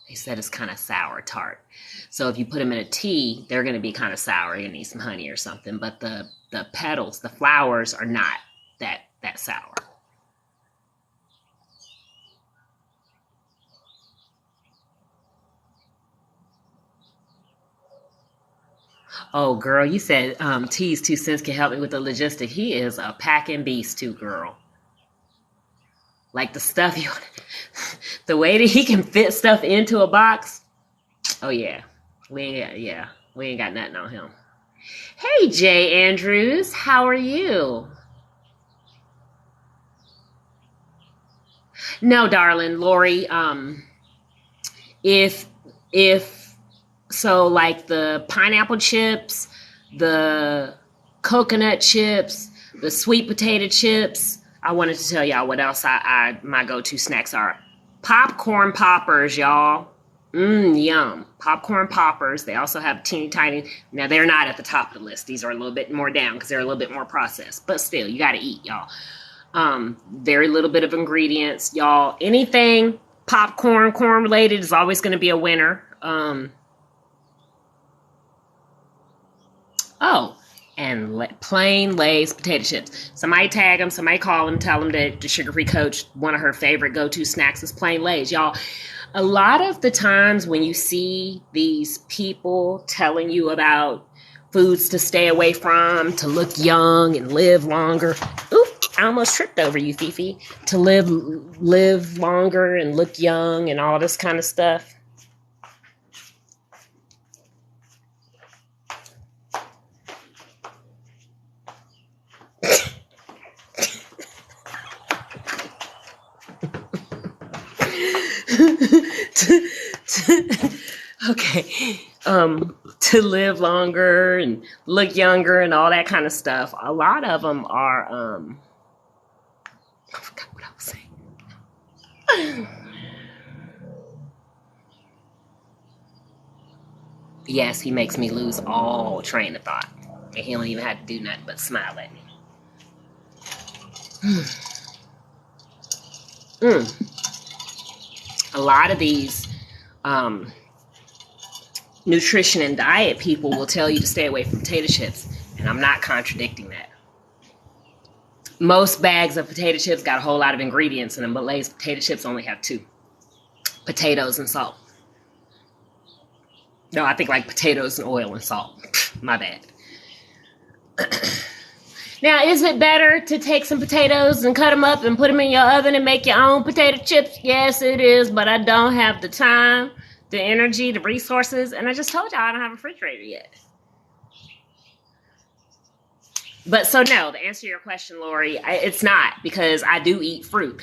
They said it's kind of sour tart. So if you put them in a tea, they're going to be kind of sour. You're going to need some honey or something. But the petals, the flowers are not that sour. Oh, girl, you said T's 2 cents can help me with the logistic. He is a packing beast too, girl. Like the stuff the way that he can fit stuff into a box. Oh yeah, we ain't got nothing on him. Hey, Jay Andrews, how are you? No, darling, Lori. If so, like the pineapple chips, the coconut chips, the sweet potato chips. I wanted to tell y'all what else my go-to snacks are. Popcorn poppers, y'all. Yum. Popcorn poppers. They also have teeny tiny. Now, they're not at the top of the list. These are a little bit more down because they're a little bit more processed. But still, you got to eat, y'all. Very little bit of ingredients, y'all. Anything popcorn, corn related is always going to be a winner. And plain Lay's potato chips. Somebody tag them, somebody call them, tell them that the sugar-free coach, one of her favorite go-to snacks is plain Lay's. Y'all, a lot of the times when you see these people telling you about foods to stay away from, to look young and live longer. Oop, I almost tripped over you, Fifi. To live longer and look young and all this kind of stuff. Okay. To live longer and look younger and all that kind of stuff. A lot of them are, I forgot what I was saying. Yes, he makes me lose all train of thought. And he don't even have to do nothing but smile at me. A lot of these nutrition and diet people will tell you to stay away from potato chips, and I'm not contradicting that. Most bags of potato chips got a whole lot of ingredients in them, but Lay's potato chips only have 2: potatoes and salt. No, I think like potatoes and oil and salt. My bad. Now, is it better to take some potatoes and cut them up and put them in your oven and make your own potato chips? Yes, it is, but I don't have the time, the energy, the resources, and I just told y'all I don't have a refrigerator yet. But so no, to answer your question, Lori, it's not, because I do eat fruit.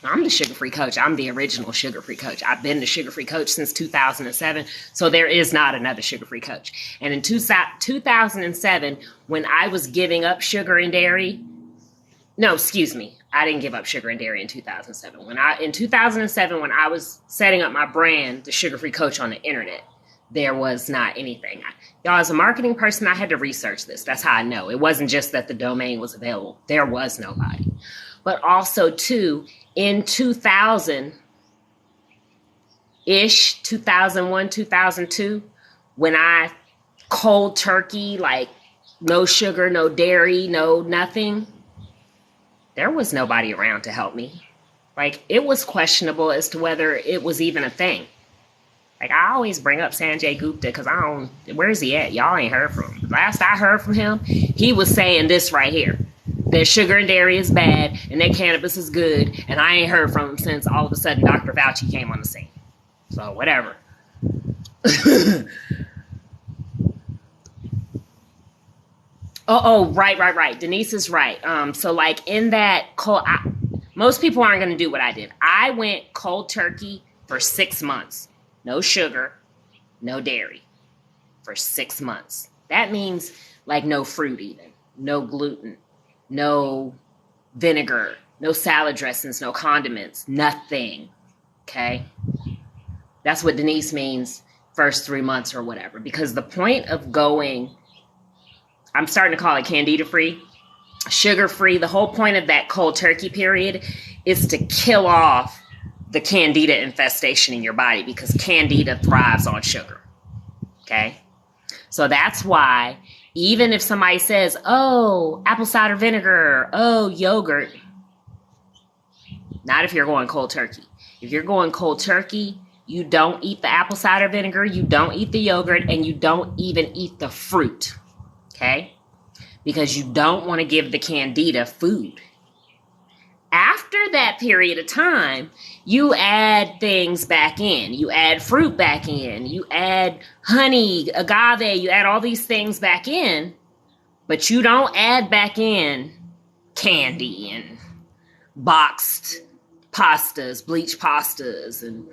I'm the sugar-free coach. I'm the original sugar-free coach. I've been the sugar-free coach since 2007, so there is not another sugar-free coach. And in 2007, when I was giving up sugar and dairy, no, excuse me, I didn't give up sugar and dairy in 2007. In 2007, when I was setting up my brand, the sugar-free coach on the internet, there was not anything. Y'all, as a marketing person, I had to research this. That's how I know. It wasn't just that the domain was available. There was nobody. But also, too, in 2000-ish, 2001, 2002, when I cold turkey, like no sugar, no dairy, no nothing, there was nobody around to help me. Like, it was questionable as to whether it was even a thing. Like, I always bring up Sanjay Gupta because where's he at? Y'all ain't heard from him. Last I heard from him, he was saying this right here. That sugar and dairy is bad and that cannabis is good. And I ain't heard from him since all of a sudden Dr. Fauci came on the scene. So, whatever. Right. Denise is right. So, like, in that most people aren't going to do what I did. I went cold turkey for 6 months. No sugar, no dairy for 6 months. That means, like, no fruit even, no gluten, no vinegar, no salad dressings, no condiments, nothing. Okay? That's what Denise means, first 3 months or whatever. Because the point of going, I'm starting to call it candida-free, sugar-free. The whole point of that cold turkey period is to kill off the candida infestation in your body, because candida thrives on sugar. Okay? So that's why even if somebody says, oh, apple cider vinegar, oh, yogurt, not if you're going cold turkey. If you're going cold turkey, you don't eat the apple cider vinegar, you don't eat the yogurt, and you don't even eat the fruit. Okay? Because you don't want to give the candida food. After that period of time, you add things back in. You add fruit back in. You add honey, agave. You add all these things back in. But you don't add back in candy and boxed pastas, bleached pastas, and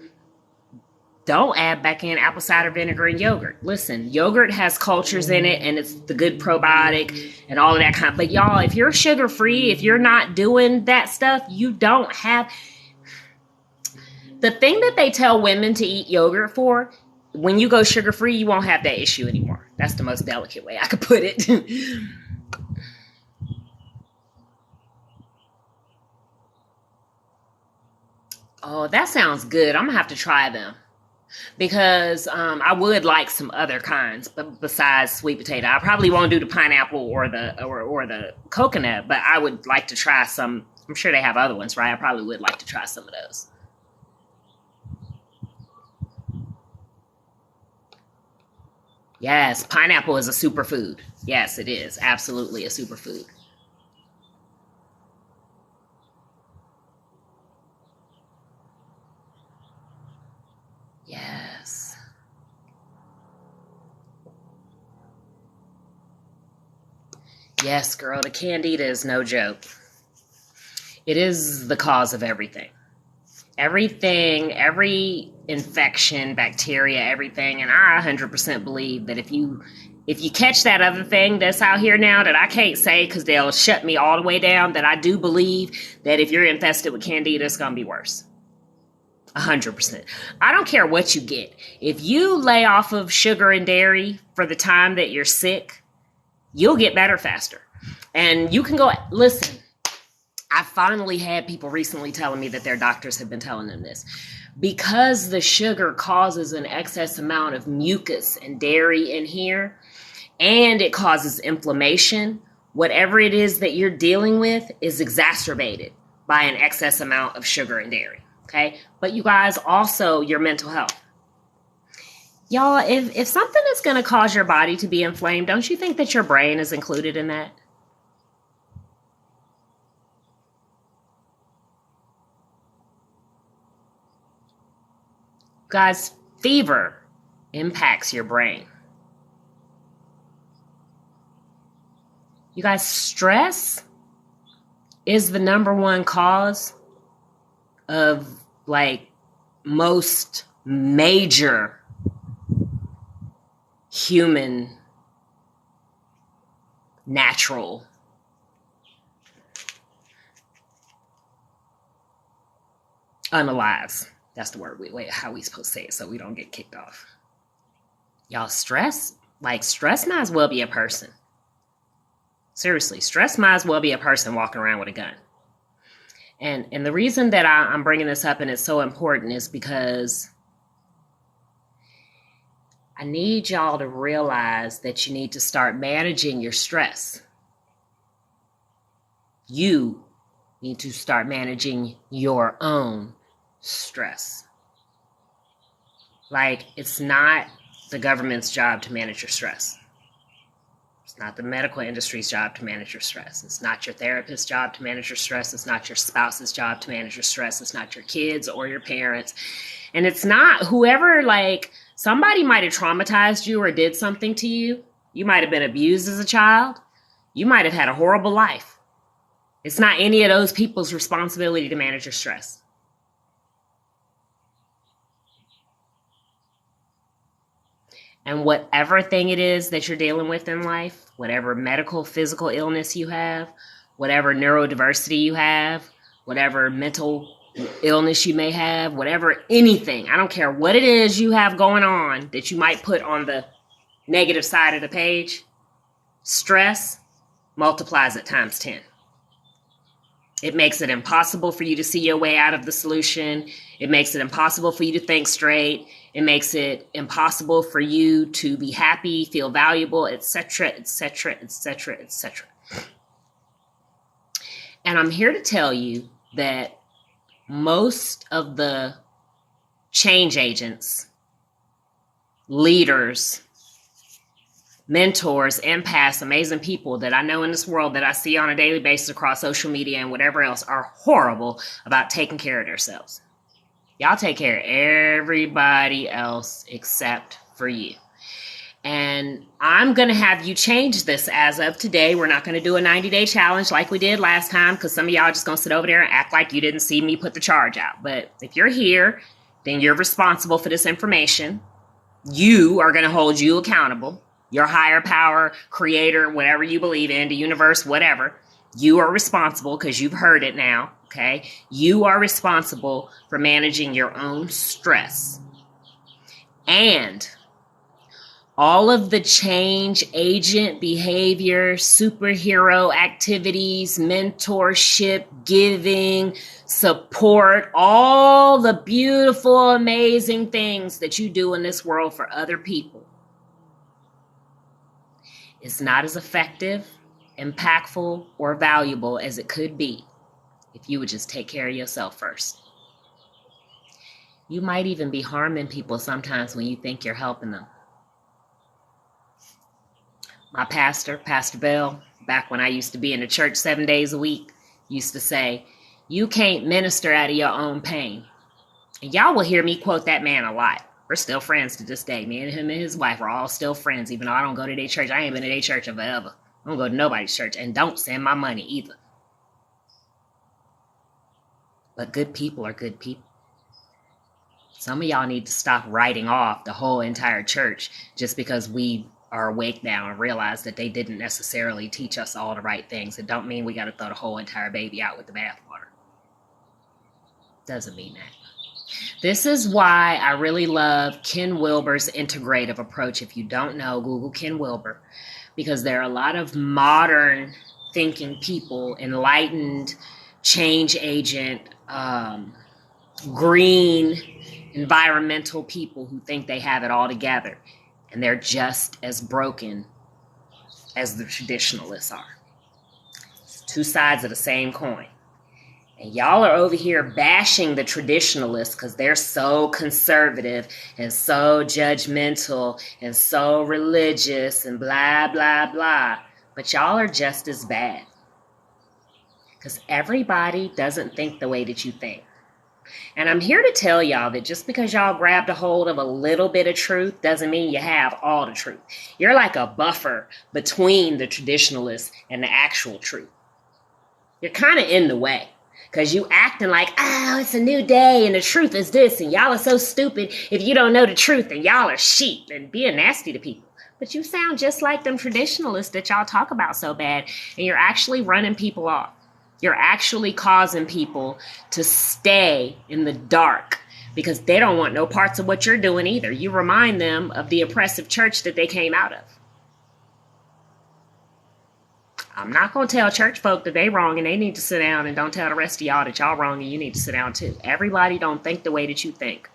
don't add back in apple cider vinegar and yogurt. Listen, yogurt has cultures in it, and it's the good probiotic and all of that kind. But y'all, if you're sugar-free, if you're not doing that stuff, you don't have... The thing that they tell women to eat yogurt for, when you go sugar-free, you won't have that issue anymore. That's the most delicate way I could put it. Oh, that sounds good. I'm going to have to try them. Because I would like some other kinds, but besides sweet potato, I probably won't do the pineapple or the coconut, but I would like to try some. I'm sure they have other ones, right? I probably would like to try some of those. Yes, pineapple is a superfood. Yes, it is absolutely a superfood. Yes. Yes, girl, the candida is no joke. It is the cause of everything. Everything, every infection, bacteria, everything. And I 100% believe that if you catch that other thing that's out here now that I can't say because they'll shut me all the way down, that I do believe that if you're infested with candida, it's going to be worse. 100%. I don't care what you get. If you lay off of sugar and dairy for the time that you're sick, you'll get better faster. And you can go, listen, I finally had people recently telling me that their doctors have been telling them this. Because the sugar causes an excess amount of mucus and dairy in here, and it causes inflammation, whatever it is that you're dealing with is exacerbated by an excess amount of sugar and dairy. Okay? But you guys, also your mental health. Y'all, if something is going to cause your body to be inflamed, don't you think that your brain is included in that? Guys, fever impacts your brain. You guys, stress is the number one cause of like most major human natural unalives. That's the word. Wait, how we supposed to say it so we don't get kicked off? Y'all, stress might as well be a person. Seriously, stress might as well be a person walking around with a gun. And the reason that I'm bringing this up and it's so important is because I need y'all to realize that you need to start managing your stress. You need to start managing your own stress. Like, it's not the government's job to manage your stress. It's not the medical industry's job to manage your stress. It's not your therapist's job to manage your stress. It's not your spouse's job to manage your stress. It's not your kids or your parents. And it's not whoever, like, somebody might have traumatized you or did something to you. You might have been abused as a child. You might have had a horrible life. It's not any of those people's responsibility to manage your stress. And whatever thing it is that you're dealing with in life, whatever medical, physical illness you have, whatever neurodiversity you have, whatever mental illness you may have, whatever, anything, I don't care what it is you have going on that you might put on the negative side of the page, stress multiplies it times 10. It makes it impossible for you to see your way out of the solution. It makes it impossible for you to think straight. It makes it impossible for you to be happy, feel valuable, etc., etc., etc., etc. And I'm here to tell you that most of the change agents, leaders, mentors, empaths, amazing people that I know in this world that I see on a daily basis across social media and whatever else are horrible about taking care of themselves. Y'all take care of everybody else except for you. And I'm going to have you change this as of today. We're not going to do a 90-day challenge like we did last time because some of y'all are just going to sit over there and act like you didn't see me put the charge out. But if you're here, then you're responsible for this information. You are going to hold you accountable. Your higher power, creator, whatever you believe in, the universe, whatever. You are responsible because you've heard it now, okay? You are responsible for managing your own stress. And all of the change agent behavior, superhero activities, mentorship, giving, support, all the beautiful, amazing things that you do in this world for other people is not as effective, impactful, or valuable as it could be if you would just take care of yourself first. You might even be harming people sometimes when you think you're helping them. My pastor, Pastor Bell, back when I used to be in the church 7 days a week, used to say, you can't minister out of your own pain. And y'all will hear me quote that man a lot. We're still friends to this day. Me and him and his wife are all still friends, even though I don't go to their church. I ain't been to their church forever. I don't go to nobody's church, and don't send my money either. But good people are good people. Some of y'all need to stop writing off the whole entire church just because we are awake now and realize that they didn't necessarily teach us all the right things. It don't mean we got to throw the whole entire baby out with the bathwater. Doesn't mean that. This is why I really love Ken Wilber's integrative approach. If you don't know, Google Ken Wilber, because there are a lot of modern thinking people, enlightened, change agent, green, environmental people who think they have it all together. And they're just as broken as the traditionalists are. It's two sides of the same coin. And y'all are over here bashing the traditionalists because they're so conservative and so judgmental and so religious and blah, blah, blah. But y'all are just as bad. Because everybody doesn't think the way that you think. And I'm here to tell y'all that just because y'all grabbed a hold of a little bit of truth doesn't mean you have all the truth. You're like a buffer between the traditionalists and the actual truth. You're kind of in the way. Because you acting like, oh, it's a new day and the truth is this. And y'all are so stupid if you don't know the truth. And y'all are sheep and being nasty to people. But you sound just like them traditionalists that y'all talk about so bad. And you're actually running people off. You're actually causing people to stay in the dark because they don't want no parts of what you're doing either. You remind them of the oppressive church that they came out of. I'm not going to tell church folk that they wrong and they need to sit down, and don't tell the rest of y'all that y'all wrong and you need to sit down too. Everybody don't think the way that you think.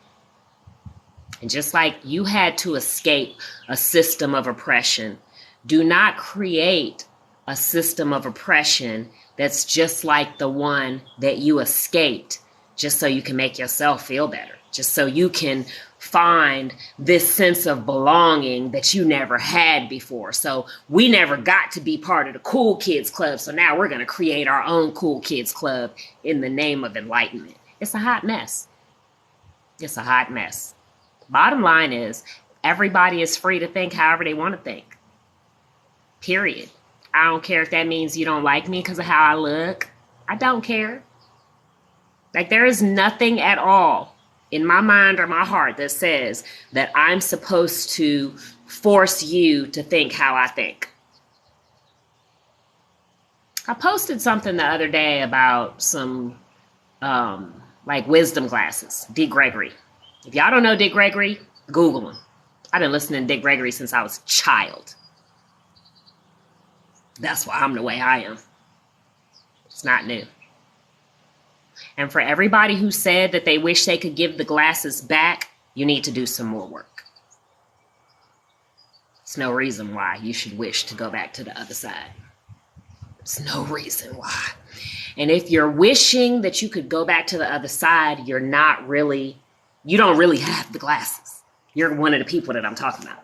And just like you had to escape a system of oppression, do not create a system of oppression that's just like the one that you escaped just so you can make yourself feel better, just so you can find this sense of belonging that you never had before. So we never got to be part of the cool kids club. So now we're going to create our own cool kids club in the name of enlightenment. It's a hot mess. It's a hot mess. Bottom line is everybody is free to think however they want to think. Period. I don't care if that means you don't like me because of how I look. I don't care. Like, there is nothing at all in my mind or my heart that says that I'm supposed to force you to think how I think. I posted something the other day about some like wisdom glasses, Dick Gregory. If y'all don't know Dick Gregory, Google him. I've been listening to Dick Gregory since I was a child. That's why I'm the way I am. It's not new. And for everybody who said that they wish they could give the glasses back, you need to do some more work. There's no reason why you should wish to go back to the other side. There's no reason why. And if you're wishing that you could go back to the other side, you don't really have the glasses. You're one of the people that I'm talking about.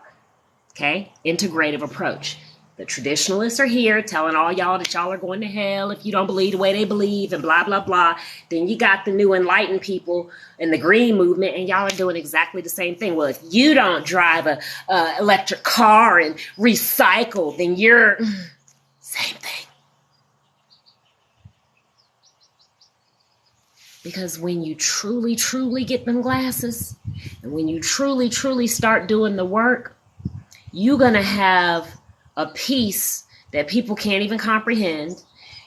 Okay? Integrative approach. The traditionalists are here telling all y'all that y'all are going to hell if you don't believe the way they believe and blah, blah, blah. Then you got the new enlightened people in the green movement and y'all are doing exactly the same thing. Well, if you don't drive a electric car and recycle, then you're same thing. Because when you truly, truly get them glasses and when you truly, truly start doing the work, you're going to have a peace that people can't even comprehend.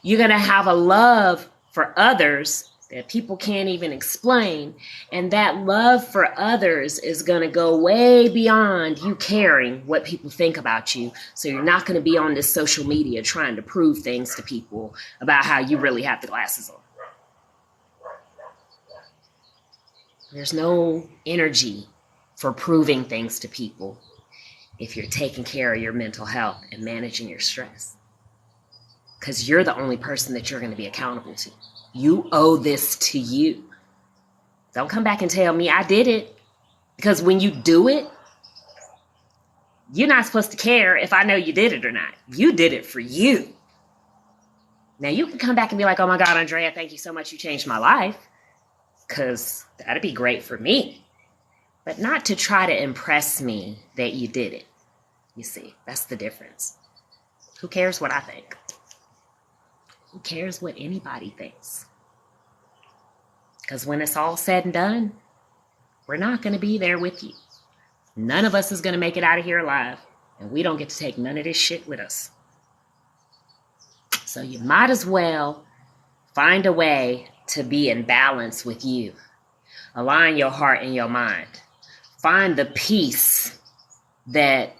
You're going to have a love for others that people can't even explain. And that love for others is going to go way beyond you caring what people think about you. So you're not going to be on this social media trying to prove things to people about how you really have the glasses on. There's no energy for proving things to people if you're taking care of your mental health and managing your stress. Because you're the only person that you're going to be accountable to. You owe this to you. Don't come back and tell me I did it. Because when you do it, you're not supposed to care if I know you did it or not. You did it for you. Now you can come back and be like, oh my God, Andrea, thank you so much. You changed my life. Because that'd be great for me. But not to try to impress me that you did it. You see, that's the difference. Who cares what I think? Who cares what anybody thinks? Because when it's all said and done, we're not going to be there with you. None of us is going to make it out of here alive. And we don't get to take none of this shit with us. So you might as well find a way to be in balance with you. Align your heart and your mind. Find the peace that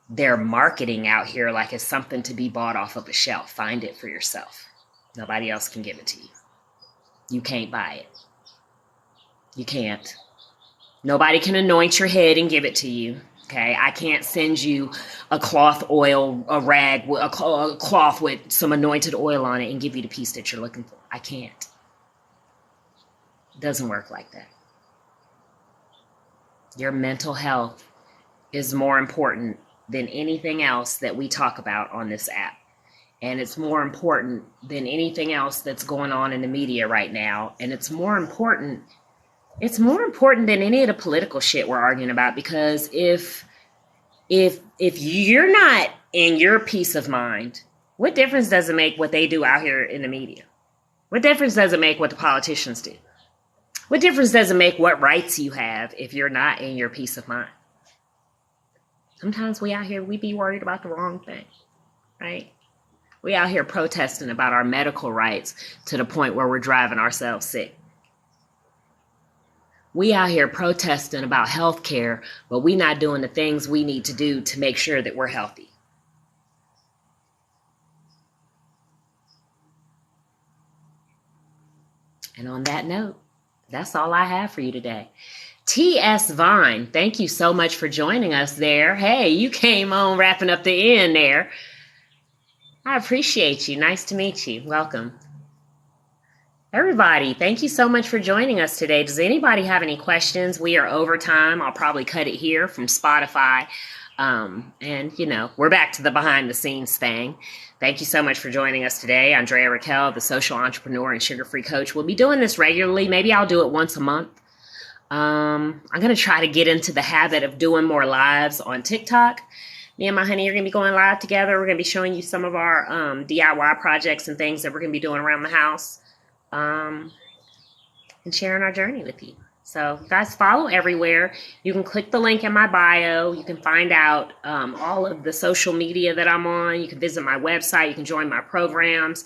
they're marketing out here like it's something to be bought off of a shelf. Find it for yourself. Nobody else can give it to you. You can't buy it. You can't. Nobody can anoint your head and give it to you. Okay, I can't send you a cloth oil, a rag, a cloth with some anointed oil on it and give you the peace that you're looking for. I can't. It doesn't work like that. Your mental health is more important than anything else that we talk about on this app. And it's more important than anything else that's going on in the media right now. And it's more important than any of the political shit we're arguing about, because if you're not in your peace of mind, what difference does it make what they do out here in the media? What difference does it make what the politicians do? What difference does it make what rights you have if you're not in your peace of mind? Sometimes we out here, we be worried about the wrong thing, right? We out here protesting about our medical rights to the point where we're driving ourselves sick. We out here protesting about health care, but we not doing the things we need to do to make sure that we're healthy. And on that note, that's all I have for you today. T.S. Vine, thank you so much for joining us there. Hey, you came on wrapping up the end there. I appreciate you. Nice to meet you. Welcome. Everybody, thank you so much for joining us today. Does anybody have any questions? We are over time. I'll probably cut it here from Spotify. And, we're back to the behind the scenes thing. Thank you so much for joining us today. Andrea Raquel, the social entrepreneur and sugar-free coach. We'll be doing this regularly. Maybe I'll do it once a month. I'm going to try to get into the habit of doing more lives on TikTok. Me and my honey are going to be going live together. We're going to be showing you some of our DIY projects and things that we're going to be doing around the house, and sharing our journey with you. So guys, follow everywhere. You can click the link in my bio. You can find out all of the social media that I'm on. You can visit my website. You can join my programs.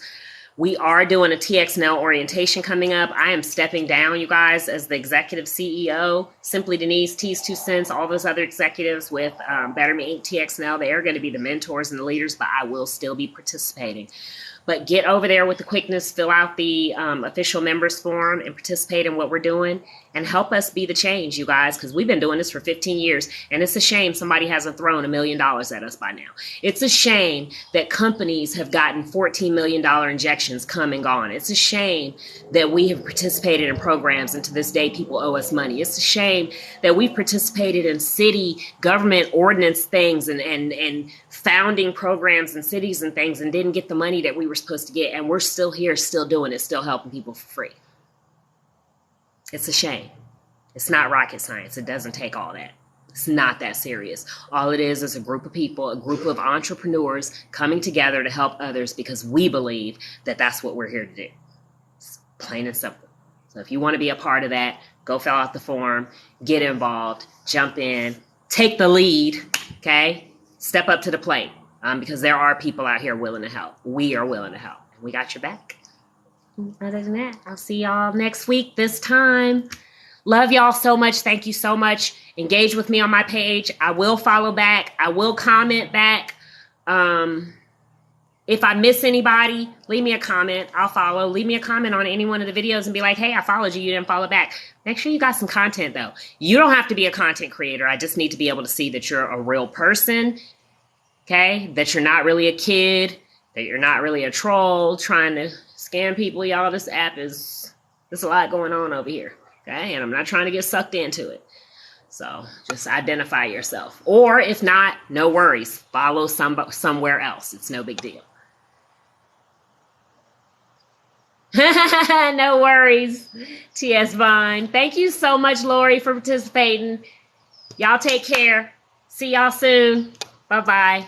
We are doing a TXNL orientation coming up. I am stepping down, you guys, as the executive CEO. Simply Denise, T's 2 Cents, all those other executives with Better Me Inc. TXNL, they are going to be the mentors and the leaders, but I will still be participating. But get over there with the quickness, fill out the official members form and participate in what we're doing and help us be the change, you guys, because we've been doing this for 15 years. And it's a shame somebody hasn't thrown $1 million at us by now. It's a shame that companies have gotten $14 million injections come and gone. It's a shame that we have participated in programs and to this day people owe us money. It's a shame that we've participated in city government ordinance things and founding programs in cities and things and didn't get the money that we were supposed to get. And we're still here, still doing it, still helping people for free. It's a shame. It's not rocket science. It doesn't take all that. It's not that serious. All it is a group of people, a group of entrepreneurs coming together to help others because we believe that that's what we're here to do. It's plain and simple. So if you want to be a part of that, go fill out the form, get involved, jump in, take the lead, okay? Step up to the plate because there are people out here willing to help. We are willing to help. We got your back. Other than that, I'll see y'all next week this time. Love y'all so much. Thank you so much. Engage with me on my page. I will follow back. I will comment back. If I miss anybody, leave me a comment. I'll follow. Leave me a comment on any one of the videos and be like, hey, I followed you. You didn't follow back. Make sure you got some content, though. You don't have to be a content creator. I just need to be able to see that you're a real person, okay? That you're not really a kid, that you're not really a troll trying to scam people. Y'all, this app there's a lot going on over here, okay? And I'm not trying to get sucked into it. So just identify yourself. Or if not, no worries. Follow somewhere else. It's no big deal. No worries, T.S. Vine. Thank you so much, Lori, for participating. Y'all take care. See y'all soon. Bye-bye.